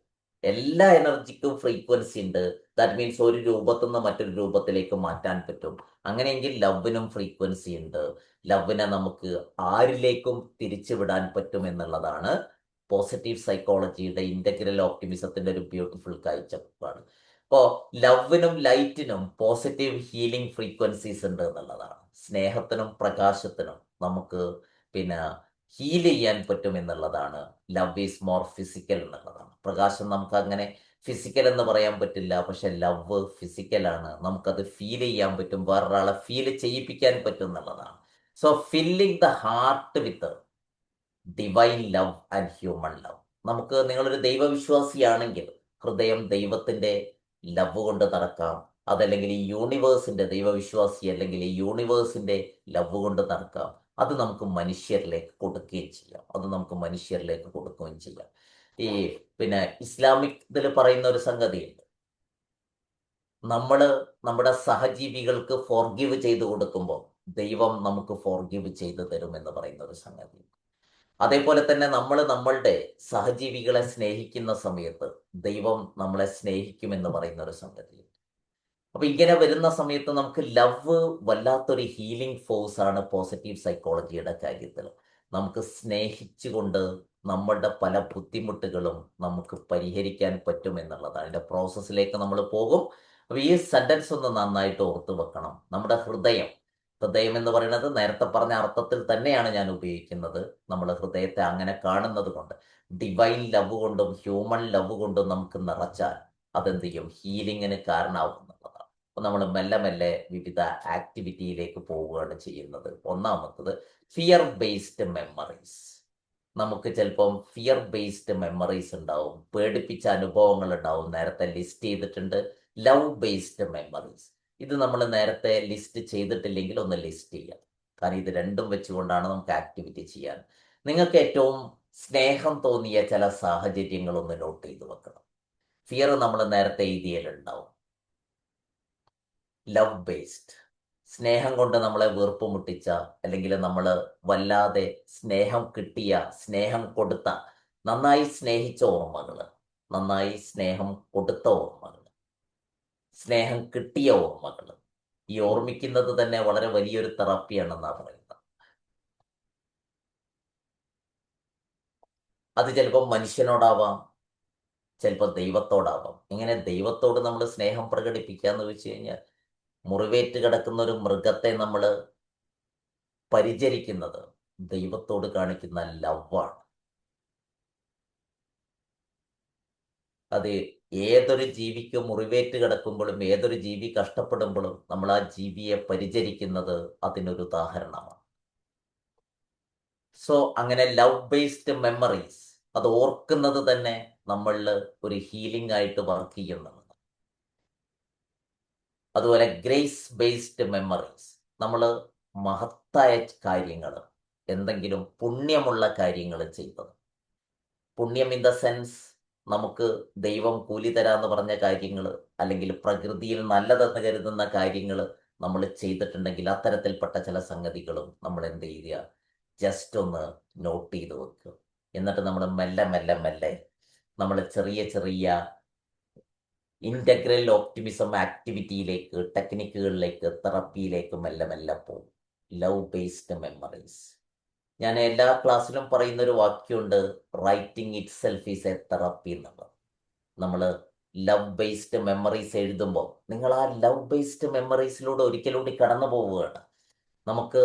എല്ലാ എനർജിക്കും ഫ്രീക്വൻസി ഉണ്ട്. ദാറ്റ് മീൻസ് ഒരു രൂപത്തിൽ നിന്ന് മറ്റൊരു രൂപത്തിലേക്ക് മാറ്റാൻ പറ്റും. അങ്ങനെയെങ്കിൽ ലവിനും ഫ്രീക്വൻസി ഉണ്ട്. ലവിനെ നമുക്ക് ആരിലേക്കും തിരിച്ചു വിടാൻ പറ്റും എന്നുള്ളതാണ് പോസിറ്റീവ് സൈക്കോളജിയുടെ ഇന്റഗ്രൽ ഓപ്റ്റിമിസത്തിന്റെ ഒരു ബ്യൂട്ടിഫുൾ കാഴ്ചപ്പാട്. അപ്പോൾ ലവിനും ലൈറ്റിനും പോസിറ്റീവ് ഹീലിംഗ് ഫ്രീക്വൻസീസ് ഉണ്ട് എന്നുള്ളതാണ്. സ്നേഹത്തിനും പ്രകാശത്തിനും നമുക്ക് പിന്നെ ഹീൽ ചെയ്യാൻ പറ്റും എന്നുള്ളതാണ്. ലവ് ഈസ് മോർ ഫിസിക്കൽ എന്നുള്ളതാണ്. പ്രകാശം നമുക്ക് അങ്ങനെ ഫിസിക്കൽ എന്ന് പറയാൻ പറ്റില്ല, പക്ഷെ ലവ് ഫിസിക്കലാണ്. നമുക്കത് ഫീൽ ചെയ്യാൻ പറ്റും, വേറൊരാളെ ഫീൽ ചെയ്യിപ്പിക്കാൻ പറ്റും എന്നുള്ളതാണ്. So filling the heart with divine love and human love. നിങ്ങളൊരു ദൈവവിശ്വാസിയാണെങ്കിൽ ഹൃദയം ദൈവത്തിന്റെ ലവ് കൊണ്ട് നടക്കാം. അതല്ലെങ്കിൽ ഈ യൂണിവേഴ്സിന്റെ ദൈവവിശ്വാസി അല്ലെങ്കിൽ ഈ യൂണിവേഴ്സിന്റെ ലവ് കൊണ്ട് നടക്കാം. അത് നമുക്ക് മനുഷ്യരിലേക്ക് കൊടുക്കുകയും ചെയ്യാം. ഈ പിന്നെ ഇസ്ലാമിക് ഇതിൽ പറയുന്ന ഒരു സംഗതിയുണ്ട്. നമ്മുടെ സഹജീവികൾക്ക് ഫോർഗീവ് ചെയ്തു കൊടുക്കുമ്പോൾ ദൈവം നമുക്ക് ഫോർഗീവ് ചെയ്തു തരുമെന്ന് പറയുന്ന ഒരു സംഗതി. അതേപോലെ തന്നെ നമ്മളുടെ സഹജീവികളെ സ്നേഹിക്കുന്ന സമയത്ത് ദൈവം നമ്മളെ സ്നേഹിക്കുമെന്ന് പറയുന്ന ഒരു സംഗതി. അപ്പൊ ഇങ്ങനെ വരുന്ന സമയത്ത് നമുക്ക് ലവ് വല്ലാത്തൊരു ഹീലിംഗ് ഫോഴ്സ് ആണ് പോസിറ്റീവ് സൈക്കോളജിയുടെ കാര്യത്തിൽ. നമുക്ക് സ്നേഹിച്ചുകൊണ്ട് നമ്മളുടെ പല ബുദ്ധിമുട്ടുകളും നമുക്ക് പരിഹരിക്കാൻ പറ്റും എന്നുള്ളതാണ്. അതിന്റെ പ്രോസസ്സിലേക്ക് നമ്മൾ പോകും. അപ്പൊ ഈ സെന്റൻസ് ഒന്ന് നന്നായിട്ട് ഓർത്തു വെക്കണം. നമ്മുടെ ഹൃദയം എന്ന് പറയുന്നത് നേരത്തെ പറഞ്ഞ അർത്ഥത്തിൽ തന്നെയാണ് ഞാൻ ഉപയോഗിക്കുന്നത്. നമ്മൾ ഹൃദയത്തെ അങ്ങനെ കാണുന്നത് കൊണ്ട്, ഡിവൈൻ ലവ് കൊണ്ടും ഹ്യൂമൻ ലവ് കൊണ്ടും നമുക്ക് നിറച്ചാൽ അതെന്ത് ചെയ്യും? ഹീലിങ്ങിന് കാരണമാവും എന്നുള്ളതാണ്. അപ്പൊ നമ്മൾ മെല്ലെ മെല്ലെ വിവിധ ആക്ടിവിറ്റിയിലേക്ക് പോവുകയാണ് ചെയ്യുന്നത്. ഒന്നാമത്തത് ഫിയർ ബേസ്ഡ് മെമ്മറീസ്. നമുക്ക് ചിലപ്പം ഫിയർ ബേസ്ഡ് മെമ്മറീസ് ഉണ്ടാവും, പേടിപ്പിച്ച അനുഭവങ്ങൾ ഉണ്ടാവും. നേരത്തെ ലിസ്റ്റ് ചെയ്തിട്ടുണ്ട്. ലവ് ബേസ്ഡ് മെമ്മറീസ്, ഇത് നമ്മൾ നേരത്തെ ലിസ്റ്റ് ചെയ്തിട്ടില്ലെങ്കിൽ ഒന്ന് ലിസ്റ്റ് ചെയ്യാം. കാരണം ഇത് രണ്ടും വെച്ചുകൊണ്ടാണ് നമുക്ക് ആക്ടിവിറ്റി ചെയ്യാൻ. നിങ്ങൾക്ക് ഏറ്റവും സ്നേഹം തോന്നിയ ചില സാഹചര്യങ്ങൾ ഒന്ന് നോട്ട് ചെയ്ത് വെക്കണം. ഫിയർ നമ്മൾ നേരത്തെ എഴുതിയാലുണ്ടാവും. ലവ് ബേസ്ഡ്, സ്നേഹം കൊണ്ട് നമ്മളെ വീർപ്പ് മുട്ടിച്ച, അല്ലെങ്കിൽ നമ്മൾ വല്ലാതെ സ്നേഹം കിട്ടിയ, സ്നേഹം കൊടുത്ത, നന്നായി സ്നേഹിച്ച ഓർമ്മകൾ, നന്നായി സ്നേഹം കൊടുത്ത ഓർമ്മകൾ, സ്നേഹം കിട്ടിയ ഓർമ്മകൾ. ഈ ഓർമ്മിക്കുന്നത് തന്നെ വളരെ വലിയൊരു തെറാപ്പിയാണെന്നാണ് പറയുന്നത്. അത് ചിലപ്പോൾ മനുഷ്യനോടാവാം, ചിലപ്പോൾ ദൈവത്തോടാവാം. ഇങ്ങനെ ദൈവത്തോട് നമ്മൾ സ്നേഹം പ്രകടിപ്പിക്കാന്ന് വെച്ച് കഴിഞ്ഞാൽ, മുറിവേറ്റ് കിടക്കുന്ന ഒരു മൃഗത്തെ നമ്മൾ പരിചരിക്കുന്നത് ദൈവത്തോട് കാണിക്കുന്ന ലവാണ്. അത് ഏതൊരു ജീവിക്ക് മുറിവേറ്റ് കിടക്കുമ്പോഴും, ഏതൊരു ജീവി കഷ്ടപ്പെടുമ്പോഴും നമ്മൾ ആ ജീവിയെ പരിചരിക്കുന്നത് അതിനൊരു ഉദാഹരണമാണ്. സോ അങ്ങനെ ലവ് ബേസ്ഡ് മെമ്മറീസ്, അത് ഓർക്കുന്നത് തന്നെ നമ്മളിൽ ഒരു ഹീലിംഗ് ആയിട്ട് വർക്ക് ചെയ്യുന്നതാണ്. അതുപോലെ ഗ്രേസ് ബേസ്ഡ് മെമ്മറീസ്, നമ്മൾ മഹത്തായ കാര്യങ്ങൾ, എന്തെങ്കിലും പുണ്യമുള്ള കാര്യങ്ങൾ ചെയ്തത്. പുണ്യം ഇൻ ദ സെൻസ്, നമുക്ക് ദൈവം കൂലി തരാന്ന് പറഞ്ഞ കാര്യങ്ങൾ, അല്ലെങ്കിൽ പ്രകൃതിയിൽ നല്ലതെന്ന് കരുതുന്ന കാര്യങ്ങൾ നമ്മൾ ചെയ്തിട്ടുണ്ടെങ്കിൽ അത്തരത്തിൽപ്പെട്ട ചില സംഗതികളും നമ്മൾ എന്ത് ചെയ്യുക? ജസ്റ്റ് ഒന്ന് നോട്ട് ചെയ്ത് വെക്കുക. എന്നിട്ട് നമ്മൾ മെല്ലെ മെല്ലെ മെല്ലെ നമ്മൾ ചെറിയ ചെറിയ ഇൻ്റഗ്രൽ ഓപ്റ്റിമിസം ആക്ടിവിറ്റിയിലേക്ക്, ടെക്നിക്കുകളിലേക്ക്, തെറപ്പിയിലേക്ക് മെല്ലെ മെല്ലെ പോകും. Love based memories. ഞാൻ എല്ലാ ക്ലാസ്സിലും പറയുന്ന ഒരു വാക്യമുണ്ട്, writing itself is a therapy എന്നുള്ളത്. നമ്മൾ ലവ് ബേസ്ഡ് മെമ്മറീസ് എഴുതുമ്പോൾ നിങ്ങൾ ആ ലവ് ബേസ്ഡ് മെമ്മറീസിലൂടെ ഒരിക്കലൂടെ കടന്നു പോവുകയാണ്. നമുക്ക്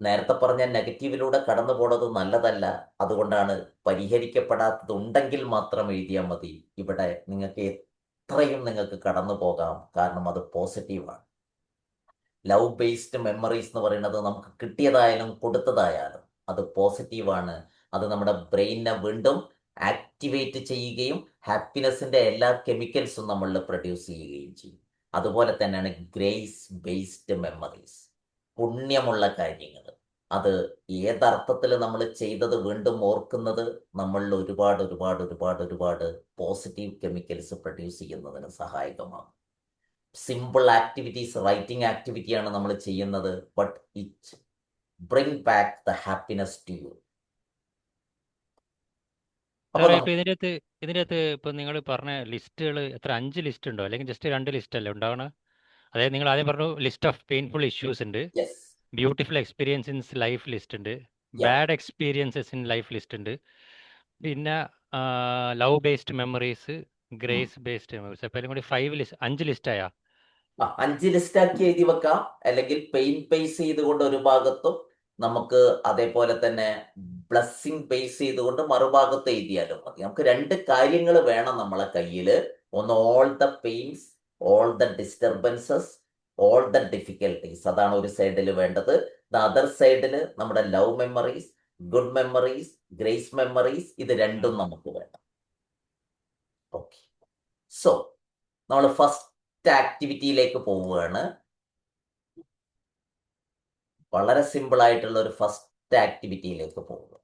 നേരത്തെ പറഞ്ഞ നെഗറ്റീവിലൂടെ കടന്നു പോണത് നല്ലതല്ല. അതുകൊണ്ടാണ് പരിഹരിക്കപ്പെടാത്തത് ഉണ്ടെങ്കിൽ മാത്രം എഴുതിയാൽ മതി. ഇവിടെ നിങ്ങൾക്ക് എത്രയും നിങ്ങൾക്ക് കടന്നു പോകാം, കാരണം അത് പോസിറ്റീവാണ്. ലവ് ബേസ്ഡ് മെമ്മറീസ് എന്ന് പറയുന്നത് നമുക്ക് കിട്ടിയതായാലും കൊടുത്തതായാലും അത് പോസിറ്റീവാണ്. അത് നമ്മുടെ ബ്രെയിനിനെ വീണ്ടും ആക്ടിവേറ്റ് ചെയ്യുകയും ഹാപ്പിനെസിന്റെ എല്ലാ കെമിക്കൽസും നമ്മളിൽ പ്രൊഡ്യൂസ് ചെയ്യുകയും ചെയ്യും. അതുപോലെ തന്നെയാണ് ഗ്രേസ് ബേസ്ഡ് മെമ്മറീസ്, പുണ്യമുള്ള കാര്യങ്ങൾ. അത് ഏതർത്ഥത്തിൽ നമ്മൾ ചെയ്തത് വീണ്ടും ഓർക്കുന്നത് നമ്മളിൽ ഒരുപാട് ഒരുപാട് ഒരുപാട് ഒരുപാട് പോസിറ്റീവ് കെമിക്കൽസ് പ്രൊഡ്യൂസ് ചെയ്യുന്നതിന് സഹായകമാകും. സിമ്പിൾ ആക്ടിവിറ്റീസ്, റൈറ്റിംഗ് ആക്ടിവിറ്റിയാണ് നമ്മൾ ചെയ്യുന്നത്, but it bring back the happiness to you. അപ്പൊ സാറേ ഇപ്പൊ ഇതിൻ്റെ അകത്ത് ഇപ്പൊ നിങ്ങൾ പറഞ്ഞ ലിസ്റ്റുകൾ എത്ര, 5 ലിസ്റ്റ് ഉണ്ടോ, അല്ലെങ്കിൽ ജസ്റ്റ് 2 ലിസ്റ്റ് അല്ലേ ഉണ്ടാവണ? അതായത് നിങ്ങൾ ആദ്യം പറഞ്ഞു ലിസ്റ്റ് ഓഫ് പെയിൻഫുൾ ഇഷ്യൂസ് ഉണ്ട്, yes, beautiful experience in life list ഉണ്ട്, bad experiences in life list ഉണ്ട്, പിന്നെ love based memories, grace based memories. അപ്പം എല്ലാം കൂടി 5 ലിസ്റ്റ് ആയാ? 5 ലിസ്റ്റാക്കി എഴുതി വെക്കാം. അല്ലെങ്കിൽ പെയിൻ ബേസ് ചെയ്തുകൊണ്ട് ഒരു ഭാഗത്തും, നമുക്ക് അതേപോലെ തന്നെ ബ്ലസ്സിങ് ബേസ് ചെയ്തുകൊണ്ട് മറുഭാഗത്ത് എഴുതിയാലും മതി. നമുക്ക് 2 കാര്യങ്ങൾ വേണം നമ്മളെ കയ്യിൽ. ഒന്ന് all the pains, all the disturbances, all the difficulties. അതാണ് ഒരു സൈഡിൽ വേണ്ടത്. ദ അതർ സൈഡിൽ നമ്മുടെ love memories, good memories, grace memories, ഇത് രണ്ടും നമുക്ക് വേണം. ഓക്കെ, സോ നമ്മൾ ഫസ്റ്റ് ആക്ടിവിറ്റിയിലേക്ക് പോവുകയാണ്. വളരെ സിമ്പിൾ ആയിട്ടുള്ള ഒരു ഫസ്റ്റ് ആക്ടിവിറ്റിയിലേക്ക് പോവുക.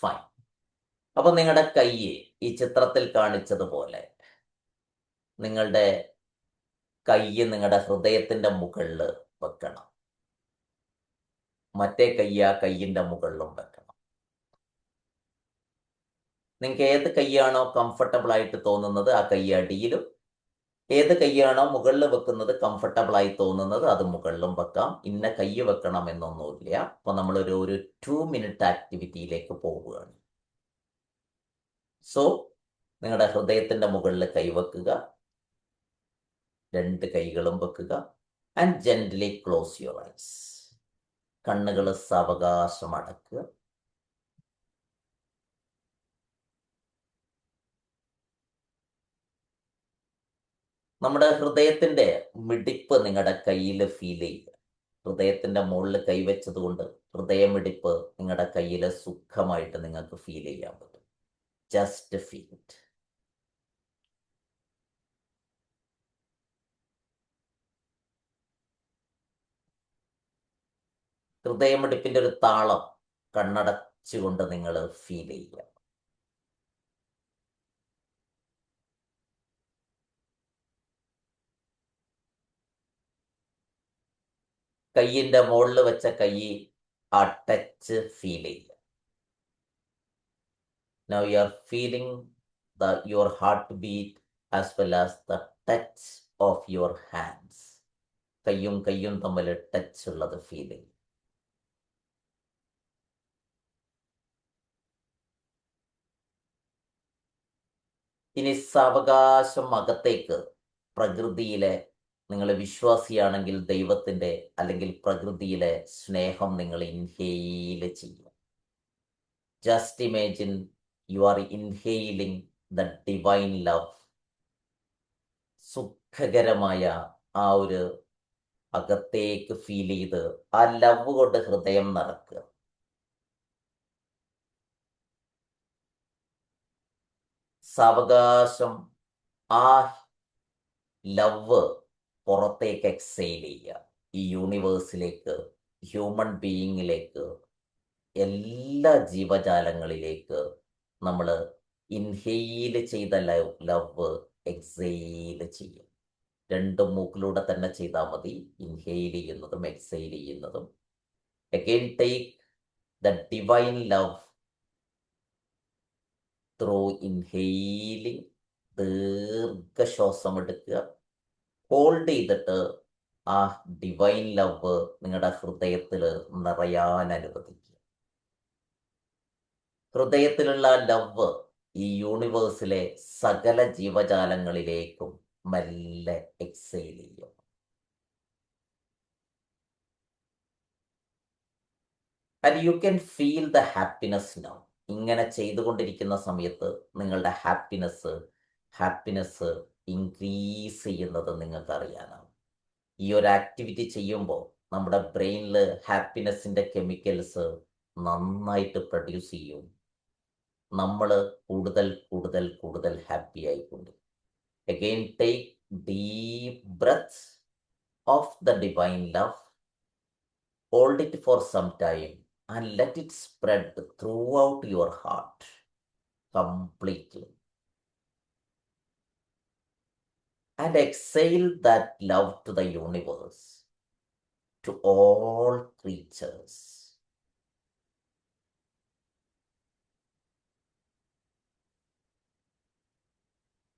ഫൈൻ. അപ്പൊ നിങ്ങളുടെ കൈ ഈ ചിത്രത്തിൽ കാണിച്ചതുപോലെ നിങ്ങളുടെ കൈ നിങ്ങളുടെ ഹൃദയത്തിന്റെ മുകളിൽ വെക്കണം. മറ്റേ കൈ ആ കയ്യിന്റെ മുകളിലും വെക്കണം. നിങ്ങൾക്ക് ഏത് കൈയാണോ കംഫർട്ടബിൾ ആയിട്ട് തോന്നുന്നത് ആ കൈ അടിയിലും, ഏത് കൈയാണോ മുകളിൽ വെക്കുന്നത് കംഫർട്ടബിൾ ആയി തോന്നുന്നത് അത് മുകളിലും വെക്കാം. ഇന്ന കൈ വെക്കണം എന്നൊന്നുമില്ല. അപ്പൊ നമ്മളൊരു 2 മിനിറ്റ് ആക്ടിവിറ്റിയിലേക്ക് പോവുകയാണ്. സോ നിങ്ങളുടെ ഹൃദയത്തിന്റെ മുകളിൽ കൈവെക്കുക, 2 കൈകളും വെക്കുക, and gently close your ice. കണ്ണുകൾ സാവകാശം അടക്കുക. നമ്മുടെ ഹൃദയത്തിന്റെ മിടിപ്പ് നിങ്ങളുടെ കയ്യിൽ ഫീൽ ചെയ്യുക. ഹൃദയത്തിന്റെ മുകളിൽ കൈവച്ചത് കൊണ്ട് ഹൃദയമിടിപ്പ് നിങ്ങളുടെ കയ്യിൽ സുഖമായിട്ട് നിങ്ങൾക്ക് ഫീൽ ചെയ്യാൻ പറ്റും. Just feel it. ഹൃദയമിടിപ്പിന്റെ ഒരു താളം കണ്ണടച്ചുകൊണ്ട് നിങ്ങൾ ഫീൽ ചെയ്യുക. കയ്യിന്റെ മുകളിൽ വെച്ച കൈ ആ ടച്ച് ഫീൽ ചെയ്യുക. Now you are feeling your heartbeat as well as the touch of your hands. കയ്യും തമ്മിൽ ടച്ച് ഉള്ളത് ഫീൽ ചെയ്യും. ഇനി സാവകാശം അകത്തേക്ക് പ്രകൃതിയിലെ, നിങ്ങൾ വിശ്വാസിയാണെങ്കിൽ ദൈവത്തിന്റെ അല്ലെങ്കിൽ പ്രകൃതിയിലെ സ്നേഹം നിങ്ങൾ ഇൻഹെയിൽ ചെയ്യുക. Just imagine you are inhaling the divine love. സുഖകരമായ ആ ഒരു അകത്തേക്ക് ഫീൽ ചെയ്ത് ആ ലവ് കൊണ്ട് ഹൃദയം നിറക്കുക. സാവകാശം ആ ലവ് പുറത്തേക്ക് എക്സെയിൽ ചെയ്യുക. ഈ യൂണിവേഴ്സിലേക്ക്, ഹ്യൂമൻ ബീയിങ്ങിലേക്ക്, എല്ലാ ജീവജാലങ്ങളിലേക്ക് നമ്മൾ ഇൻഹെയിൽ ചെയ്ത ലവ് എക്സെയിൽ ചെയ്യും. 2 മൂക്കിലൂടെ തന്നെ ചെയ്താൽ മതി, ഇൻഹെയിൽ ചെയ്യുന്നതും എക്സെയിൽ ചെയ്യുന്നതും. Again take the divine love through inhaling. ദീർഘശ്വാസം എടുക്കുക. ഹോൾഡ് ചെയ്തിട്ട് ആ ഡിവൈൻ ലവ് നിങ്ങളുടെ ഹൃദയത്തിൽ നിറയാൻ അനുവദിക്കുക. ഹൃദയത്തിലുള്ള ലവ് ഈ യൂണിവേഴ്സിലെ സകല ജീവജാലങ്ങളിലേക്കും മെല്ലെ എക്സെയിൽ ചെയ്യും. And you can feel the happiness now. ഇങ്ങനെ ചെയ്തുകൊണ്ടിരിക്കുന്ന സമയത്ത് നിങ്ങളുടെ ഹാപ്പിനെസ് ഇൻക്രീസ് ചെയ്യുന്നത് നിങ്ങൾക്ക് അറിയാനാവും. ഈ ഒരു ആക്ടിവിറ്റി ചെയ്യുമ്പോൾ നമ്മുടെ ബ്രെയിനിൽ ഹാപ്പിനെസ്സിന്റെ കെമിക്കൽസ് നന്നായിട്ട് പ്രൊഡ്യൂസ് ചെയ്യും. നമ്മൾ കൂടുതൽ ഹാപ്പി ആയിക്കൊണ്ട്. Again take deep breath of the divine love. Hold it for some time and let it spread throughout your heart completely. And exhale that love to the universe, to all creatures.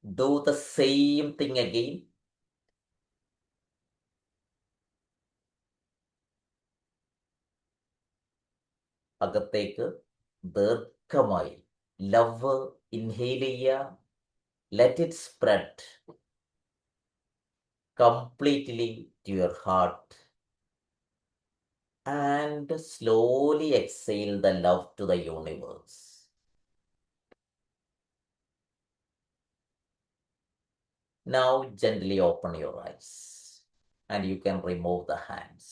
Do the same thing again. അകത്തേക്ക് ദീർഘമായി love inhale ചെയ്യുക. Let it spread completely to your heart and slowly exhale the love to the universe. Now gently open your eyes and you can remove the hands.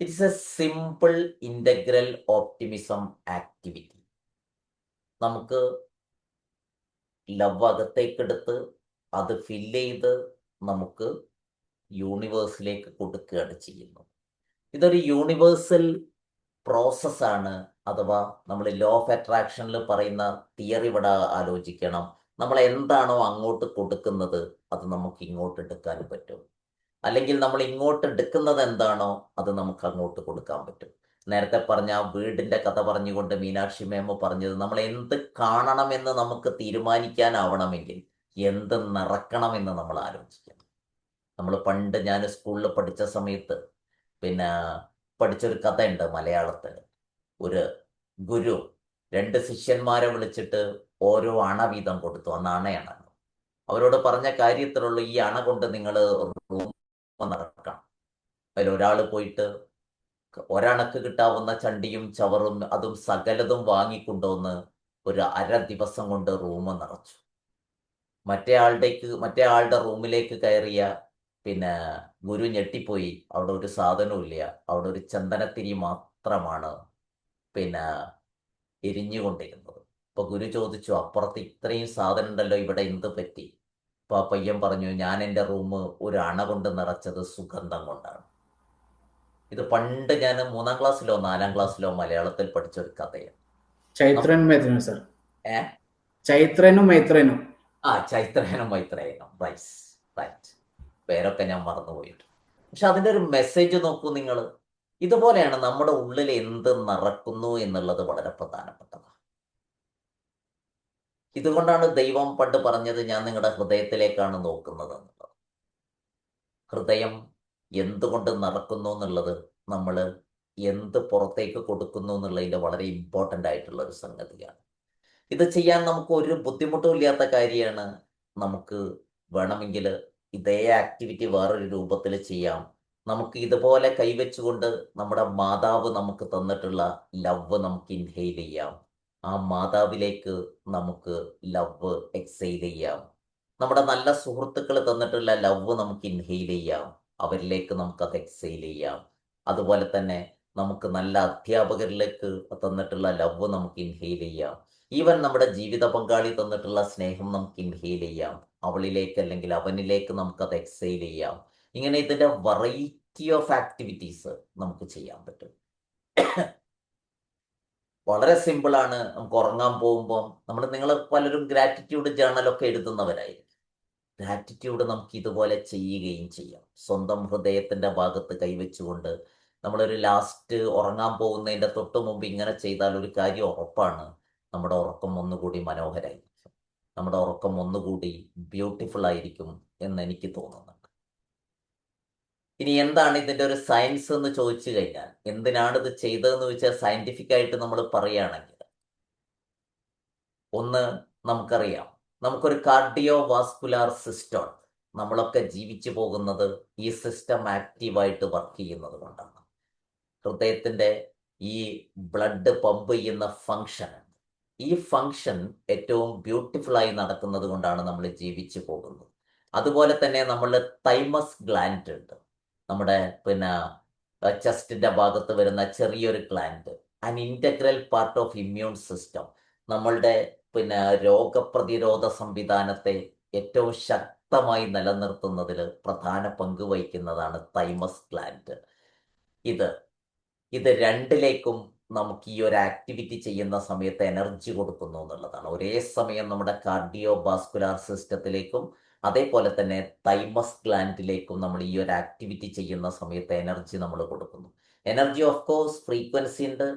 It's a simple integral optimism activity. നമുക്ക് love അകത്തേക്കെടുത്ത് അത് fill ചെയ്ത് നമുക്ക് യൂണിവേഴ്സിലേക്ക് കൊടുക്കുകയാണ് ചെയ്യുന്നത്. ഇതൊരു universal പ്രോസസ്സാണ്. അഥവാ നമ്മൾ ലോ ഓഫ് അട്രാക്ഷനിൽ പറയുന്ന തിയറി ഇവിടെ ആലോചിക്കണം. നമ്മൾ എന്താണോ അങ്ങോട്ട് കൊടുക്കുന്നത് അത് നമുക്ക് ഇങ്ങോട്ട് എടുക്കാൻ പറ്റും. അല്ലെങ്കിൽ നമ്മൾ ഇങ്ങോട്ട് എടുക്കുന്നത് എന്താണോ അത് നമുക്ക് അങ്ങോട്ട് കൊടുക്കാൻ പറ്റും. നേരത്തെ പറഞ്ഞ ആ വീടിന്റെ കഥ പറഞ്ഞുകൊണ്ട് മീനാക്ഷി മേമ പറഞ്ഞത്, നമ്മൾ എന്ത് കാണണമെന്ന് നമുക്ക് തീരുമാനിക്കാനാവണമെങ്കിൽ എന്ത് നിറക്കണമെന്ന് നമ്മൾ ആലോചിക്കണം. നമ്മൾ പണ്ട് ഞാൻ സ്കൂളിൽ പഠിച്ച സമയത്ത് പിന്നെ പഠിച്ചൊരു കഥയുണ്ട് മലയാളത്തിൽ. ഒരു ഗുരു 2 ശിഷ്യന്മാരെ വിളിച്ചിട്ട് ഓരോ അണ വീതം കൊടുത്തു. അന്ന് അണയാണ്. അവരോട് പറഞ്ഞ കാര്യത്തിലുള്ള ഈ അണ കൊണ്ട് നിങ്ങൾ റൂം നടക്കണം. അതിലൊരാൾ പോയിട്ട് ഒരണക്ക് കിട്ടാവുന്ന ചണ്ടിയും ചവറും അതും സകലതും വാങ്ങിക്കൊണ്ടുവന്ന് ഒരു 1/2 ദിവസം കൊണ്ട് റൂം നിറച്ചു. മറ്റേ ആളുടെ റൂമിലേക്ക് കയറിയ പിന്നെ ഗുരു ഞെട്ടിപ്പോയി. അവിടെ ഒരു സാധനവും ഇല്ല. അവിടെ ഒരു ചന്ദനത്തിരി മാത്രമാണ് പിന്നെ എരിഞ്ഞുകൊണ്ടിരുന്നത്. അപ്പൊ ഗുരു ചോദിച്ചു, അപ്പുറത്ത് ഇത്രയും സാധനം ഉണ്ടല്ലോ, ഇവിടെ എന്ത് പറ്റി? അപ്പൊ ആ പയ്യൻ പറഞ്ഞു, ഞാൻ എൻ്റെ റൂം ഒരു അണ കൊണ്ട് നിറച്ചത് സുഗന്ധം കൊണ്ടാണ്. ഇത് പണ്ട് ഞാൻ 3-ാം ക്ലാസ്സിലോ 4-ാം ക്ലാസ്സിലോ മലയാളത്തിൽ പഠിച്ച ഒരു കഥയാണ്. ചൈത്രനും മൈത്രനും സർ. ഏ ചൈത്രനും മൈത്രനും. ചൈത്രേയനും മൈത്രേയനും, റൈറ്റ്. പേരൊക്കെ ഞാൻ മറന്നുപോയിട്ട്. പക്ഷെ അതിൻ്റെ ഒരു മെസ്സേജ് നോക്കൂ നിങ്ങൾ. ഇതുപോലെയാണ് നമ്മുടെ ഉള്ളിൽ എന്ത് നിറക്കുന്നു എന്നുള്ളത് വളരെ പ്രധാനപ്പെട്ടതാണ്. ഇതുകൊണ്ടാണ് ദൈവം പണ്ട് പറഞ്ഞത്, ഞാൻ നിങ്ങളുടെ ഹൃദയത്തിലേക്കാണ് നോക്കുന്നത് എന്നുള്ളത്. ഹൃദയം എന്തുകൊണ്ട് നിറക്കുന്നു എന്നുള്ളത് നമ്മൾ എന്ത് പുറത്തേക്ക് കൊടുക്കുന്നു എന്നുള്ളതിൻ്റെ വളരെ ഇമ്പോർട്ടൻ്റ് ആയിട്ടുള്ള ഒരു സംഗതിയാണ്. ഇത് ചെയ്യാൻ നമുക്ക് ഒരു ബുദ്ധിമുട്ടും ഇല്ലാത്ത കാര്യമാണ്. നമുക്ക് വേണമെങ്കിൽ ഇതേ ആക്ടിവിറ്റി വേറൊരു രൂപത്തിൽ ചെയ്യാം. നമുക്ക് ഇതുപോലെ കൈവച്ചുകൊണ്ട് നമ്മുടെ മാതാവ് നമുക്ക് തന്നിട്ടുള്ള ലവ് നമുക്ക് ഇൻഹെയിൽ ചെയ്യാം. ആ മാതാവിലേക്ക് നമുക്ക് ലവ് എക്സെയിൽ ചെയ്യാം. നമ്മുടെ നല്ല സുഹൃത്തുക്കൾ തന്നിട്ടുള്ള ലവ് നമുക്ക് ഇൻഹെയിൽ ചെയ്യാം. അവരിലേക്ക് നമുക്കത് എക്സെയിൽ ചെയ്യാം. അതുപോലെ തന്നെ നമുക്ക് നല്ല അധ്യാപകരിലേക്ക് തന്നിട്ടുള്ള ലവ് നമുക്ക് ഇൻഹെയിൽ ചെയ്യാം. ഈവൻ നമ്മുടെ ജീവിത പങ്കാളി തന്നിട്ടുള്ള സ്നേഹം നമുക്ക് ഇൻഹെയിൽ ചെയ്യാം. അവളിലേക്ക് അല്ലെങ്കിൽ അവനിലേക്ക് നമുക്കത് എക്സെയിൽ ചെയ്യാം. ഇങ്ങനെ ഇതിൻ്റെ വെറൈറ്റി ഓഫ് ആക്ടിവിറ്റീസ് നമുക്ക് ചെയ്യാൻ പറ്റും. വളരെ സിമ്പിളാണ്. നമുക്ക് ഉറങ്ങാൻ പോകുമ്പോൾ നിങ്ങൾ പലരും ഗ്രാറ്റിറ്റ്യൂഡ് ജേർണലൊക്കെ എഴുതുന്നവരായിരിക്കും. ഗ്രാറ്റിറ്റ്യൂഡ് നമുക്ക് ഇതുപോലെ ചെയ്യുകയും ചെയ്യാം. സ്വന്തം ഹൃദയത്തിൻ്റെ ഭാഗത്ത് കൈവച്ചുകൊണ്ട് നമ്മളൊരു ലാസ്റ്റ് ഉറങ്ങാൻ പോകുന്നതിൻ്റെ തൊട്ട് മുമ്പ് ഇങ്ങനെ ചെയ്താൽ ഒരു കാര്യം ഉറപ്പാണ്, നമ്മുടെ ഉറക്കം ഒന്നുകൂടി മനോഹരമായിരിക്കും. നമ്മുടെ ഉറക്കം ഒന്നുകൂടി ബ്യൂട്ടിഫുൾ ആയിരിക്കും എന്ന് എനിക്ക് തോന്നുന്നുണ്ട്. ഇനി എന്താണ് ഇതിൻ്റെ ഒരു സയൻസ് എന്ന് ചോദിച്ചു കഴിഞ്ഞാൽ, എന്തിനാണ് ഇത് ചെയ്തതെന്ന് ചോദിച്ചാൽ, സയന്റിഫിക് ആയിട്ട് നമ്മൾ പറയുകയാണെങ്കിൽ, ഒന്ന് നമുക്കറിയാം, നമുക്കൊരു കാർഡിയോ വാസ്കുലാർ സിസ്റ്റം, നമ്മളൊക്കെ ജീവിച്ചു പോകുന്നത് ഈ സിസ്റ്റം ആക്റ്റീവായിട്ട് വർക്ക് ചെയ്യുന്നത് കൊണ്ടാണ്. ഹൃദയത്തിൻ്റെ ഈ ബ്ലഡ് പമ്പ് ചെയ്യുന്ന ഫങ്ഷൻ, ഈ ഫങ്ഷൻ ഏറ്റവും ബ്യൂട്ടിഫുള്ളായി നടക്കുന്നത് കൊണ്ടാണ് നമ്മൾ ജീവിച്ചു പോകുന്നത്. അതുപോലെ തന്നെ നമ്മളുടെ തൈമസ് ഗ്ലാൻഡ് ഉണ്ട്, നമ്മുടെ ചെസ്റ്റിൻ്റെ ഭാഗത്ത് വരുന്ന ചെറിയൊരു gland, an integral part of immune system. നമ്മളുടെ രോഗപ്രതിരോധ സംവിധാനത്തെ ഏറ്റവും ശക്തമായി നിലനിർത്തുന്നതിൽ പ്രധാന പങ്ക് വഹിക്കുന്നതാണ് തൈമസ് ഗ്ലാൻഡ്. ഇത് രണ്ടിലേക്കും നമുക്ക് ഈ ഒരു ആക്ടിവിറ്റി ചെയ്യുന്ന സമയത്ത് എനർജി കൊടുക്കുന്നു എന്നുള്ളതാണ്. ഒരേ സമയം നമ്മുടെ കാർഡിയോ വാസ്കുലാർ സിസ്റ്റത്തിലേക്കും അതേപോലെ തന്നെ തൈമസ് ഗ്ലാൻഡിലേക്കും നമ്മൾ ഈ ഒരു ആക്ടിവിറ്റി ചെയ്യുന്ന സമയത്ത് എനർജി നമ്മൾ കൊടുക്കുന്നു. എനർജി ഓഫ് കോഴ്സ് ഫ്രീക്വൻസി ഉണ്ട്.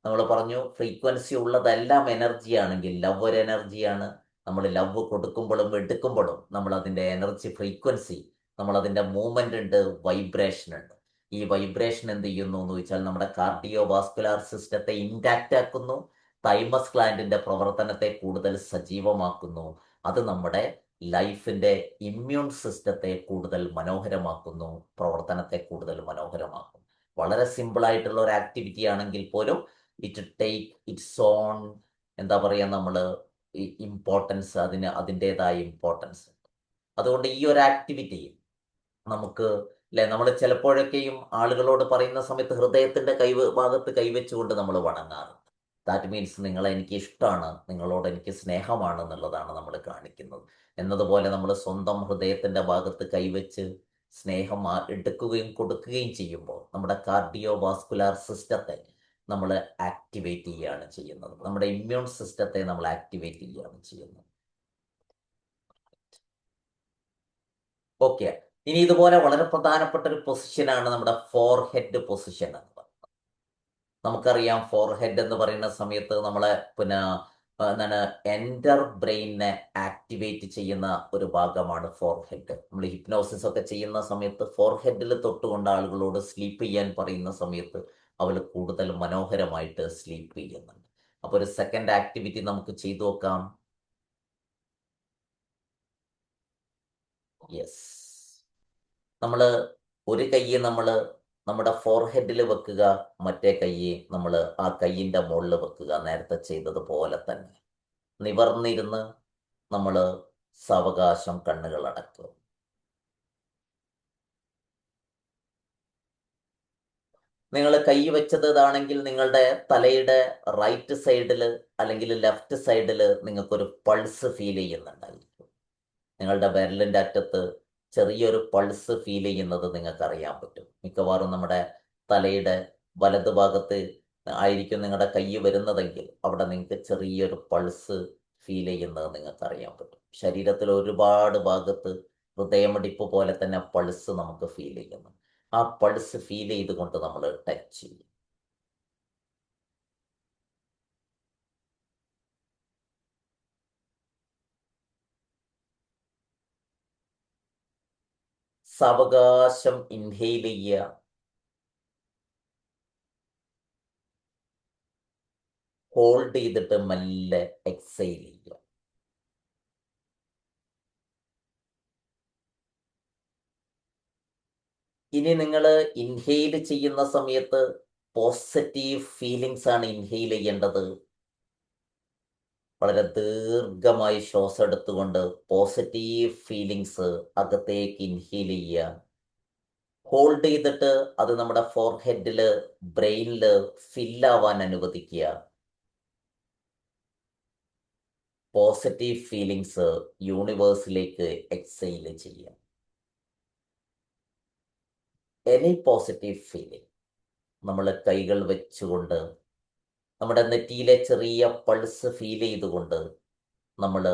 നമ്മൾ പറഞ്ഞു, ഫ്രീക്വൻസി ഉള്ളതെല്ലാം എനർജി ആണെങ്കിൽ ലവ് ഒരു എനർജിയാണ്. നമ്മൾ ലവ് കൊടുക്കുമ്പോഴും എടുക്കുമ്പോഴും നമ്മൾ അതിൻ്റെ എനർജി ഫ്രീക്വൻസി, നമ്മളതിൻ്റെ മൂവ്മെൻ്റ് ഉണ്ട്, വൈബ്രേഷൻ ഉണ്ട്. ഈ വൈബ്രേഷൻ എന്ത് ചെയ്യുന്നു എന്ന് ചോദിച്ചാൽ നമ്മുടെ കാർഡിയോ വാസ്കുലാർ സിസ്റ്റത്തെ ഇൻടാക്റ്റ് ആക്കുന്നു, തൈമസ് ഗ്ലാൻഡിൻ്റെ പ്രവർത്തനത്തെ കൂടുതൽ സജീവമാക്കുന്നു. അത് നമ്മുടെ ലൈഫിൻ്റെ ഇമ്മ്യൂൺ സിസ്റ്റത്തെ കൂടുതൽ മനോഹരമാക്കുന്നു, പ്രവർത്തനത്തെ കൂടുതൽ മനോഹരമാക്കും. വളരെ സിമ്പിളായിട്ടുള്ള ഒരു ആക്ടിവിറ്റി ആണെങ്കിൽ പോലും ഇറ്റ് ടേക്ക് ഇറ്റ്സ് ഓൺ നമ്മൾ ഇമ്പോർട്ടൻസ്, അതിൻ്റെതായ ഇമ്പോർട്ടൻസ് ഉണ്ട്. അതുകൊണ്ട് ഈ ഒരു ആക്ടിവിറ്റി നമുക്ക് നമ്മൾ ചിലപ്പോഴൊക്കെയും ആളുകളോട് പറയുന്ന സമയത്ത് ഹൃദയത്തിൻ്റെ ഭാഗത്ത് കൈവച്ചുകൊണ്ട് നമ്മൾ വണങ്ങാറുണ്ട്. ദാറ്റ് മീൻസ് നിങ്ങളെ എനിക്ക് ഇഷ്ടമാണ്, നിങ്ങളോട് എനിക്ക് സ്നേഹമാണ് എന്നുള്ളതാണ് നമ്മൾ കാണിക്കുന്നത്. എന്നതുപോലെ നമ്മൾ സ്വന്തം ഹൃദയത്തിൻ്റെ ഭാഗത്ത് കൈവച്ച് സ്നേഹം എടുക്കുകയും കൊടുക്കുകയും ചെയ്യുമ്പോൾ നമ്മുടെ കാർഡിയോ വാസ്കുലാർ സിസ്റ്റത്തെ നമ്മൾ ആക്ടിവേറ്റ് ചെയ്യുകയാണ് ചെയ്യുന്നത്. നമ്മുടെ ഇമ്മ്യൂൺ സിസ്റ്റത്തെ നമ്മൾ ആക്ടിവേറ്റ് ചെയ്യുകയാണ് ചെയ്യുന്നത്. ഓക്കെ, ഇനി ഇതുപോലെ വളരെ പ്രധാനപ്പെട്ട ഒരു പൊസിഷനാണ് നമ്മുടെ ഫോർ ഹെഡ് പൊസിഷൻ എന്ന് പറയുന്നത്. നമുക്കറിയാം ഫോർ ഹെഡ് എന്ന് പറയുന്ന സമയത്ത് നമ്മളെ എന്താണ് എൻ്റർ ബ്രെയിനിനെ ആക്ടിവേറ്റ് ചെയ്യുന്ന ഒരു ഭാഗമാണ് ഫോർ ഹെഡ്. നമ്മൾ ഹിപ്നോസിസ് ഒക്കെ ചെയ്യുന്ന സമയത്ത് ഫോർ ഹെഡിൽ തൊട്ടുകൊണ്ട് ആളുകളോട് സ്ലീപ്പ് ചെയ്യാൻ പറയുന്ന സമയത്ത് അവർ കൂടുതൽ മനോഹരമായിട്ട് സ്ലീപ്പ് ചെയ്യുന്നുണ്ട്. അപ്പോൾ ഒരു സെക്കൻഡ് ആക്ടിവിറ്റി നമുക്ക് ചെയ്തു നോക്കാം. യെസ്, നമ്മൾ ഒരു കൈ നമ്മൾ നമ്മുടെ ഫോർഹെഡിൽ വെക്കുക, മറ്റേ കൈ നമ്മൾ ആ കൈയിൻ്റെ മുകളിൽ വെക്കുക. നേരത്തെ ചെയ്തതുപോലെ തന്നെ നിവർന്നിരുന്ന് നമ്മൾ സാവകാശം കണ്ണുകൾ അടക്കുക. നിങ്ങൾ കൈ വെച്ചത് ഇതാണെങ്കിൽ നിങ്ങളുടെ തലയുടെ റൈറ്റ് സൈഡിൽ അല്ലെങ്കിൽ ലെഫ്റ്റ് സൈഡിൽ നിങ്ങൾക്കൊരു പൾസ് ഫീൽ ചെയ്യുന്നുണ്ടായിരിക്കും. നിങ്ങളുടെ വിരലിൻ്റെ അറ്റത്ത് ചെറിയൊരു പൾസ് ഫീൽ ചെയ്യുന്നത് നിങ്ങൾക്കറിയാൻ പറ്റും. മിക്കവാറും നമ്മുടെ തലയുടെ വലതുഭാഗത്ത് ആയിരിക്കും നിങ്ങളുടെ കൈ വരുന്നതെങ്കിൽ അവിടെ നിങ്ങൾക്ക് ചെറിയൊരു പൾസ് ഫീൽ ചെയ്യുന്നത് നിങ്ങൾക്കറിയാൻ പറ്റും. ശരീരത്തിൽ ഒരുപാട് ഭാഗത്ത് ഹൃദയമിടിപ്പ് പോലെ തന്നെ പൾസ് നമുക്ക് ഫീൽ ചെയ്യുന്നു. ആ പൾസ് ഫീൽ ചെയ്തുകൊണ്ട് നമ്മൾ ടച്ച് ചെയ്യും. സാവകാശം ഇൻഹെയിൽ ചെയ്യുക, ഹോൾഡ് ചെയ്തിട്ട് മെല്ലെ എക്സെയിൽ ചെയ്യുക. ഇനി നിങ്ങൾ ഇൻഹെയിൽ ചെയ്യുന്ന സമയത്ത് പോസിറ്റീവ് ഫീലിങ്സ് ആണ് ഇൻഹെയിൽ ചെയ്യേണ്ടത്. വളരെ ദീർഘമായി ശ്വാസം എടുത്തുകൊണ്ട് പോസിറ്റീവ് ഫീലിങ്സ് അകത്തേക്ക് ഇൻഹെയിൽ ചെയ്യുക. ഹോൾഡ് ചെയ്തിട്ട് അത് നമ്മുടെ ഫോർഹെഡിൽ ബ്രെയിനിൽ ഫില്ലാവാൻ അനുവദിക്കുക. പോസിറ്റീവ് ഫീലിങ്സ് യൂണിവേഴ്സിലേക്ക് എക്സെയിൽ ചെയ്യുക. എനി പോസിറ്റീവ് ഫീലിംഗ് നമ്മൾ കൈകൾ വെച്ചുകൊണ്ട് നമ്മുടെ നെറ്റിയിലെ ചെറിയ പൾസ് ഫീൽ ചെയ്തുകൊണ്ട് നമ്മൾ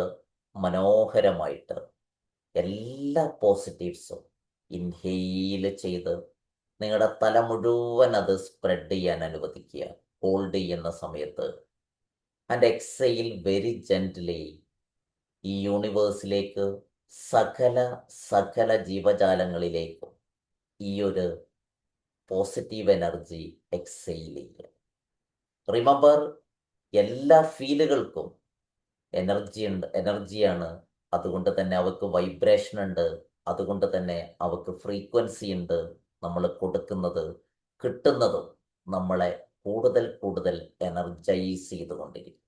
മനോഹരമായിട്ട് എല്ലാ പോസിറ്റീവ്സും ഇൻഹെയിൽ ചെയ്ത് നിങ്ങളുടെ തല മുഴുവൻ അത് സ്പ്രെഡ് ചെയ്യാൻ അനുവദിക്കുക ഹോൾഡ് ചെയ്യുന്ന സമയത്ത്. ആൻഡ് എക്സെയിൽ വെരി ജെന്റിലി ഈ യൂണിവേഴ്സിലേക്ക് സകല ജീവജാലങ്ങളിലേക്കും ഈ ഒരു പോസിറ്റീവ് എനർജി എക്സെയിൽ ചെയ്യുക. റിമെമ്പർ, എല്ലാ ഫീലുകൾക്കും എനർജിയാണ്. അതുകൊണ്ട് തന്നെ അവർക്ക് വൈബ്രേഷൻ ഉണ്ട്, അതുകൊണ്ട് തന്നെ അവർക്ക് ഫ്രീക്വൻസി ഉണ്ട്. നമ്മൾ കൊടുക്കുന്നത് കിട്ടുന്നതും നമ്മളെ കൂടുതൽ എനർജൈസ് ചെയ്തുകൊണ്ടിരിക്കും.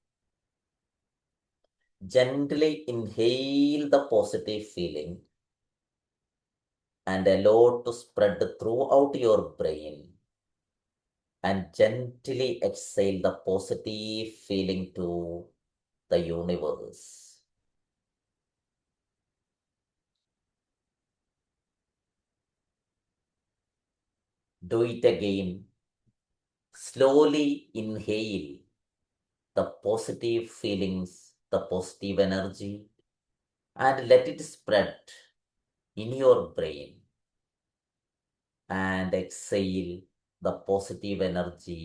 Gently inhale the positive feeling and allow to spread throughout your brain, and gently exhale the positive feeling to the universe. Do it again. Slowly inhale the positive feelings, the positive energy, and let it spread in your brain, and exhale the positive energy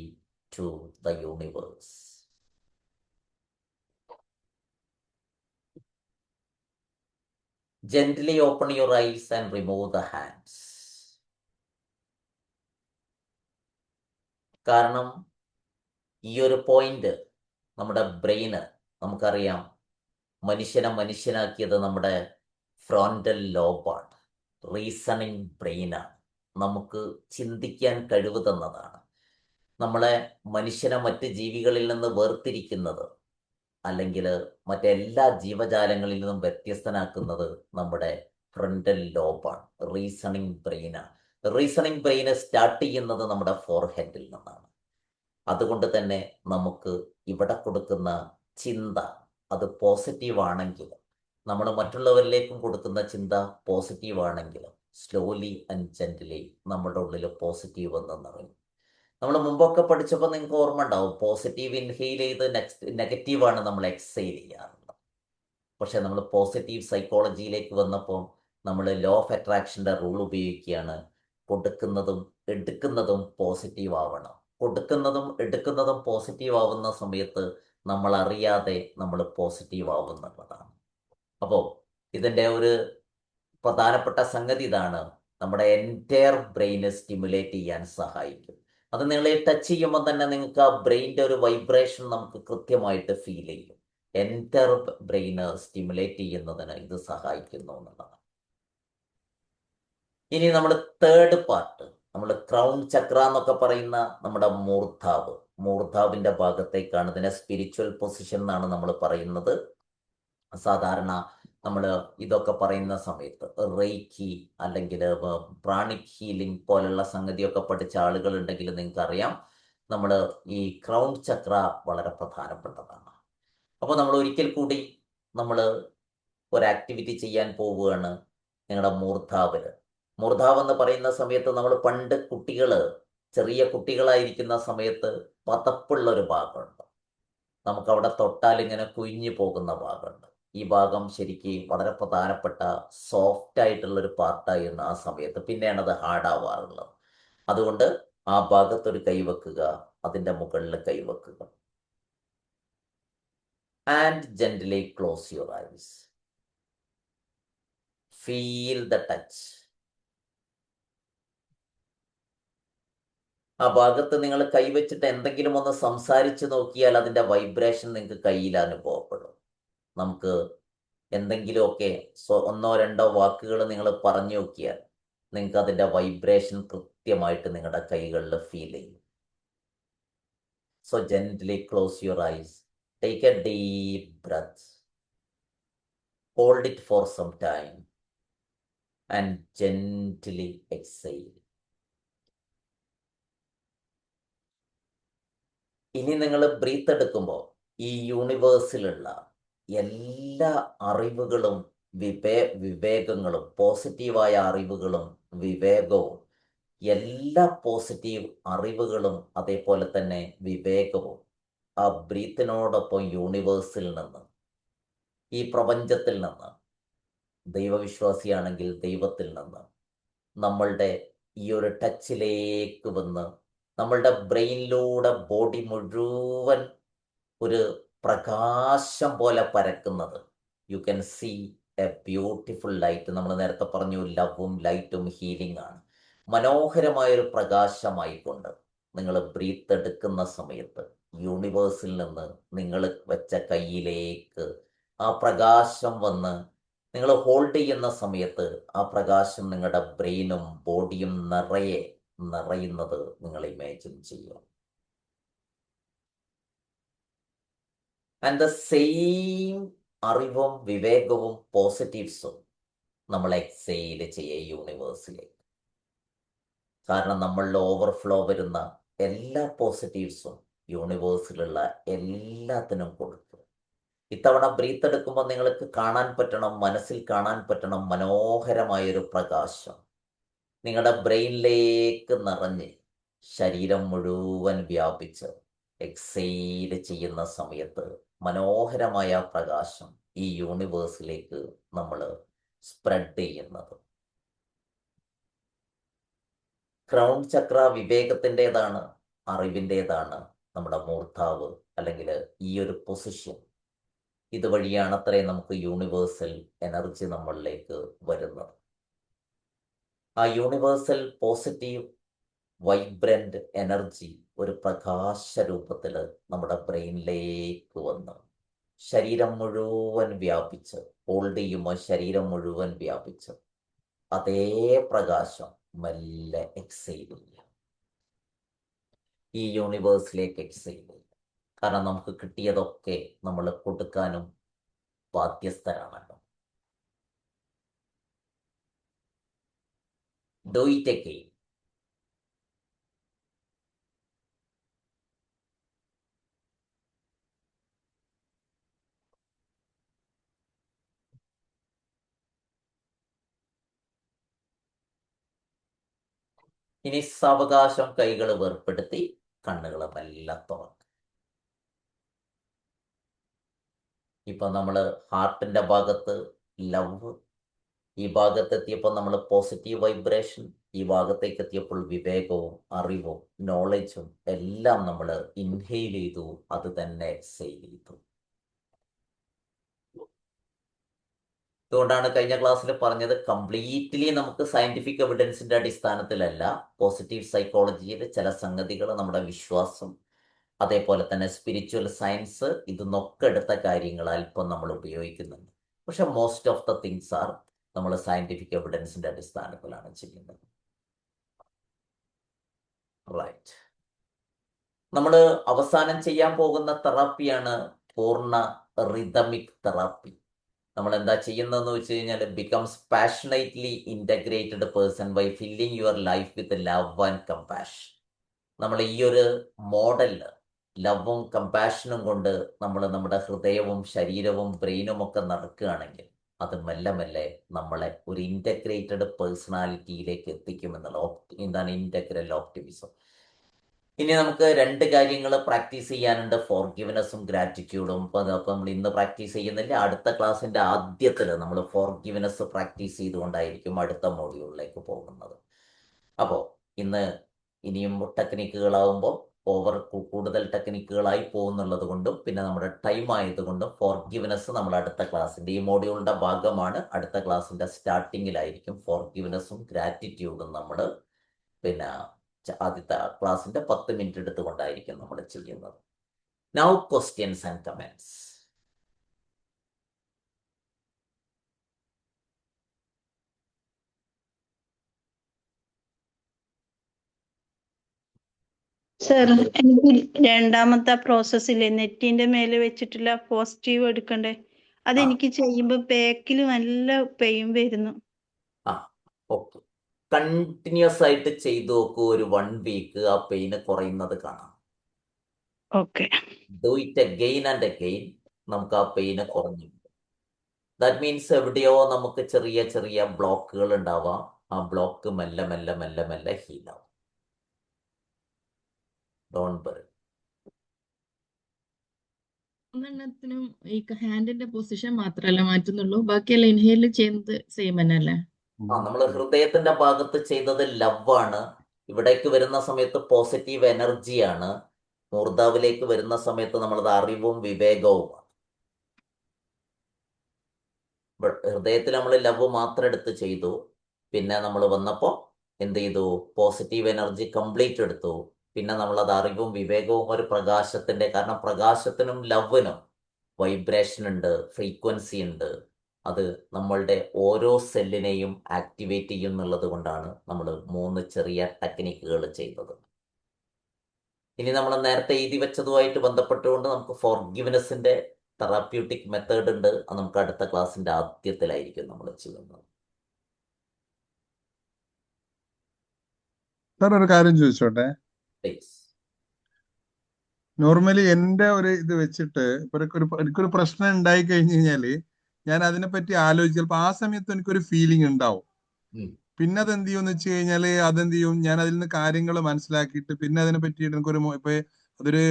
to the universe. Gently open your eyes and remove the hands. കാരണം ഈ ഒരു point നമ്മുടെ ബ്രെയിന് നമുക്കറിയാം, മനുഷ്യനാക്കിയത് നമ്മുടെ frontal ലോബാണ്, reasoning ബ്രെയിനാണ്, നമുക്ക് ചിന്തിക്കാൻ കഴിവ് തന്നതാണ്. നമ്മളെ മനുഷ്യനെ മറ്റ് ജീവികളിൽ നിന്ന് വേർതിരിക്കുന്നത് അല്ലെങ്കിൽ മറ്റെല്ലാ ജീവജാലങ്ങളിൽ നിന്നും വ്യത്യസ്തനാക്കുന്നത് നമ്മുടെ ഫ്രണ്ടൽ ലോബാണ്, റീസണിങ് ബ്രെയിനാണ്. റീസണിങ് ബ്രെയിന് സ്റ്റാർട്ട് ചെയ്യുന്നത് നമ്മുടെ ഫോർഹെഡിൽ നിന്നാണ്. അതുകൊണ്ട് തന്നെ നമുക്ക് ഇവിടെ കൊടുക്കുന്ന ചിന്ത അത് പോസിറ്റീവ് ആണെങ്കിൽ, നമ്മൾ മറ്റുള്ളവരിലേക്കും കൊടുക്കുന്ന ചിന്ത പോസിറ്റീവ് ആണെങ്കിൽ, സ്ലോലി ആൻഡ് ജെന്റിലി നമ്മുടെ ഉള്ളിൽ പോസിറ്റീവ് എന്ന് നിറയും. നമ്മൾ മുമ്പൊക്കെ പഠിച്ചപ്പോൾ നിങ്ങൾക്ക് ഓർമ്മ ഉണ്ടാവും, പോസിറ്റീവ് ഇൻഹെയിൽ ചെയ്ത് നെഗറ്റീവാണ് നമ്മൾ എക്സെയിൽ ചെയ്യാറുള്ളത്. പക്ഷെ നമ്മൾ പോസിറ്റീവ് സൈക്കോളജിയിലേക്ക് വന്നപ്പോൾ നമ്മൾ ലോ ഓഫ് അട്രാക്ഷൻ്റെ റൂൾ ഉപയോഗിക്കുകയാണ്. കൊടുക്കുന്നതും എടുക്കുന്നതും പോസിറ്റീവ് ആവണം. കൊടുക്കുന്നതും എടുക്കുന്നതും പോസിറ്റീവ് ആവുന്ന സമയത്ത് നമ്മൾ അറിയാതെ നമ്മൾ പോസിറ്റീവ് ആവുന്നുള്ളതാണ്. അപ്പോൾ ഇതിൻ്റെ ഒരു പ്രധാനപ്പെട്ട സംഗതി ഇതാണ്, നമ്മുടെ എൻറ്റയർ ബ്രെയിനെ സ്റ്റിമുലേറ്റ് ചെയ്യാൻ സഹായിക്കും. അത് നിങ്ങളെ ടച്ച് ചെയ്യുമ്പോൾ തന്നെ നിങ്ങൾക്ക് ആ ബ്രെയിൻ്റെ ഒരു വൈബ്രേഷൻ നമുക്ക് കൃത്യമായിട്ട് ഫീൽ ചെയ്യും. എൻറ്റയർ ബ്രെയിന് സ്റ്റിമുലേറ്റ് ചെയ്യുന്നതിന് ഇത് സഹായിക്കുന്നു എന്നുള്ളതാണ്. ഇനി നമ്മൾ തേർഡ് പാർട്ട്, നമ്മൾ ക്രൗൺ ചക്ര എന്നൊക്കെ പറയുന്ന നമ്മുടെ മൂർധാവിൻ്റെ ഭാഗത്തേക്കാണ്. ഇതിനെ സ്പിരിച്വൽ പൊസിഷൻ എന്നാണ് നമ്മൾ പറയുന്നത്. സാധാരണ നമ്മൾ ഇതൊക്കെ പറയുന്ന സമയത്ത് റേക്കി അല്ലെങ്കിൽ പ്രാണിക് ഹീലിംഗ് പോലുള്ള സംഗതിയൊക്കെ പഠിച്ച ആളുകളുണ്ടെങ്കിൽ നിങ്ങൾക്കറിയാം, നമ്മൾ ഈ ക്രൗൺ ചക്ര വളരെ പ്രധാനപ്പെട്ടതാണ്. അപ്പോൾ നമ്മൾ ഒരിക്കൽ കൂടി നമ്മൾ ഒരു ആക്ടിവിറ്റി ചെയ്യാൻ പോവുകയാണ് നിങ്ങളുടെ മൂർധാവ് എന്ന് പറയുന്ന സമയത്ത് നമ്മൾ പണ്ട് ചെറിയ കുട്ടികളായിരിക്കുന്ന സമയത്ത് പതപ്പുള്ള ഒരു ഭാഗമുണ്ട്. നമുക്കവിടെ തൊട്ടാൽ ഇങ്ങനെ കുഴിഞ്ഞു പോകുന്ന ഭാഗമുണ്ട്. ഈ ഭാഗം ശരിക്ക് വളരെ പ്രധാനപ്പെട്ട സോഫ്റ്റ് ആയിട്ടുള്ളൊരു പാർട്ടായിരുന്നു ആ സമയത്ത്. പിന്നെയാണ് അത് ഹാർഡാവാറുള്ളത്. അതുകൊണ്ട് ആ ഭാഗത്തൊരു കൈവെക്കുക, അതിൻ്റെ മുകളിൽ കൈവെക്കുക. And gently close your eyes. Feel the touch. ആ ഭാഗത്ത് നിങ്ങൾ കൈവച്ചിട്ട് എന്തെങ്കിലും ഒന്ന് സംസാരിച്ച് നോക്കിയാൽ അതിൻ്റെ വൈബ്രേഷൻ നിങ്ങൾക്ക് കയ്യിൽ അനുഭവപ്പെടും. നമുക്ക് എന്തെങ്കിലുമൊക്കെ ഒന്നോ രണ്ടോ വാക്കുകൾ നിങ്ങൾ പറഞ്ഞു നോക്കിയാൽ നിങ്ങൾക്ക് അതിൻ്റെ വൈബ്രേഷൻ കൃത്യമായിട്ട് നിങ്ങളുടെ കൈകളിൽ ഫീൽ ചെയ്യും. So gently close your eyes, take a deep breath, hold it for some time and gently exhale. ഇനി നിങ്ങൾ ബ്രീത്ത് എടുക്കുമ്പോൾ ഈ യൂണിവേഴ്സിലുള്ള എല്ലാ അറിവുകളും വിവേകങ്ങളും, പോസിറ്റീവായ അറിവുകളും വിവേകവും, എല്ലാ പോസിറ്റീവ് അറിവുകളും അതേപോലെ തന്നെ വിവേകവും ആ ബ്രീത്തിനോടൊപ്പം യൂണിവേഴ്സിൽ നിന്ന്, ഈ പ്രപഞ്ചത്തിൽ നിന്ന്, ദൈവവിശ്വാസിയാണെങ്കിൽ ദൈവത്തിൽ നിന്ന്, നമ്മളുടെ ഈ ഒരു ടച്ചിലേക്ക് വന്ന് നമ്മളുടെ ബ്രെയിനിലൂടെ ബോഡി മുഴുവൻ ഒരു പ്രകാശം പോലെ പരക്കുന്നത്. You can see a beautiful light. നമ്മൾ നേരത്തെ പറഞ്ഞു, ലവും ലൈറ്റും ഹീലിംഗ് ആണ്. മനോഹരമായൊരു പ്രകാശമായിക്കൊണ്ട് നിങ്ങൾ ബ്രീത്ത് എടുക്കുന്ന സമയത്ത് യൂണിവേഴ്സിൽ നിന്ന് നിങ്ങൾ വെച്ച കയ്യിലേക്ക് ആ പ്രകാശം വന്ന് നിങ്ങൾ ഹോൾഡ് ചെയ്യുന്ന സമയത്ത് ആ പ്രകാശം നിങ്ങളുടെ ബ്രെയിനും ബോഡിയും നിറയുന്നത് നിങ്ങൾ ഇമാജിൻ ചെയ്യുക. ആൻഡ് ദ സെയിം അറിവും വിവേകവും പോസിറ്റീവ്സും നമ്മൾ എക്സെയിൽ ചെയ്യുക യൂണിവേഴ്സിലേക്ക്. കാരണം നമ്മളിൽ ഓവർഫ്ലോ വരുന്ന എല്ലാ പോസിറ്റീവ്സും യൂണിവേഴ്സിലുള്ള എല്ലാത്തിനും കൊടുക്കുക. ഇത്തവണ ബ്രീത്ത് എടുക്കുമ്പോൾ നിങ്ങൾക്ക് കാണാൻ പറ്റണം, മനസ്സിൽ കാണാൻ പറ്റണം, മനോഹരമായൊരു പ്രകാശം നിങ്ങളുടെ ബ്രെയിനിലേക്ക് നിറഞ്ഞ് ശരീരം മുഴുവൻ വ്യാപിച്ച് എക്സെയിൽ ചെയ്യുന്ന സമയത്ത് മനോഹരമായ പ്രകാശം ഈ യൂണിവേഴ്സിലേക്ക് നമ്മൾ സ്പ്രെഡ് ചെയ്യുന്നത്. ക്രൗൺ ചക്ര വിവേകത്തിൻ്റെതാണ്, അറിവിൻ്റെതാണ്. നമ്മുടെ മൂർധാവ് അല്ലെങ്കിൽ ഈ ഒരു പൊസിഷൻ, ഇതുവഴിയാണ് അത്രയും നമുക്ക് യൂണിവേഴ്സൽ എനർജി നമ്മളിലേക്ക് വരുന്നത്. ആ യൂണിവേഴ്സൽ പോസിറ്റീവ് വൈബ്രന്റ് എനർജി ഒരു പ്രകാശ രൂപത്തിൽ നമ്മുടെ ബ്രെയിനിലേക്ക് വന്ന് ശരീരം മുഴുവൻ വ്യാപിച്ച്, ഹോൾഡ് ചെയ്യുമ്പോൾ ശരീരം മുഴുവൻ വ്യാപിച്ച് അതേ പ്രകാശം മെല്ലെ എക്സെയിൽ ചെയ്യുക. ഈ യൂണിവേഴ്സിലേക്ക് എക്സെയിൽ ചെയ്യുക. കാരണം നമുക്ക് കിട്ടിയതൊക്കെ നമ്മൾ കൊടുക്കാനും ബാധ്യസ്ഥരാണല്ലോ. Do it again. ഇനി സാവകാശം കൈകൾ വേർപ്പെടുത്തി കണ്ണുകൾ മെല്ലെ തുറക്കും. ഇപ്പൊ നമ്മള് ഹാർട്ടിന്റെ ഭാഗത്ത് ലവ്, ഈ ഭാഗത്തെത്തിയപ്പോൾ നമ്മൾ പോസിറ്റീവ് വൈബ്രേഷൻ, ഈ ഭാഗത്തേക്ക് എത്തിയപ്പോൾ വിവേകവും അറിവും നോളജും എല്ലാം നമ്മൾ ഇൻഹെയിൽ ചെയ്തു, അത് തന്നെ സെയിൽ ചെയ്തു. അതുകൊണ്ടാണ് കഴിഞ്ഞ ക്ലാസ്സിൽ പറഞ്ഞത് കംപ്ലീറ്റ്ലി നമുക്ക് സയന്റിഫിക് എവിഡൻസിന്റെ അടിസ്ഥാനത്തിലല്ല, പോസിറ്റീവ് സൈക്കോളജിയിൽ ചില സംഗതികൾ നമ്മുടെ വിശ്വാസം, അതേപോലെ തന്നെ സ്പിരിച്വൽ സയൻസ്, ഇതൊക്കെ എടുത്ത കാര്യങ്ങൾ അല്പം നമ്മൾ ഉപയോഗിക്കുന്നുണ്ട്. പക്ഷെ most of the things are നമ്മൾ സയന്റിഫിക് എവിഡൻസിന്റെ അടിസ്ഥാനത്തിലാണ് ചെയ്യുന്നത്. റൈറ്റ്. നമ്മൾ അവസാനം ചെയ്യാൻ പോകുന്ന തെറാപ്പിയാണ് പൂർണ്ണ റിതമിക് തെറാപ്പി. നമ്മൾ എന്താ ചെയ്യുന്നതെന്ന് വെച്ച് കഴിഞ്ഞാൽ becomes passionately integrated person by filling your life with love and compassion. നമ്മൾ ഈ ഒരു മോഡലിൽ ലവും കമ്പാഷനും കൊണ്ട് നമ്മൾ നമ്മുടെ ഹൃദയവും ശരീരവും ബ്രെയിനും ഒക്കെ നടക്കുകയാണെങ്കിൽ അത് മെല്ലെ മെല്ലെ നമ്മളെ ഒരു ഇന്റഗ്രേറ്റഡ് പേഴ്സണാലിറ്റിയിലേക്ക് എത്തിക്കുമെന്നുള്ള എന്താണ് ഇൻറ്റഗ്രൽ ഓപ്റ്റിമിസം. ഇനി നമുക്ക് രണ്ട് കാര്യങ്ങൾ പ്രാക്ടീസ് ചെയ്യാനുണ്ട്, ഫോർഗിവ്നെസ്സും ഗ്രാറ്റിറ്റ്യൂഡും. അപ്പം നമ്മൾ ഇന്ന് പ്രാക്ടീസ് ചെയ്യുന്നില്ല, അടുത്ത ക്ലാസ്സിൻ്റെ ആദ്യത്തിൽ നമ്മൾ ഫോർഗിവ്നെസ് പ്രാക്ടീസ് ചെയ്തുകൊണ്ടായിരിക്കും അടുത്ത മോഡ്യൂളിലേക്ക് പോകുന്നത്. അപ്പോൾ ഇനിയും ടെക്നിക്കുകളാവുമ്പോൾ കൂടുതൽ ടെക്നിക്കുകളായി പോകുന്നുള്ളത് കൊണ്ടും പിന്നെ നമ്മുടെ ടൈം ആയതുകൊണ്ടും ഫോർഗിവ്നെസ് നമ്മൾ അടുത്ത ക്ലാസ്സിൻ്റെ ഈ മോഡ്യൂളിൻ്റെ ഭാഗമാണ്. അടുത്ത ക്ലാസ്സിൻ്റെ സ്റ്റാർട്ടിങ്ങിലായിരിക്കും ഫോർഗിവ്നെസ്സും ഗ്രാറ്റിറ്റ്യൂഡും നമ്മൾ പിന്നെ ആദ്യത്തെ ക്ലാസ്സിൻ്റെ 10 മിനിറ്റ് എടുത്തുകൊണ്ടായിരിക്കും നമ്മൾ ചെയ്യുന്നത്. Now questions and comments. Sir, എനിക്ക് രണ്ടാമത്തെ പ്രോസസ്സിലെ നെറ്റിന്റെ മേലെ വെച്ചിട്ടുള്ള പോസിറ്റീവ് എടുക്കണ്ടേ, അതെനിക്ക് ചെയ്യുമ്പോ ബാക്കിൽ നല്ല പെയിൻ വരുന്നു. ഓക്കെ, കണ്ടിന്യൂസ് ആയിട്ട് ചെയ്തു നോക്കൂ. ഒരു 1 വീക്ക് ആ പെയിന് കുറയുന്നത് കാണാം. Okay, do it again and again, നമുക്ക് ആ പെയിന് കുറഞ്ഞു. ദാറ്റ് മീൻസ് എവിടെയോ നമുക്ക് ചെറിയ ചെറിയ ബ്ലോക്കുകൾ ഉണ്ടാവാം. ആ ബ്ലോക്ക് മെല്ലെ മെല്ലെ മെല്ലെ മെല്ലെ ഹീലാവും. Don't worry. ഒന്നെണ്ണത്തിനും ഈ ഹാൻഡിന്റെ പൊസിഷൻ മാത്രമല്ല മാറ്റുന്നുള്ളൂ, ബാക്കിയെല്ലാം ഇൻഹേൽ ചെയ്യുന്നത് സെയിം തന്നെ അല്ലേ? നമ്മൾ ഹൃദയത്തിന്റെ ഭാഗത്ത് ചെയ്തത് ലവ് ആണ്. ഇവിടേക്ക് വരുന്ന സമയത്ത് പോസിറ്റീവ് എനർജിയാണ്. മൂർധാവിലേക്ക് വരുന്ന സമയത്ത് നമ്മളത് അറിവും വിവേകവുമാണ്. ഹൃദയത്തിൽ നമ്മൾ ലവ് മാത്രം എടുത്ത് ചെയ്തു. പിന്നെ നമ്മൾ വന്നപ്പോൾ എന്ത് ചെയ്തു? പോസിറ്റീവ് എനർജി കംപ്ലീറ്റ് എടുത്തു. പിന്നെ നമ്മളത് അറിവും വിവേകവും ഒരു പ്രകാശത്തിന്റെ, കാരണം പ്രകാശത്തിനും ലവിനും വൈബ്രേഷൻ ഉണ്ട്, ഫ്രീക്വൻസി ഉണ്ട്. അത് നമ്മളുടെ ഓരോ സെല്ലിനെയും ആക്ടിവേറ്റ് ചെയ്യുന്നുള്ളത് കൊണ്ടാണ് നമ്മൾ 3 ചെറിയ ടെക്നിക്കുകൾ ചെയ്തത്. ഇനി നമ്മൾ നേരത്തെ എഴുതി വെച്ചതുമായിട്ട് ബന്ധപ്പെട്ടുകൊണ്ട് നമുക്ക് ഫോർഗിവ്നെസ്സിന്റെ തെറാപ്യൂട്ടിക് മെത്തേഡ് ഉണ്ട്. അത് നമുക്ക് അടുത്ത ക്ലാസ്സിന്റെ ആദ്യത്തിലായിരിക്കും നമ്മൾ ചെയ്യുന്നത്. സാർ ഒരു കാര്യം ചോദിച്ചോട്ടെ. നോർമലി എന്റെ ഒരു ഇത് വെച്ചിട്ട് എനിക്കൊരു പ്രശ്നം ഉണ്ടായി കഴിഞ്ഞു കഴിഞ്ഞാല് ഞാൻ അതിനെപ്പറ്റി ആലോചിച്ച് ചിലപ്പോൾ ആ സമയത്ത് എനിക്കൊരു ഫീലിംഗ് ഉണ്ടാവും. പിന്നെ അതെന്ത് ചെയ്യുമെന്ന് വെച്ച് കഴിഞ്ഞാല് അതെന്ത് ചെയ്യും, ഞാൻ അതിൽ നിന്ന് കാര്യങ്ങൾ മനസ്സിലാക്കിയിട്ട് പിന്നെ അതിനെ പറ്റിയിട്ട് ഇപ്പൊ അതൊരു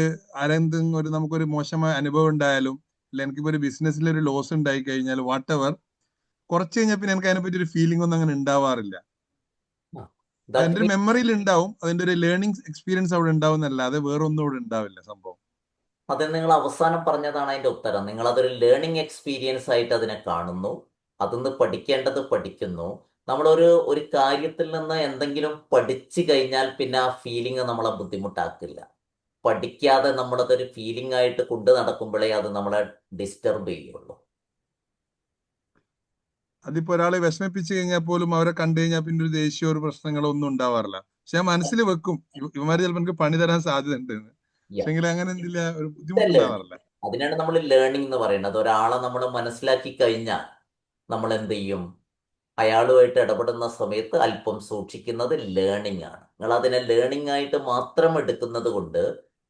ആരെന്തെങ്കിലും നമുക്കൊരു മോശമായ അനുഭവം ഉണ്ടായാലും, അല്ല എനിക്കിപ്പോ ഒരു ബിസിനസ്സിൽ ഒരു ലോസ് ഉണ്ടായി കഴിഞ്ഞാൽ വാട്ട് എവർ, കുറച്ച് കഴിഞ്ഞാൽ പിന്നെ എനിക്ക് അതിനെപ്പറ്റി ഒരു ഫീലിംഗ് ഒന്നും അങ്ങനെ ഉണ്ടാവാറില്ല. അതിന്റെ ഒരു മെമ്മറിയിൽ ഉണ്ടാവും, അതിന്റെ ഒരു ലേണിംഗ് എക്സ്പീരിയൻസ് അവിടെ ഉണ്ടാവും എന്നല്ലാതെ വേറൊന്നും അവിടെ ഉണ്ടാവില്ല സംഭവം. അത് നിങ്ങൾ അവസാനം പറഞ്ഞതാണ് അതിന്റെ ഉത്തരം. നിങ്ങൾ അതൊരു ലേണിംഗ് എക്സ്പീരിയൻസ് ആയിട്ട് അതിനെ കാണുന്നു, അതിന്ന് പഠിക്കേണ്ടത് പഠിക്കുന്നു. നമ്മളൊരു കാര്യത്തിൽ നിന്ന് എന്തെങ്കിലും പഠിച്ചു കഴിഞ്ഞാൽ പിന്നെ ആ ഫീലിംഗ് നമ്മളെ ബുദ്ധിമുട്ടാക്കില്ല. പഠിക്കാതെ നമ്മളതൊരു ഫീലിംഗ് ആയിട്ട് കൊണ്ടു നടക്കുമ്പോഴേ അത് നമ്മളെ ഡിസ്റ്റർബ് ചെയ്യുള്ളൂ. അതിപ്പോ ഒരാളെ വിഷമിപ്പിച്ചു കഴിഞ്ഞാൽ പോലും അവരെ കണ്ടു കഴിഞ്ഞാൽ പിന്നെ ഒരു ദേഷ്യമോ ഒരു പ്രശ്നങ്ങളോ ഒന്നും ഉണ്ടാവാറില്ല. പക്ഷെ ഞാൻ മനസ്സിൽ വെക്കും ഇവന്മാര് ചിലപ്പോൾ എനിക്ക് പണി തരാൻ സാധ്യത ഉണ്ട്, പക്ഷെങ്കിൽ അങ്ങനെ എന്തില്ല, ഒരു ബുദ്ധിമുട്ടുണ്ടാവാറില്ല. അതിനാണ് നമ്മൾ ലേണിംഗ് എന്ന് പറയുന്നത്. ഒരാളെ നമ്മൾ മനസ്സിലാക്കി കഴിഞ്ഞാൽ നമ്മൾ എന്ത് ചെയ്യും? അയാളുമായിട്ട് ഇടപെടുന്ന സമയത്ത് അല്പം സൂക്ഷിക്കുന്നത് ലേണിംഗ് ആണ്. നിങ്ങൾ അതിനെ ലേണിംഗ് ആയിട്ട് മാത്രം എടുക്കുന്നത് കൊണ്ട്,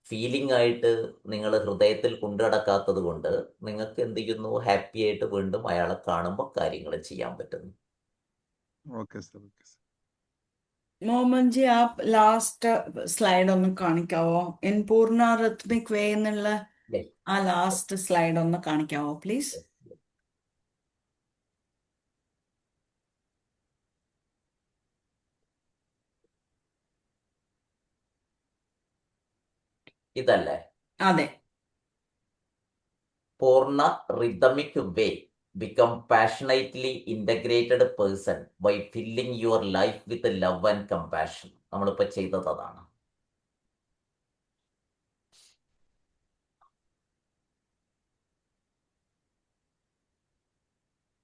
ഫീലിംഗ് ആയിട്ട് നിങ്ങൾ ഹൃദയത്തിൽ കൊണ്ടുനടക്കാത്തത് കൊണ്ട് നിങ്ങൾക്ക് എന്ത് ചെയ്യുന്നു? ഹാപ്പി ആയിട്ട് വീണ്ടും അയാളെ കാണുമ്പോൾ കാര്യങ്ങൾ ചെയ്യാൻ പറ്റുന്നു. Okay sir, okay sir. മോമൻജി ആ ലാസ്റ്റ് സ്ലൈഡ് ഒന്ന് കാണിക്കാവോ? ഇൻ പൂർണ്ണ റിത്മിക് വേ എന്നുള്ള Yes, ആ ലാസ്റ്റ് സ്ലൈഡ് ഒന്ന് കാണിക്കാവോ പ്ലീസ്? yes. ഇതല്ലേ അതെ. പൂർണ്ണ rhythmic way become passionately integrated person by filling your life with love and compassion. നമ്മളിപ്പോ ചെയ്തത് അതാണ്.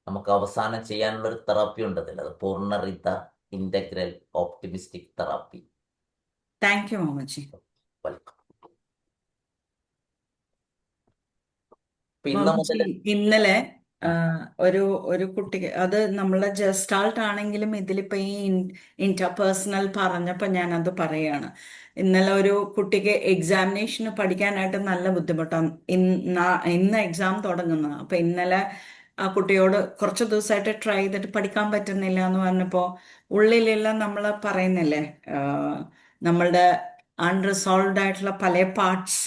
നമുക്ക് അവസാനം ചെയ്യാനുള്ള ഒരു തെറാപ്പി ഉണ്ട് അതിൽ, അത് പൂർണ്ണ integral optimistic therapy. Thank you മോമൻജി. വെൽക്കം. ഇന്ന് മോമൻജി മുതൽ ഇന്നലെ ഒരു കുട്ടിക്ക്, അത് നമ്മളെ ജസ്റ്റാൾട്ട് ആണെങ്കിലും ഇതിലിപ്പോ ഈ ഇന്റർപേഴ്സണൽ പറഞ്ഞപ്പോ ഞാൻ അത് പറയാണ്. ഇന്നലെ ഒരു കുട്ടിക്ക് എക്സാമിനേഷന് പഠിക്കാനായിട്ട് നല്ല ബുദ്ധിമുട്ടാണ്. ഇന്ന് എക്സാം തുടങ്ങുന്നത്. അപ്പൊ ഇന്നലെ ആ കുട്ടിയോട് കുറച്ച് ദിവസമായിട്ട് ട്രൈ ചെയ്തിട്ട് പഠിക്കാൻ പറ്റുന്നില്ല എന്ന് പറഞ്ഞപ്പോ ഉള്ളിലെല്ലാം നമ്മൾ പറയുന്നില്ലേ, നമ്മളുടെ അൺറിസോൾവ്ഡ് ആയിട്ടുള്ള പല പാർട്സ്,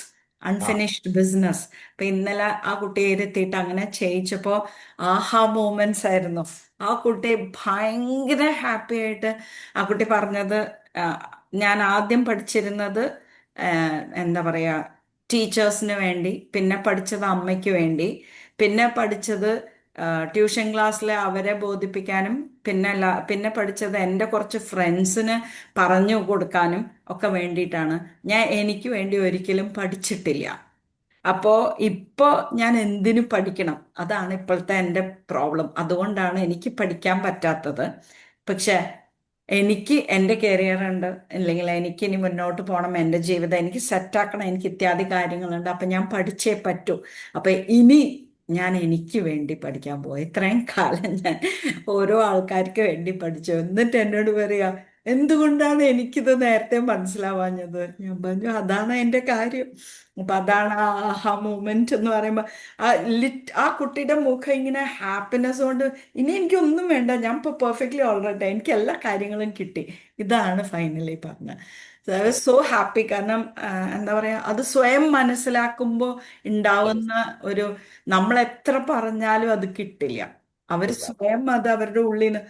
അൺഫിനിഷ്ഡ് ബിസിനസ്. അപ്പൊ ഇന്നലെ ആ കുട്ടിയെ ഇരുത്തിയിട്ട് അങ്ങനെ ചെയ്യിച്ചപ്പോ ആഹാ മൂമെന്റ്സ് ആയിരുന്നു. ആ കുട്ടി ഭയങ്കര ഹാപ്പി ആയിട്ട് ആ കുട്ടി പറഞ്ഞത്, ആ, ഞാൻ ആദ്യം പഠിച്ചിരുന്നത് എന്താ പറയാ ടീച്ചേഴ്സിന് വേണ്ടി, പിന്നെ പഠിച്ചത് അമ്മയ്ക്ക് വേണ്ടി, പിന്നെ പഠിച്ചത് ട്യൂഷൻ ക്ലാസ്സിൽ അവരെ ബോധിപ്പിക്കാനും, പിന്നെ പഠിച്ചത് എൻ്റെ കുറച്ച് ഫ്രണ്ട്സിന് പറഞ്ഞു കൊടുക്കാനും ഒക്കെ വേണ്ടിയിട്ടാണ്. ഞാൻ എനിക്ക് വേണ്ടി ഒരിക്കലും പഠിച്ചിട്ടില്ല. അപ്പോ ഇപ്പോ ഞാൻ എന്തിനു പഠിക്കണം? അതാണ് ഇപ്പോഴത്തെ എൻ്റെ പ്രോബ്ലം. അതുകൊണ്ടാണ് എനിക്ക് പഠിക്കാൻ പറ്റാത്തത്. പക്ഷെ എനിക്ക് എൻ്റെ കരിയർ ഉണ്ട്, അല്ലെങ്കിൽ എനിക്ക് ഇനി മുന്നോട്ട് പോകണം, എൻ്റെ ജീവിതം എനിക്ക് സെറ്റാക്കണം, എനിക്ക് ഇത്യാദി കാര്യങ്ങളുണ്ട്. അപ്പൊ ഞാൻ പഠിച്ചേ പറ്റൂ. അപ്പൊ ഇനി ഞാൻ എനിക്ക് വേണ്ടി പഠിക്കാൻ പോയി. ഇത്രയും കാലം ഞാൻ ഓരോ ആൾക്കാർക്ക് വേണ്ടി പഠിച്ചു. എന്നിട്ട് എന്നോട് പറയാ, എന്തുകൊണ്ടാണ് എനിക്കിത് നേരത്തെ മനസ്സിലാവാഞ്ഞത്? ഞാൻ പറഞ്ഞു, അതാണ് എൻ്റെ കാര്യം. അപ്പൊ അതാണ് ആ മൂമെന്റ് എന്ന് പറയുമ്പോ ആ കുട്ടിയുടെ മുഖം ഇങ്ങനെ ഹാപ്പിനെസ് കൊണ്ട്, ഇനി എനിക്കൊന്നും വേണ്ട, ഞാൻ ഇപ്പൊ പെർഫെക്റ്റ്ലി ഓൾറൈറ്റ്, എനിക്ക് എല്ലാ കാര്യങ്ങളും കിട്ടി. ഇതാണ് ഫൈനലി പറഞ്ഞത്. I was so happy. കാരണം എന്താ പറയാ, അത് സ്വയം മനസ്സിലാക്കുമ്പോൾ ഉണ്ടാവുന്ന ഒരു, നമ്മൾ എത്ര പറഞ്ഞാലും അത് കിട്ടില്ല. അവർ സ്വയം അത് അവരുടെ ഉള്ളിൽ നിന്ന്,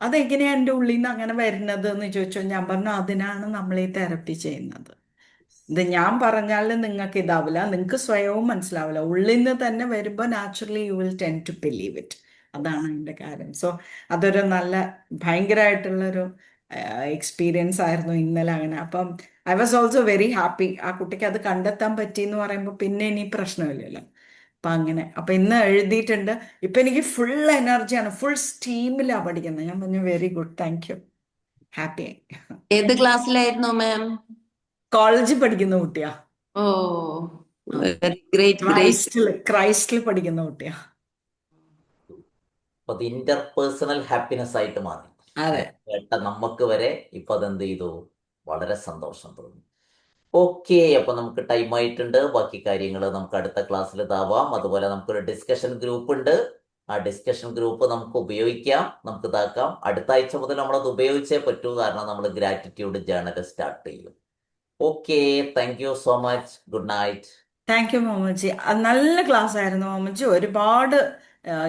അതെങ്ങനെയാ എൻ്റെ ഉള്ളിൽ നിന്ന് അങ്ങനെ വരുന്നത് എന്ന് ചോദിച്ചോ. ഞാൻ പറഞ്ഞു, അതിനാണ് നമ്മൾ ഈ തെറപ്പി ചെയ്യുന്നത്. ഇത് ഞാൻ പറഞ്ഞാൽ നിങ്ങൾക്ക് ഇതാവില്ല, നിങ്ങൾക്ക് സ്വയവും മനസ്സിലാവില്ല. ഉള്ളിൽ നിന്ന് തന്നെ വരുമ്പോൾ naturally you will tend to believe it. അതാണ് എൻ്റെ കാര്യം. സോ അതൊരു നല്ല ഭയങ്കരമായിട്ടുള്ളൊരു എക്സ്പീരിയൻസ് ആയിരുന്നു ഇന്നലെ അങ്ങനെ. അപ്പം I was also very happy. ആ കുട്ടിക്ക് അത് കണ്ടെത്താൻ പറ്റി എന്ന് പറയുമ്പോൾ പിന്നെ ഇനി പ്രശ്നമില്ലല്ലോ. അപ്പൊ അങ്ങനെ, അപ്പൊ ഇന്ന് എഴുതിയിട്ടുണ്ട്. ഇപ്പൊ എനിക്ക് ഫുൾ എനർജിയാണ്, ഫുൾ സ്റ്റീമിലാണ് പഠിക്കുന്നത്. ഞാൻ പറഞ്ഞു very good, thank you, happy. ഏത് ക്ലാസ്സിലായിരുന്നു മാം? കോളേജിൽ പഠിക്കുന്ന കുട്ടിയാ. ഓ, വെരി ഗ്രേറ്റ്. ക്രൈസ്റ്റിൽ പഠിക്കുന്ന കുട്ടിയാ. അപ്പൊ അത് ഇന്റർപേഴ്സണൽ ഹാപ്പിനെസ് ആയിട്ട് മാറി. അതെ. കേട്ട നമുക്ക് വരെ ഇപ്പൊ അതെന്ത് ചെയ്തു, വളരെ സന്തോഷം തോന്നി. ഓക്കെ, അപ്പൊ നമുക്ക് ടൈം ആയിട്ടുണ്ട്. ബാക്കി കാര്യങ്ങൾ നമുക്ക് അടുത്ത ക്ലാസ്സിൽ ഇതാവാം. അതുപോലെ നമുക്കൊരു ഡിസ്കഷൻ ഗ്രൂപ്പ് ഉണ്ട്. ആ ഡിസ്കഷൻ ഗ്രൂപ്പ് നമുക്ക് ഉപയോഗിക്കാം, നമുക്ക് ഇതാക്കാം. അടുത്ത ആഴ്ച മുതൽ നമ്മളത് ഉപയോഗിച്ചേ പറ്റൂ, കാരണം നമ്മൾ ഗ്രാറ്റിറ്റ്യൂഡ് ജേർണൽ സ്റ്റാർട്ട് ചെയ്യും. Okay, thank you so much. Good night. Thank you മോമൻജി. അത് നല്ല ക്ലാസ് ആയിരുന്നു മോമൻജി. ഒരുപാട്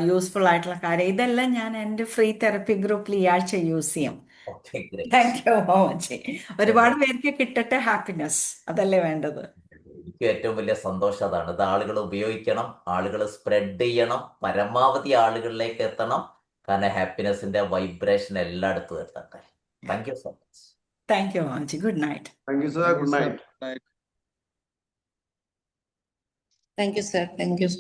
യൂസ്ഫുൾ ആയിട്ടുള്ള കാര്യം. ഇതെല്ലാം ഞാൻ എൻ്റെ ഫ്രീ തെറപ്പി ഗ്രൂപ്പിൽ ഈ ആഴ്ച യൂസ് ചെയ്യും. Okay, great. താങ്ക് യു മോമൻജി. ഒരുപാട് പേർക്ക് കിട്ടട്ടെ ഹാപ്പിനെസ്, അതല്ലേ വേണ്ടത്. എനിക്ക് ഏറ്റവും വലിയ സന്തോഷം അതാണ്. ഇത് ആളുകൾ ഉപയോഗിക്കണം, ആളുകൾ സ്പ്രെഡ് ചെയ്യണം, പരമാവധി ആളുകളിലേക്ക് എത്തണം. കാരണം ഹാപ്പിനെസിന്റെ വൈബ്രേഷൻ എല്ലായിടത്തും എത്തട്ടെ. Thank you so much. Thank you മോമൻജി. Good night. Thank you, sir. Good night. Thank you, sir. Thank you.